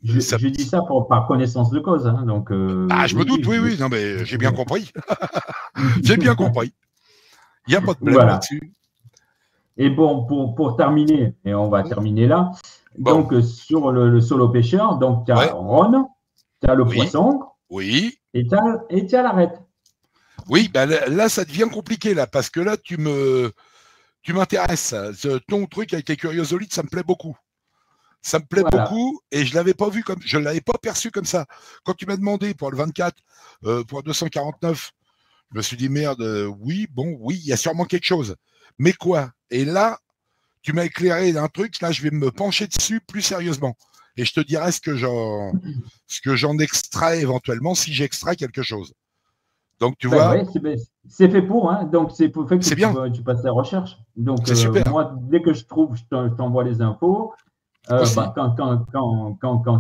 je dis ça par connaissance de cause. Hein, donc, je me doute, oui. Non, mais j'ai bien compris. J'ai bien compris. Il n'y a pas de problème là-dessus. Et bon, pour terminer, et on va terminer là, donc sur le solo pêcheur, donc tu as Ron, tu as le poisson, et tu as l'arête. Oui, ben là, ça devient compliqué, là, parce que là, tu m'intéresses. Ton truc avec les curiosolites, ça me plaît beaucoup. Ça me plaît beaucoup, et je ne l'avais pas perçu comme ça. Quand tu m'as demandé pour le 24, pour 249, je me suis dit, merde, oui, il y a sûrement quelque chose. Mais quoi? Et là, tu m'as éclairé d'un truc, là, je vais me pencher dessus plus sérieusement. Et je te dirai ce que j'en extrais éventuellement, si j'extrais quelque chose. Donc, tu vois. C'est fait pour, hein. Donc, c'est pour fait que tu passes la recherche. Donc, moi, dès que je trouve, je t'envoie les infos. Quand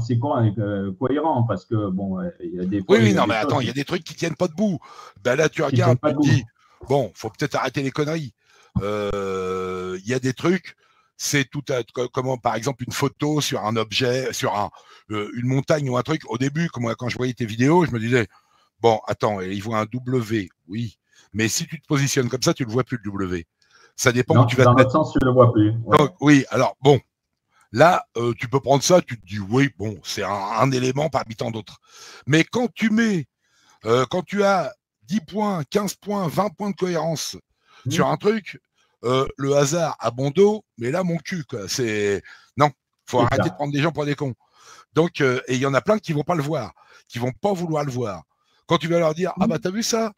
c'est cohérent, parce que, bon, il y a des fois. Oui, non, mais attends, il y a des trucs qui ne tiennent pas debout. Ben là, tu regardes, tu te dis, bon, il faut peut-être arrêter les conneries. Il y a des trucs, c'est tout comment, par exemple, une photo sur un objet, sur une montagne ou un truc. Au début, quand je voyais tes vidéos, je me disais, bon, attends, il voit un W, oui. Mais si tu te positionnes comme ça, tu ne le vois plus, le W. Ça dépend où tu vas te mettre. Dans l'autre sens, tu ne le vois plus. Ouais. Donc, oui, alors, bon. Là, tu peux prendre ça, tu te dis, oui, bon, c'est un élément parmi tant d'autres. Mais quand tu as 10 points, 15 points, 20 points de cohérence sur un truc, le hasard a bon dos, mais là, mon cul, quoi. Non, faut arrêter de prendre des gens pour des cons. Donc, et il y en a plein qui vont pas le voir, qui vont pas vouloir le voir. Quand tu vas leur dire, ah bah, t'as vu ça?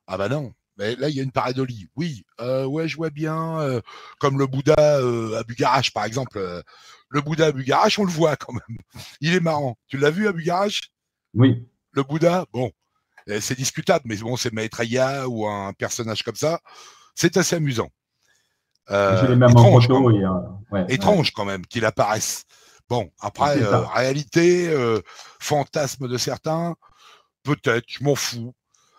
Ah bah non. Mais là, il y a une pareidolie. Oui, ouais, je vois bien. Comme le Bouddha à Bugarach, par exemple. Le Bouddha à Bugarach, on le voit quand même. Il est marrant. Tu l'as vu à Bugarach? Oui. Le Bouddha, bon, c'est discutable, mais bon, c'est Maitreya ou un personnage comme ça. C'est assez amusant. Je l'ai même en photo. Étrange quand même qu'il apparaisse. Bon, après, réalité, fantasme de certains, peut-être, je m'en fous.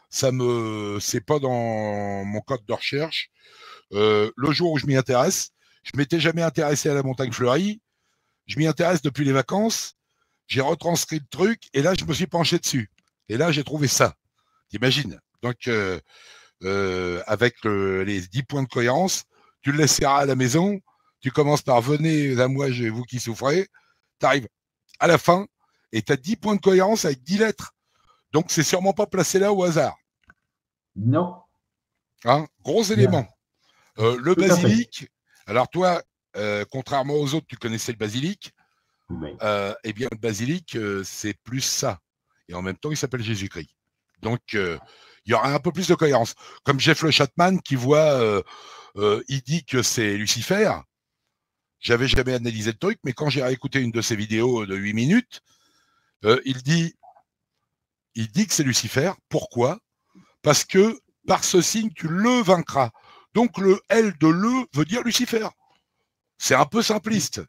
C'est pas dans mon code de recherche. Le jour où je m'y intéresse, je m'étais jamais intéressé à la montagne fleurie. Je m'y intéresse depuis les vacances. J'ai retranscrit le truc et là, je me suis penché dessus. Et là, j'ai trouvé ça. T'imagines? Donc, avec les 10 points de cohérence, tu le laisseras à la maison. Tu commences par venez à moi, vous qui souffrez. Tu arrives à la fin et tu as 10 points de cohérence avec 10 lettres. Donc, c'est sûrement pas placé là au hasard. Non. Hein? Gros élément. Le basilic. Alors, toi, contrairement aux autres, tu connaissais le basilic. Oui. Eh bien, le basilic, c'est plus ça. Et en même temps, il s'appelle Jésus-Christ. Donc, il y aura un peu plus de cohérence. Comme Jeff Le Chatman qui voit, il dit que c'est Lucifer. j'avais jamais analysé le truc, mais quand j'ai réécouté une de ses vidéos de 8 minutes, il dit que c'est Lucifer. Pourquoi? Parce que par ce signe, tu le vaincras. Donc le L de le veut dire Lucifer. C'est un peu simpliste.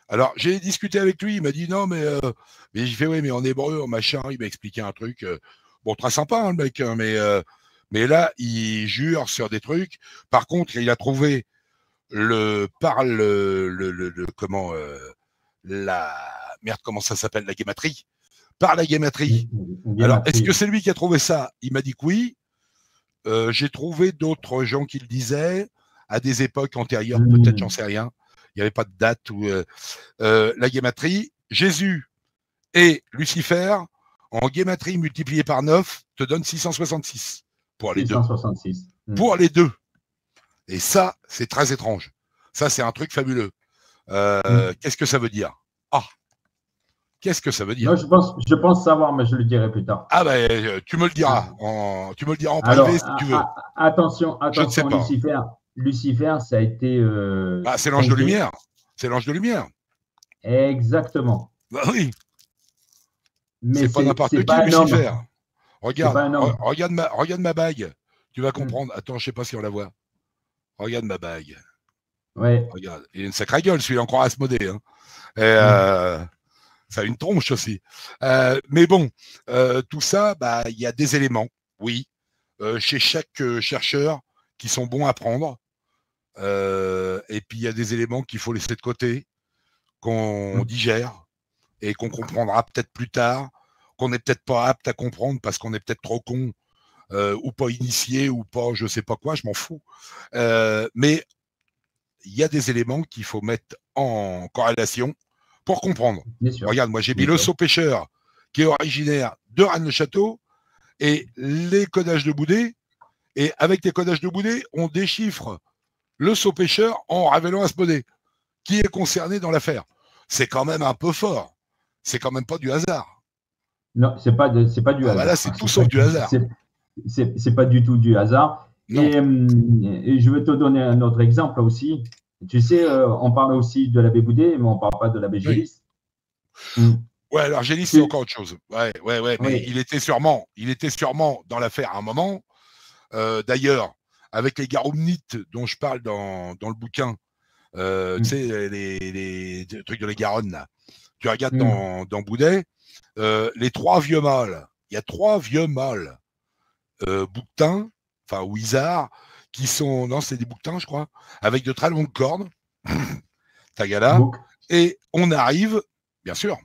Alors, j'ai discuté avec lui, il m'a dit non, mais j'ai fait oui, mais en hébreu, en machin, il m'a expliqué un truc. Bon, très sympa, hein, le mec, hein, mais là, il jure sur des trucs. Par contre, il a trouvé comment la merde, comment ça s'appelle, la guématrie. Par la guématrie. Alors, est-ce que c'est lui qui a trouvé ça? Il m'a dit que oui. J'ai trouvé d'autres gens qui le disaient à des époques antérieures, peut-être, j'en sais rien. Il n'y avait pas de date où la guématrie, Jésus et Lucifer, en guématrie multiplié par 9, te donne 666 pour les 666. deux. Pour les deux. Et ça, c'est très étrange. Ça, c'est un truc fabuleux. Qu'est-ce que ça veut dire? Ah, qu'est-ce que ça veut dire? Non, je pense savoir, mais je le dirai plus tard. Ah ben, tu me le diras tu me le diras en Alors, privé si tu veux. Attention, Je ne sais pas. Lucifer, ça a été. C'est l'ange de lumière. C'est l'ange de lumière. Exactement. Bah oui. Mais c'est pas n'importe qui, Lucifer. Regarde ma bague. Tu vas comprendre. Attends, je sais pas si on la voit. Regarde ma bague. Ouais. Regarde. Il a une sacrée gueule, celui-là, encore Asmodée. Hein. Ça a une tronche aussi. Mais bon, tout ça, il y a des éléments, oui, chez chaque chercheur qui sont bons à prendre. Et puis, il y a des éléments qu'il faut laisser de côté, qu'on digère et qu'on comprendra peut-être plus tard, qu'on n'est peut-être pas apte à comprendre parce qu'on est peut-être trop con ou pas initié ou pas je sais pas quoi, je m'en fous. Mais il y a des éléments qu'il faut mettre en corrélation pour comprendre. Regarde, moi j'ai mis le saut pêcheur qui est originaire de Rennes-le-Château et les codages de Boudet. Et avec les codages de Boudet, on déchiffre le saut pêcheur en révélant Asmodée, qui est concerné dans l'affaire. C'est quand même un peu fort. C'est quand même pas du hasard. Non, c'est pas du hasard. Là, c'est tout sauf du hasard. C'est pas du tout du hasard. Et je vais te donner un autre exemple aussi. Tu sais, on parle aussi de l'abbé Boudet, mais on ne parle pas de l'abbé Gélis. Ouais, alors Gélis, c'est encore autre chose. Ouais, mais il était sûrement dans l'affaire à un moment. D'ailleurs, avec les Garoumnites dont je parle dans le bouquin, tu sais, les trucs de la Garonne, là. Tu regardes dans Boudet, les trois vieux mâles, il y a trois vieux mâles bouquetins, enfin Wizards, qui sont, non, c'est des bouquetins, je crois, avec de très longues cornes, Tagala, et on arrive, bien sûr,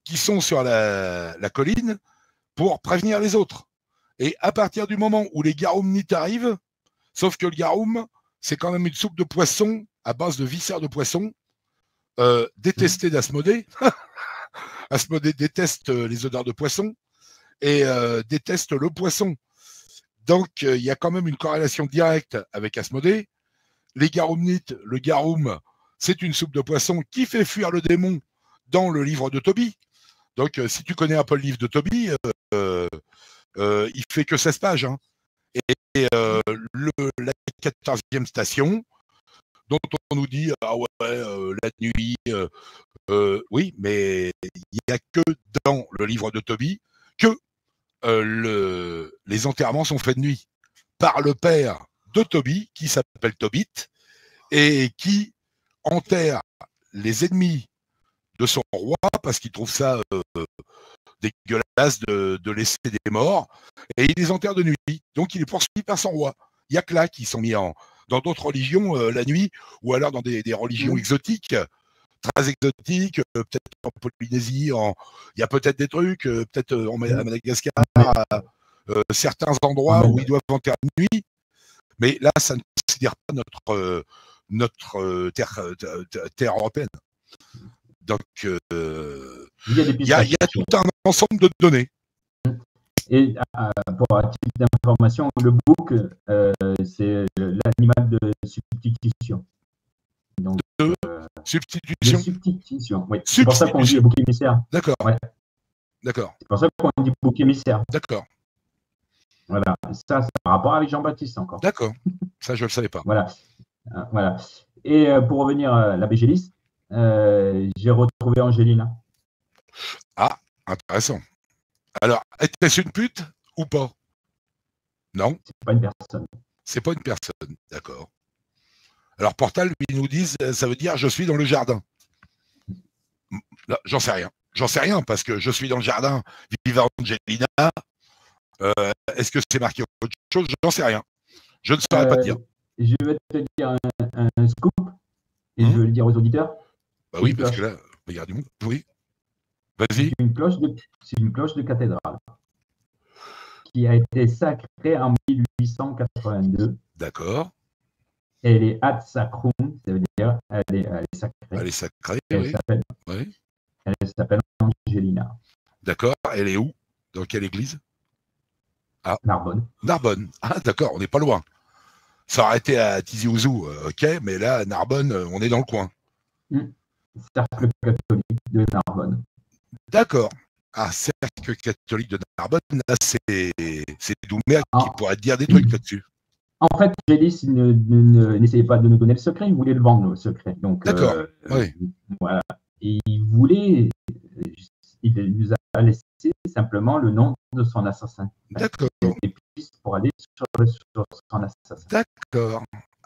qui sont sur la colline pour prévenir les autres. Et à partir du moment où les Garoumnites arrivent, sauf que le garoum, c'est quand même une soupe de poisson à base de viscères de poisson, détesté d'Asmodée. Asmodée déteste les odeurs de poisson et déteste le poisson. Donc, il y a quand même une corrélation directe avec Asmodée. Les Garoumnites, le garoum, c'est une soupe de poisson qui fait fuir le démon dans le livre de Tobie. Donc, si tu connais un peu le livre de Tobie, il fait que 16 pages. Hein. Et la 14e station, dont on nous dit ah ouais, la nuit, oui, mais il n'y a que dans le livre de Tobie que les enterrements sont faits de nuit par le père de Tobie, qui s'appelle Tobit, et qui enterre les ennemis de son roi parce qu'il trouve ça dégueulasse de laisser des morts, et il les enterre de nuit. Donc il est poursuivi par son roi. Il n'y a que là qui sont mis dans d'autres religions la nuit, ou alors dans des religions exotiques, très exotiques, peut-être en Polynésie, il y a peut-être des trucs, peut-être à Madagascar, certains endroits où ils doivent enterrer de nuit, mais là, ça ne considère pas notre terre européenne. Donc, il y a tout un ensemble de données. Et pour un titre d'information, le bouc, c'est l'animal de substitution. Donc, substitution. De substitution, oui. C'est pour ça qu'on dit bouc émissaire. D'accord. Ouais. D'accord. C'est pour ça qu'on dit bouc émissaire. D'accord. Voilà. Ça, c'est par rapport avec Jean-Baptiste encore. D'accord. Ça, je ne le savais pas. Voilà. Voilà. Et pour revenir à la Bégélis, j'ai retrouvé Angelina. Ah, intéressant. Alors, était-ce une pute ou pas? Non, C'est pas une personne. c'est pas une personne, d'accord. Alors, Portal, ils nous disent, ça veut dire je suis dans le jardin. J'en sais rien. J'en sais rien parce que je suis dans le jardin, viva Angelina. Est-ce que c'est marqué autre chose? J'en sais rien. Je ne saurais pas te dire. Je vais te dire un scoop et je vais le dire aux auditeurs. Bah oui, parce que là, regarde du monde. Oui. Vas-y. C'est une cloche de cathédrale qui a été sacrée en 1882. D'accord. Elle est ad sacrum, ça veut dire elle est sacrée. Elle est sacrée, oui. Elle s'appelle Angelina. D'accord. Elle est où? Dans quelle église? Ah. Narbonne. Narbonne. Ah, d'accord, on n'est pas loin. Ça aurait été à Tizi Ouzou, ok, mais là, Narbonne, on est dans le coin. Cercle catholique de Narbonne. D'accord. Ah, cercle catholique de Narbonne, là, c'est Doumbia qui pourrait te dire des trucs là-dessus. En fait, Gélis n'essayait pas de nous donner le secret, il voulait le vendre, le secret. D'accord, oui. Voilà. Et il nous a laissé simplement le nom de son assassin. D'accord. Des pistes pour aller sur son assassin. D'accord.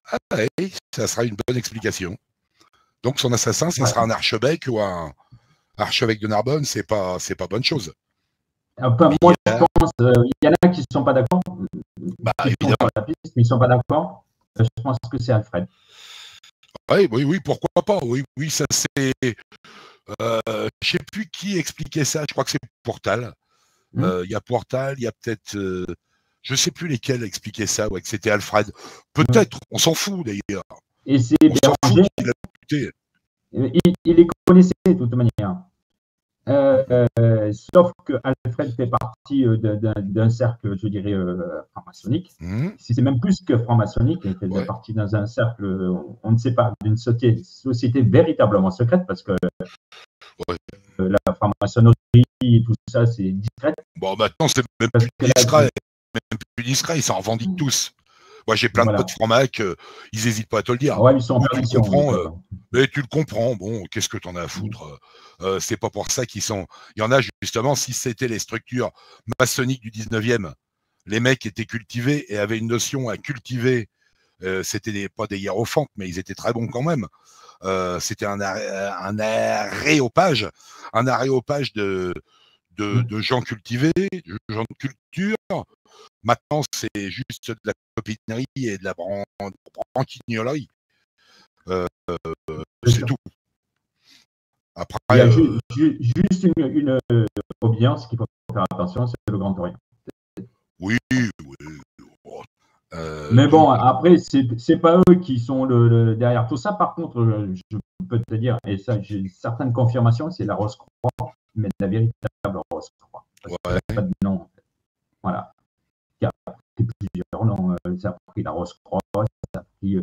Ah oui, ça sera une bonne explication. Donc son assassin, ça sera un archevêque ou un archevêque de Narbonne, c'est pas bonne chose. Enfin, moi, je pense, il y en a qui ne sont pas d'accord. Bah, évidemment. Sur la piste, mais ils ne sont pas d'accord. Je pense que c'est Alfred. Oui, pourquoi pas. Oui, ça c'est. Je ne sais plus qui expliquait ça. Je crois que c'est Portal. Il y a Portal, il y a peut-être. Je ne sais plus lesquels expliquaient ça, ouais, que c'était Alfred. Peut-être, on s'en fout d'ailleurs. Et c'est Béranger. Il les connaissait de toute manière. Sauf que Alfred fait partie d'un cercle, je dirais, franc-maçonnique. C'est même plus que franc-maçonnique, il fait partie dans un cercle, on ne sait pas, d'une société véritablement secrète, parce que la franc-maçonnerie et tout ça, c'est discret. Bon, maintenant, c'est même plus discret, ils s'en revendiquent tous. Moi, j'ai plein de potes franc-mac, ils n'hésitent pas à te le dire. Ouais, ils sont en perdition. Mais tu le comprends, bon, qu'est-ce que t'en as à foutre? C'est pas pour ça qu'ils sont. Il y en a justement, si c'était les structures maçonniques du 19e, les mecs étaient cultivés et avaient une notion à cultiver. C'était pas des hiérophantes, mais ils étaient très bons quand même. C'était un aréopage de gens cultivés, de gens de culture. Maintenant, c'est juste de la copinerie et de la branquignolerie. C'est tout. Après, il y a juste une audience qu'il faut faire attention, c'est le Grand Orient. Oui. Mais bon, après, c'est pas eux qui sont derrière tout ça. Par contre, je peux te dire, et ça, j'ai certaines confirmations, c'est la Rose-Croix, mais la véritable Rose-Croix. Pas de nom, en fait. Voilà. Il y a pris plusieurs noms. Ça a pris la Rose-Croix, ça a pris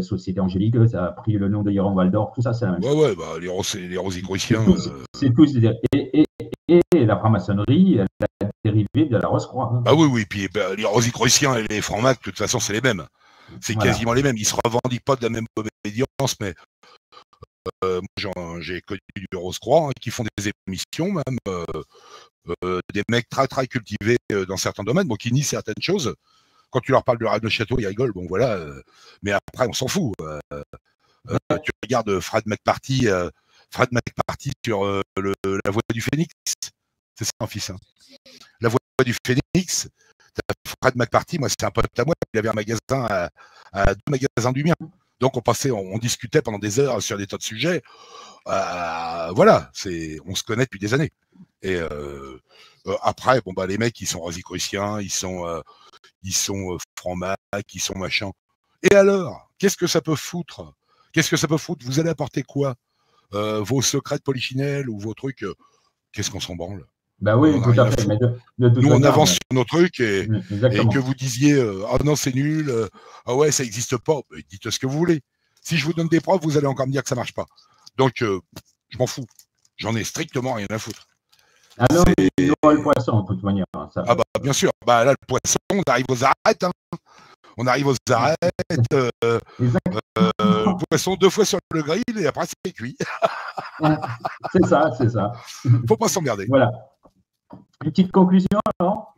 Société Angélique, ça a pris le nom de Jérôme Waldorf, tout ça, c'est la même chose. Bah, les Rosicruciens. C'est tous. Et la franc-maçonnerie, elle a dérivé de la Rose-Croix. Hein. Ah oui, puis les Rosicruciens et les francs-macs, de toute façon, c'est les mêmes. C'est quasiment les mêmes. Ils ne se revendiquent pas de la même obédience, mais moi, j'ai connu du Rose-Croix qui font des émissions, même des mecs très, très cultivés dans certains domaines, bon, qui nient certaines choses. Quand tu leur parles de Rennes le Château, ils rigolent, bon voilà, mais après, on s'en fout. Tu regardes Fred McParty sur La Voix du Phénix, c'est ça, un fils. Hein. La Voix du Phénix, Fred McParty, moi, c'était un pote à moi, il avait un magasin à 2 magasins du mien. Donc, on discutait pendant des heures sur des tas de sujets. Voilà, on se connaît depuis des années. Et après, bon, bah, les mecs, ils sont rosicruciens, ils sont francs-macs, ils sont machins. Et alors, qu'est-ce que ça peut foutre? Vous allez apporter quoi? Vos secrets de polichinelle ou vos trucs? Qu'est-ce qu'on s'en branle? Ben oui, tout à fait. Mais nous, on avance sur nos trucs et que vous disiez ah non, c'est nul, ah ouais, ça n'existe pas. Dites ce que vous voulez. Si je vous donne des preuves, vous allez encore me dire que ça ne marche pas. Donc, je m'en fous. J'en ai strictement rien à foutre. Ah non, il aura le poisson, de toute manière. Ça. Ah bah, bien sûr. Bah, là, le poisson, on arrive aux arêtes. Hein. On arrive aux arêtes. Vous poisson 2 fois sur le grill et après c'est cuit. C'est ça, c'est ça. Faut pas s'emmerder. Voilà. Une petite conclusion, alors?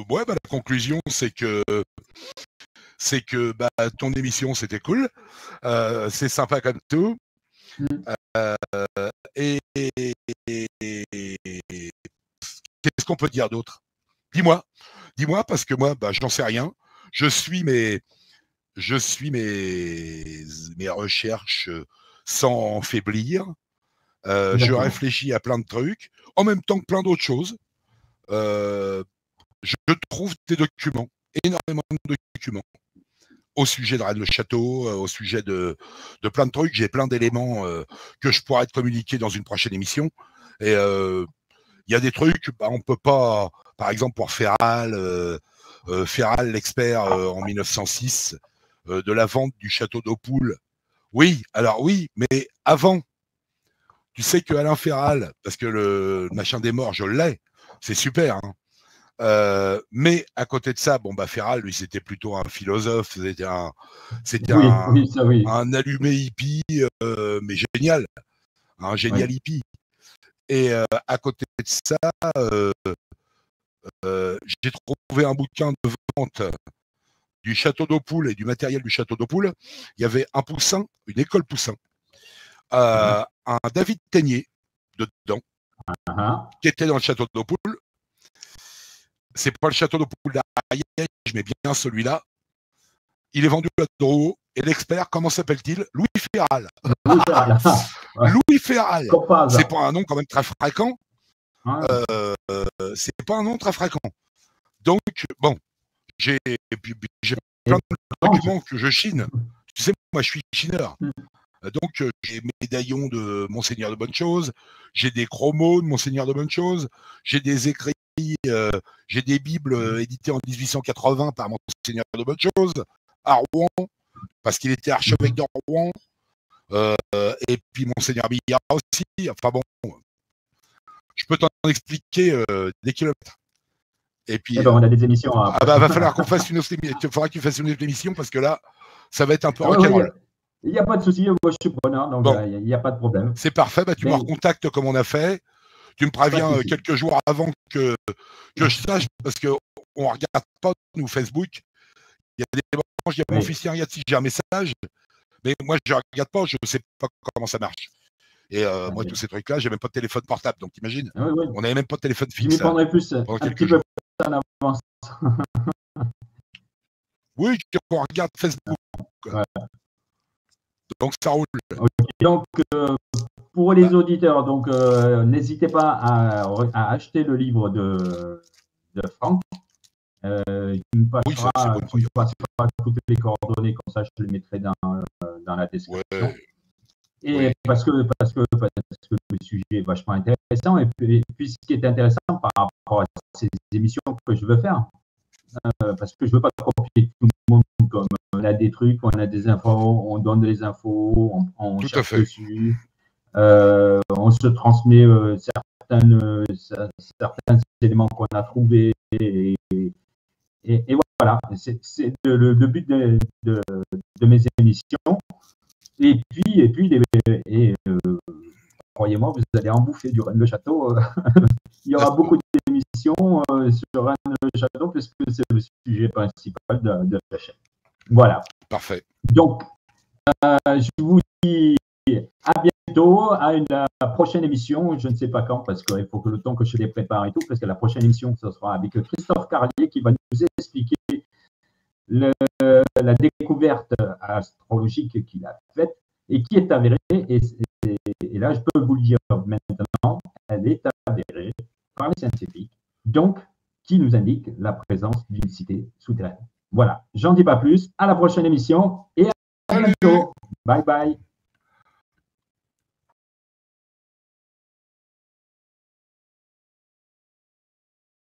Ouais, la conclusion, c'est que ton émission, c'était cool. C'est sympa comme tout. Et qu'est-ce qu'on peut dire d'autre? Dis-moi, parce que moi, j'en sais rien. Je suis mes recherches sans faiblir. Je réfléchis à plein de trucs, en même temps que plein d'autres choses. Je trouve des documents, énormément de documents, au sujet de Rennes le Château, au sujet de plein de trucs. J'ai plein d'éléments que je pourrais te communiquer dans une prochaine émission. Et il y a des trucs, on peut pas, par exemple pour Ferral, l'expert en 1906, de la vente du château d'Opoules. Oui, alors oui, mais avant, tu sais que Alain Ferral, parce que le machin des morts, je l'ai, c'est super, hein. Mais à côté de ça, Ferral, lui, c'était plutôt un philosophe, c'était un allumé hippie, mais génial, un génial hippie. Et à côté de ça, j'ai trouvé un bouquin de vente du château d'Opoules et du matériel du château d'Opoules. Il y avait un Poussin, une école Poussin, un David Ténier dedans, qui était dans le château d'Opoules. C'est pas le château d'Opoules d'Ariège, mais bien celui-là. Il est vendu à Drouot. Et l'expert, comment s'appelle-t-il? Louis Ferral. Louis Ferral. C'est pas un nom quand même très fréquent. C'est pas un nom très fréquent. Donc, j'ai plein de documents que je chine. Tu sais, moi, je suis chineur. Donc, j'ai mes médaillons de Monseigneur de Bonne-Chose, j'ai des chromos de Monseigneur de Bonne-Chose, j'ai des écrits, j'ai des bibles éditées en 1880 par Monseigneur de Bonne-Chose, à Rouen, parce qu'il était archevêque de Rouen, et puis Monseigneur Billard aussi. Enfin bon, je peux t'en expliquer des kilomètres. Et puis, on a des émissions. Va falloir qu'on fasse une autre émission. Il faudra que tu fasses une autre émission parce que là, ça va être un peu rock'n'roll. Il n'y a pas de souci, moi je suis preneur, donc il n'y a pas de problème. C'est parfait, tu me recontactes comme on a fait. Tu me préviens quelques jours avant que je sache, parce qu'on ne regarde pas, nous, Facebook. Il y a des moments, je dis à mon fils, tiens, regarde si j'ai un message, mais moi je ne regarde pas, je ne sais pas comment ça marche. Et moi, tous ces trucs-là, j'ai même pas de téléphone portable, donc imagine, on n'avait même pas de téléphone fixe. Je m'y prendrai plus un petit peu en avance. Oui, on regarde Facebook. Donc ça roule. Donc pour les auditeurs, n'hésitez pas à acheter le livre de Franck. Tu me passeras toutes les coordonnées, comme ça je les mettrai dans la description. Parce que le sujet est vachement intéressant, et puis ce qui est intéressant par rapport à ces émissions que je veux faire, parce que je ne veux pas copier tout le monde, comme on a des trucs, on a des infos, on donne des infos, on cherche dessus, on se transmet certains éléments qu'on a trouvés, et voilà, c'est le but de mes émissions. Et puis croyez-moi, vous allez en bouffer du Rennes le Château. Il y aura beaucoup d'émissions sur Rennes le Château, puisque c'est le sujet principal de la chaîne. Voilà. Parfait. Donc, je vous dis à bientôt, à la prochaine émission. Je ne sais pas quand, parce qu'il faut que le temps que je les prépare et tout, parce que la prochaine émission, ce sera avec Christophe Carlier qui va nous expliquer la découverte astrologique qu'il a faite et qui est avérée, et là je peux vous le dire maintenant, elle est avérée par les scientifiques, donc qui nous indique la présence d'une cité souterraine. Voilà, j'en dis pas plus, à la prochaine émission et à bientôt. Bye bye.